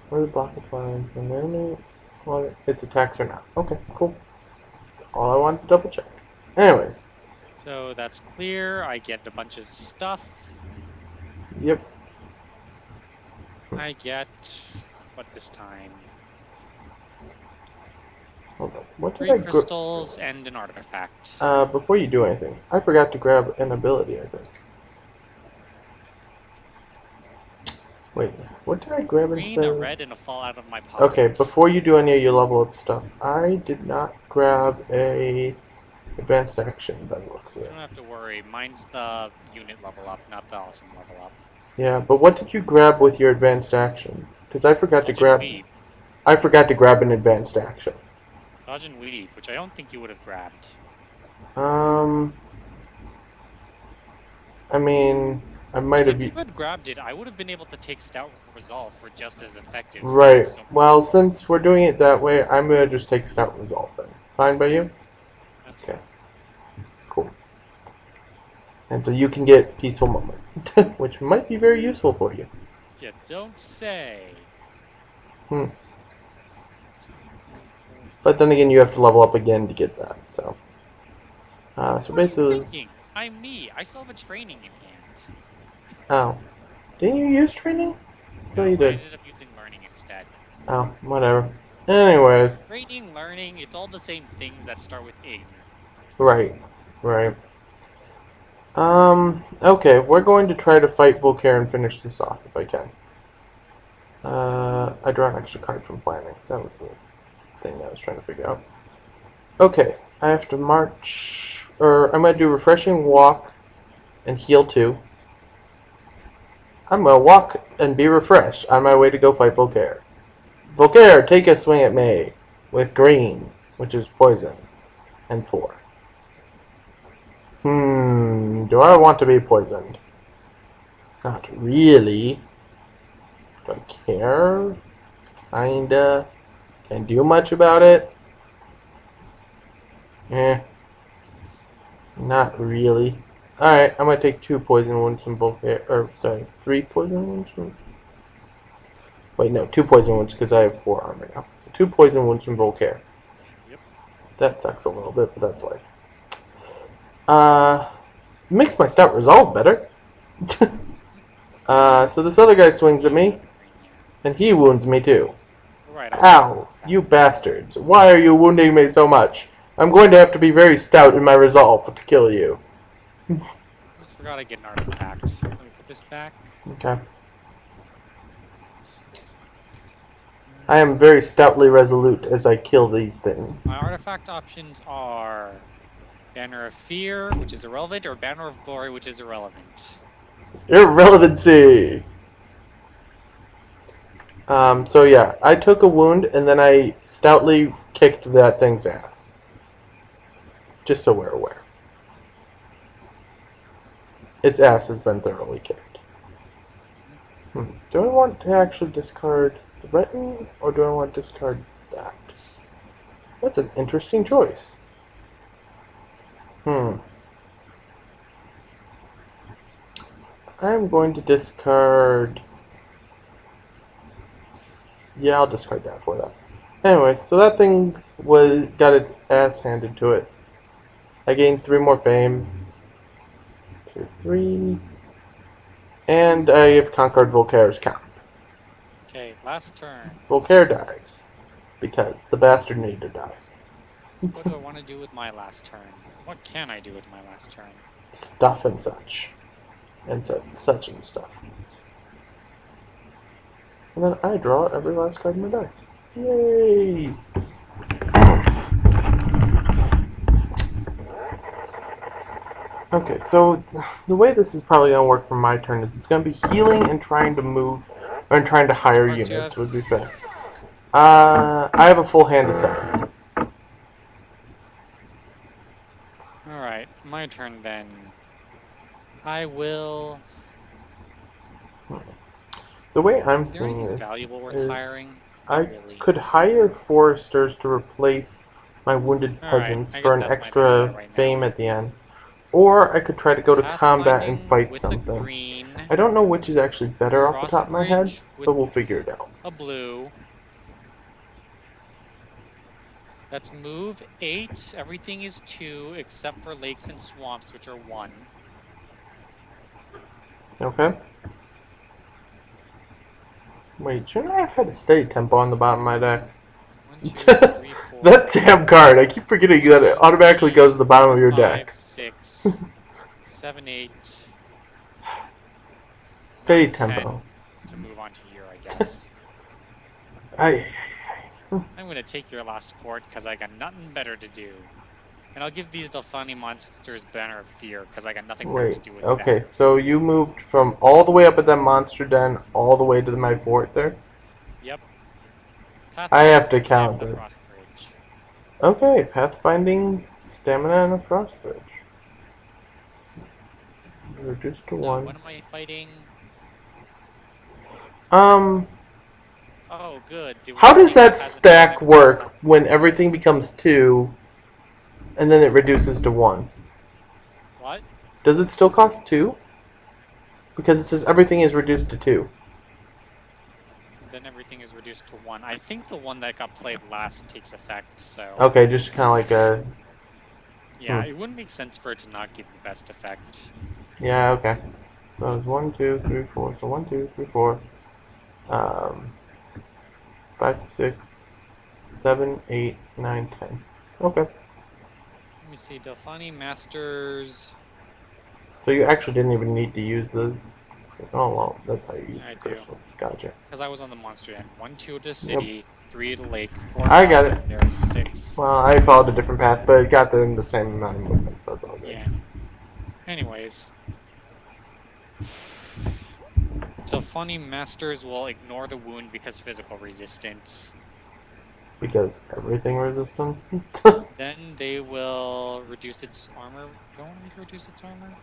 Speaker 1: or the block applies, an enemy, well, its attacks or not. Okay, cool. That's all I wanted to double check. Anyways,
Speaker 2: So that's clear. I get a bunch of stuff.
Speaker 1: yep.
Speaker 2: I get what this time?
Speaker 1: Hold on. What did
Speaker 2: 3
Speaker 1: I
Speaker 2: crystals and an artifact.
Speaker 1: before you do anything, I forgot to grab an ability, I think. Wait, what did I grab
Speaker 2: Green,
Speaker 1: instead?
Speaker 2: a red, and a fall out of my pocket.
Speaker 1: Okay, before you do any of your level up stuff, I did not grab a advanced action by the looks of
Speaker 2: You
Speaker 1: it.
Speaker 2: don't have to worry. Mine's the unit level up, not the awesome level up.
Speaker 1: Yeah, but what did you grab with your advanced action? Because I forgot to
Speaker 2: Dodge and
Speaker 1: grab.
Speaker 2: weave.
Speaker 1: I forgot to grab an advanced action.
Speaker 2: Dodge and weave, which I don't think you would have grabbed.
Speaker 1: I mean, I might
Speaker 2: If
Speaker 1: have.
Speaker 2: you had grabbed it, I would have been able to take Stout Resolve for just as effective.
Speaker 1: Right.
Speaker 2: So
Speaker 1: Well, since we're doing it that way, I'm gonna just take Stout Resolve then. Fine by you?
Speaker 2: that's
Speaker 1: Okay. Cool. And so you can get Peaceful Moment, which might be very useful for you.
Speaker 2: You don't say.
Speaker 1: But then again, you have to level up again to get that. So
Speaker 2: What are you
Speaker 1: basically,
Speaker 2: thinking? I'm me. I still have a training in hand.
Speaker 1: oh, didn't you use training? No, you
Speaker 2: I
Speaker 1: did.
Speaker 2: ended up using learning instead.
Speaker 1: Oh, whatever. Anyways,
Speaker 2: Training, learning, it's all the same things that start with ing.
Speaker 1: right, right. Okay, we're going to try to fight Volcare and finish this off if I can. I draw an extra card from planning. That was the thing I was trying to figure out. Okay, I have to march, or I'm gonna do refreshing walk and heal 2. I'm gonna walk and be refreshed on my way to go fight Volcare. Volcare, take a swing at me with green, which is poison, and 4. Do I want to be poisoned? Not really. Do I care? Kinda. Can't do much about it. Not really. Alright, I'm gonna take 2 poison wounds from Volcare. Or, sorry, 3 poison wounds from. Wait, no, 2 poison wounds because I have 4 armor now. So 2 poison wounds from Volcare.
Speaker 2: Yep.
Speaker 1: That sucks a little bit, but that's life. Makes my stout resolve better. So this other guy swings at me, and he wounds me too.
Speaker 2: Right.
Speaker 1: Ow, you bastards. Why are you wounding me so much? I'm going to have to be very stout in my resolve to kill you.
Speaker 2: I just forgot I get an artifact. Let me put this back.
Speaker 1: Okay. I am very stoutly resolute as I kill these things.
Speaker 2: My artifact options are Banner of Fear, which is irrelevant, or Banner of Glory, which is irrelevant.
Speaker 1: Irrelevancy! So yeah, I took a wound and then I stoutly kicked that thing's ass. Just so we're aware. Its ass has been thoroughly kicked. Do I want to actually discard Threaten, or do I want to discard that? That's an interesting choice. I'm going to discard... Yeah, I'll discard that for that. Anyways, so that thing got its ass handed to it. I gained 3 more fame. 2, 3. And I have conquered Volcare's camp.
Speaker 2: Okay, last turn.
Speaker 1: Volcare dies. Because the bastard needed to die.
Speaker 2: What do I want to do with my last turn? What can I do with my last turn?
Speaker 1: Stuff and such. And such and stuff. And then I draw every last card in my deck. Yay! Okay, so the way this is probably going to work for my turn is it's going to be healing and trying to move, or trying to hire units would be fair. I have a full hand of 7.
Speaker 2: Alright, my turn then. I will...
Speaker 1: The way I'm
Speaker 2: Is there
Speaker 1: seeing
Speaker 2: anything
Speaker 1: this
Speaker 2: valuable worth
Speaker 1: is
Speaker 2: hiring?
Speaker 1: I
Speaker 2: Really.
Speaker 1: could hire foresters to replace my wounded
Speaker 2: Alright,
Speaker 1: peasants
Speaker 2: I
Speaker 1: for
Speaker 2: guess
Speaker 1: an
Speaker 2: that's my
Speaker 1: extra
Speaker 2: best bet right
Speaker 1: fame
Speaker 2: now.
Speaker 1: at the end. Or I could try to go to combat and
Speaker 2: Pathfinding
Speaker 1: fight
Speaker 2: with the
Speaker 1: something.
Speaker 2: green,
Speaker 1: I don't know which is actually better off the top of my head,
Speaker 2: Crossbridge with
Speaker 1: but we'll figure it out.
Speaker 2: a blue. Let's move 8. Everything is 2 except for lakes and swamps, which are 1.
Speaker 1: Okay. Wait, shouldn't I have had a steady tempo on the bottom of my deck?
Speaker 2: 1, 2, 3, 4.
Speaker 1: That damn card, I keep forgetting
Speaker 2: 1,
Speaker 1: that it
Speaker 2: 2,
Speaker 1: automatically
Speaker 2: 3,
Speaker 1: goes to the bottom
Speaker 2: 4,
Speaker 1: of your
Speaker 2: 5,
Speaker 1: deck.
Speaker 2: 6, 7, 8,
Speaker 1: Steady
Speaker 2: 9, 10
Speaker 1: tempo.
Speaker 2: to move on to here, I guess.
Speaker 1: I.
Speaker 2: I'm gonna take your last fort because I got nothing better to do. And I'll give these Delphani monsters Banner of Fear because I got nothing better to
Speaker 1: Wait,
Speaker 2: do with
Speaker 1: okay,
Speaker 2: that.
Speaker 1: so you moved from all the way up at that monster den all the way to my fort there?
Speaker 2: Yep.
Speaker 1: I have to
Speaker 2: Pathfinding
Speaker 1: count
Speaker 2: Stamina
Speaker 1: this.
Speaker 2: Frost Bridge.
Speaker 1: Okay, pathfinding, stamina, and a frost bridge. Reduced to
Speaker 2: So
Speaker 1: 1.
Speaker 2: what am I fighting?
Speaker 1: Um,
Speaker 2: Oh, good. The
Speaker 1: how
Speaker 2: one
Speaker 1: does
Speaker 2: thing that
Speaker 1: that
Speaker 2: has an
Speaker 1: stack
Speaker 2: automatic death
Speaker 1: work when everything becomes 2 and then it reduces to 1?
Speaker 2: What?
Speaker 1: Does it still cost 2? Because it says everything is reduced to 2.
Speaker 2: Then everything is reduced to 1. I think the one that got played last takes effect, so...
Speaker 1: Okay, just kind of like a...
Speaker 2: Yeah, it wouldn't make sense for it to not give the best effect.
Speaker 1: Yeah, okay. So it's 1, 2, 3, 4. So 1, 2, 3, 4. 5, 6, 7, 8, 9, 10. Okay.
Speaker 2: Let me see. Delphani Masters...
Speaker 1: So you actually didn't even need to use the... Oh, well, that's how you use
Speaker 2: Yeah, I
Speaker 1: the
Speaker 2: do.
Speaker 1: crystal. Gotcha.
Speaker 2: Because I was on the monster end. 1, 2 to the
Speaker 1: Yep.
Speaker 2: city, 3 to the lake, 4,
Speaker 1: I
Speaker 2: 5
Speaker 1: got it.
Speaker 2: up there, 6.
Speaker 1: Well, I followed a different path, but it got them the same amount of movement, so it's all good.
Speaker 2: Yeah. Anyways. Delphani Masters will ignore the wound because physical resistance.
Speaker 1: Because everything resistance?
Speaker 2: Then they will reduce its armor. Do I want to make it reduce its armor?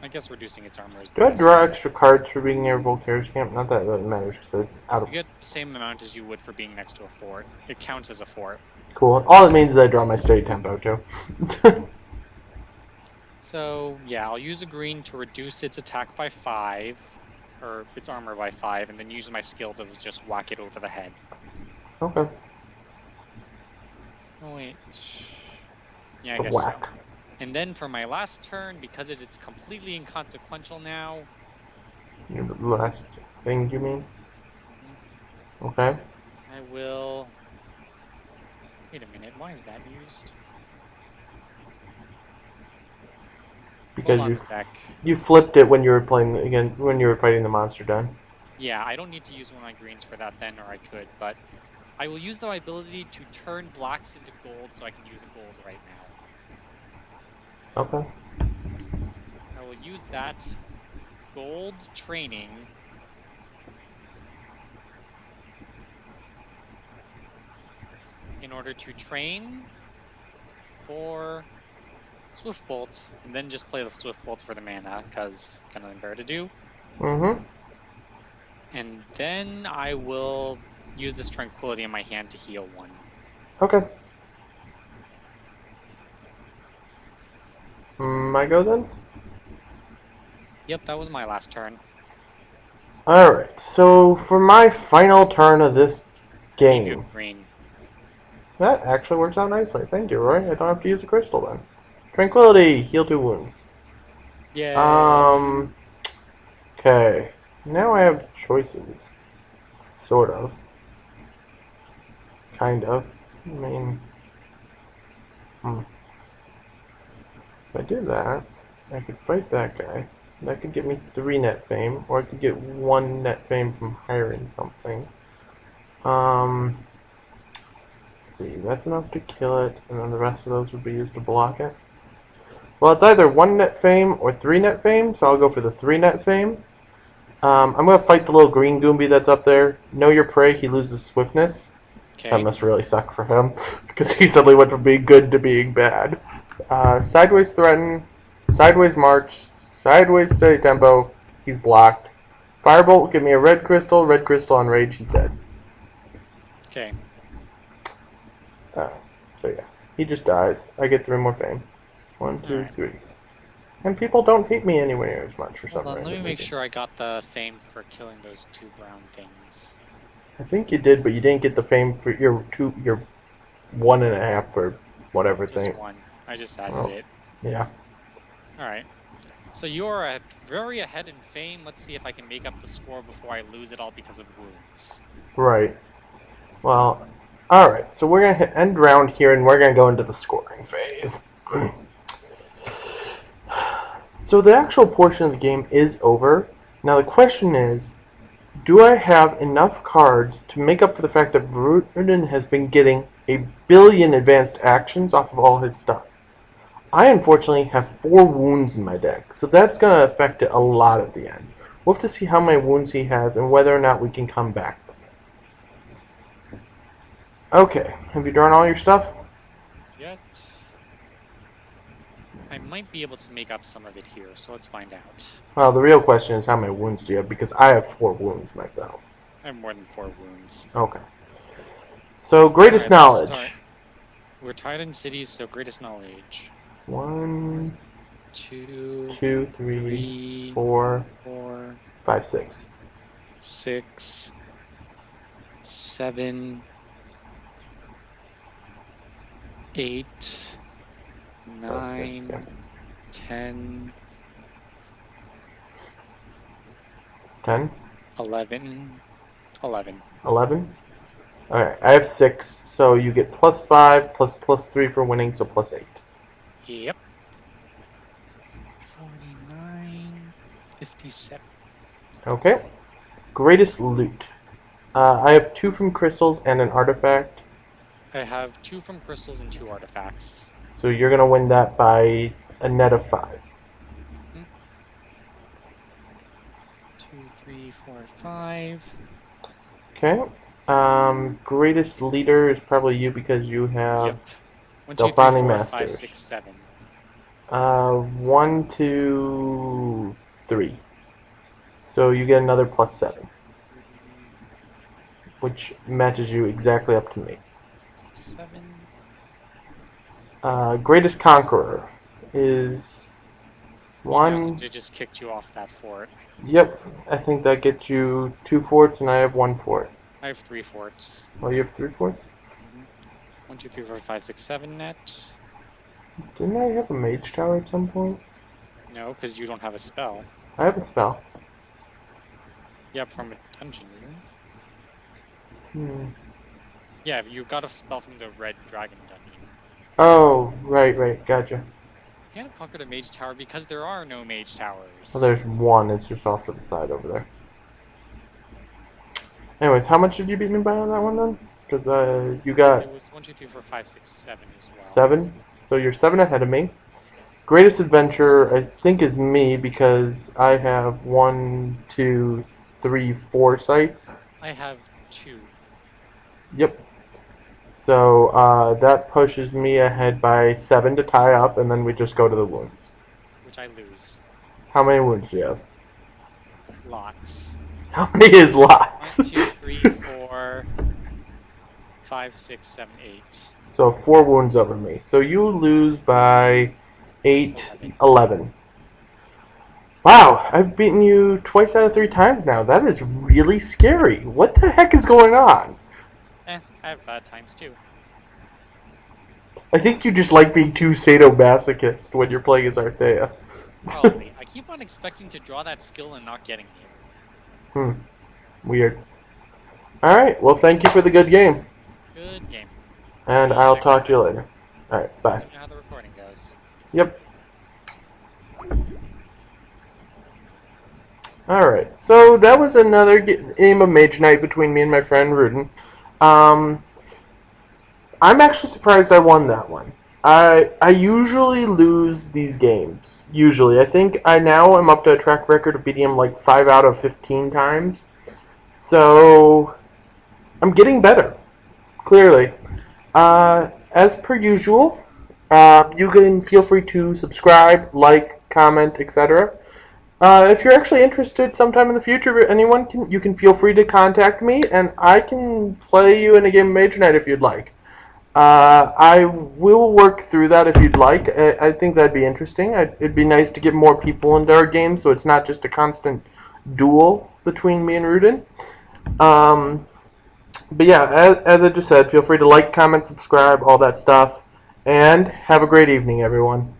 Speaker 2: I guess reducing its armor is the
Speaker 1: Do I
Speaker 2: best.
Speaker 1: draw extra cards for being near Voltaire's camp? Not that it really matters, because it's out of...
Speaker 2: You get the same amount as you would for being next to a fort. It counts as a fort.
Speaker 1: Cool. All it means is I draw my steady tempo, too.
Speaker 2: So, yeah, I'll use a green to reduce its attack by 5, or its armor by 5, and then use my skill to just whack it over the head.
Speaker 1: Okay.
Speaker 2: Oh, wait. Yeah, I
Speaker 1: The
Speaker 2: guess
Speaker 1: whack.
Speaker 2: so. And then for my last turn, because it is completely inconsequential now...
Speaker 1: The last thing, you mean?
Speaker 2: Mm-hmm.
Speaker 1: Okay.
Speaker 2: I will... Wait a minute, why is that used?
Speaker 1: Because
Speaker 2: Hold on a sec.
Speaker 1: you flipped it when you were playing again when you were fighting the monster den.
Speaker 2: Yeah, I don't need to use one of my greens for that then, or I could, but I will use my ability to turn blacks into gold so I can use a gold right now.
Speaker 1: Okay.
Speaker 2: I will use that gold training in order to train for Swift Bolt, and then just play the Swift Bolts for the mana, because got nothing better to do.
Speaker 1: Mm-hmm.
Speaker 2: And then I will use this Tranquility in my hand to heal 1.
Speaker 1: Okay. I go then?
Speaker 2: Yep, that was my last turn.
Speaker 1: Alright, so for my final turn of this
Speaker 2: Gave you
Speaker 1: game,
Speaker 2: a green.
Speaker 1: that actually works out nicely. Thank you, Roy. I don't have to use a crystal then. Tranquility, heal 2 wounds.
Speaker 2: Yay!
Speaker 1: Okay. Now I have choices. Sort of. Kind of. I mean... If I do that, I could fight that guy. That could get me 3 net fame, or I could get 1 net fame from hiring something. Let's see, that's enough to kill it, and then the rest of those would be used to block it. Well, it's either 1 net fame or 3 net fame, so I'll go for the 3 net fame. I'm going to fight the little green Goombi that's up there. Know your prey, he loses swiftness.
Speaker 2: Okay.
Speaker 1: That must really suck for him, because he suddenly went from being good to being bad. Sideways threaten, sideways march, sideways steady tempo, he's blocked. Firebolt, give me a red crystal on rage, he's dead.
Speaker 2: Okay.
Speaker 1: So yeah, he just dies. I get 3 more fame. 1, 2,
Speaker 2: Alright.
Speaker 1: 3. And people don't hate me anywhere as much for some
Speaker 2: Hold on, let me
Speaker 1: random
Speaker 2: make
Speaker 1: reason.
Speaker 2: sure I got the fame for killing those 2 brown things.
Speaker 1: I think you did, but you didn't get the fame for your 1.5 or whatever
Speaker 2: Just
Speaker 1: thing.
Speaker 2: 1. I just added
Speaker 1: Oh,
Speaker 2: it.
Speaker 1: yeah.
Speaker 2: Alright. So you're very ahead in fame. Let's see if I can make up the score before I lose it all because of wounds.
Speaker 1: Right. Well, alright. So we're going to end round here, and we're going to go into the scoring phase. So the actual portion of the game is over. Now the question is, do I have enough cards to make up for the fact that Rudin has been getting a billion advanced actions off of all his stuff? I unfortunately have 4 wounds in my deck, so that's going to affect it a lot at the end. We'll have to see how many wounds he has and whether or not we can come back from it. Okay, have you drawn all your stuff?
Speaker 2: Yet. I might be able to make up some of it here, so let's find out.
Speaker 1: Well, the real question is how many wounds do you have, because I have 4 wounds myself.
Speaker 2: I have more than 4 wounds.
Speaker 1: Okay. So, greatest knowledge.
Speaker 2: We're tied in cities, so greatest knowledge.
Speaker 1: 1,
Speaker 2: 2,
Speaker 1: 2, 3, 4, 5, 6.
Speaker 2: 6, 7, 8, 9,
Speaker 1: 6, yeah.
Speaker 2: 10,
Speaker 1: 10,
Speaker 2: 11, 11.
Speaker 1: 11. Alright, I have 6, so you get plus 5, plus 3 for winning, so plus 8.
Speaker 2: Yep. 49, 57.
Speaker 1: Okay. Greatest loot. I have 2 from crystals and an artifact.
Speaker 2: I have 2 from crystals and 2 artifacts.
Speaker 1: So you're going to win that by a net of 5.
Speaker 2: 2, 3, 4, 5.
Speaker 1: Okay. Greatest leader is probably you because you have
Speaker 2: Yep. 1, 2, 3,
Speaker 1: Delphani
Speaker 2: 4,
Speaker 1: Masters.
Speaker 2: 5, 6, 7.
Speaker 1: 1, 2, 3. So you get another plus 7, which matches you exactly up to me.
Speaker 2: 6, 7.
Speaker 1: Greatest Conqueror is 1.
Speaker 2: They just kicked you off that fort.
Speaker 1: Yep, I think that gets you 2 forts, and I have 1 fort.
Speaker 2: I have 3 forts.
Speaker 1: Oh, you have 3 forts?
Speaker 2: 1, 2, 3, 4, 5, 6, 7 net.
Speaker 1: Didn't I have a mage tower at some point?
Speaker 2: No, because you don't have a spell.
Speaker 1: I have a spell.
Speaker 2: Yep, from a dungeon, isn't it? Yeah, you got a spell from the Red Dragon dungeon.
Speaker 1: Oh, right, gotcha.
Speaker 2: You can't conquer the mage tower because there are no mage towers.
Speaker 1: Well, there's 1, it's just off to the side over there. Anyways, how much did you beat me by on that one then? Because you got...
Speaker 2: It was 1, 2, 3, 4, 5, 6, 7 as well.
Speaker 1: 7? So you're 7 ahead of me. Greatest adventure, I think, is me because I have 1, 2, 3, 4 sites.
Speaker 2: I have 2.
Speaker 1: Yep. So that pushes me ahead by 7 to tie up, and then we just go to the wounds.
Speaker 2: Which I lose.
Speaker 1: How many wounds do you have?
Speaker 2: Lots.
Speaker 1: How many is lots?
Speaker 2: 1, 2, 3, 4, 5, 6, 7, 8.
Speaker 1: So 4 wounds over me. So you lose by 8, 11. Wow, I've beaten you twice out of 3 times now. That is really scary. What the heck is going on?
Speaker 2: I have bad times too.
Speaker 1: I think you just like being too sadomasochist when you're playing as Arthea.
Speaker 2: Probably. I keep on expecting to draw that skill and not getting it.
Speaker 1: Weird. Alright, well thank you for the good game.
Speaker 2: Good game.
Speaker 1: And I'll talk to you later. Alright, bye.
Speaker 2: Let me know how the recording goes.
Speaker 1: Yep. Alright, so that was another game of Mage Knight between me and my friend Rudin. I'm actually surprised I won that one. I usually lose these games. Usually. I think I now am up to a track record of beating him like 5 out of 15 times. So, I'm getting better. Clearly. As per usual, you can feel free to subscribe, like, comment, etc. If you're actually interested sometime in the future, you can feel free to contact me, and I can play you in a game of Mage Knight if you'd like. I will work through that if you'd like. I think that'd be interesting. It'd be nice to get more people into our game, so it's not just a constant duel between me and Rudin. Um, but yeah, as I just said, feel free to like, comment, subscribe, all that stuff, and have a great evening, everyone.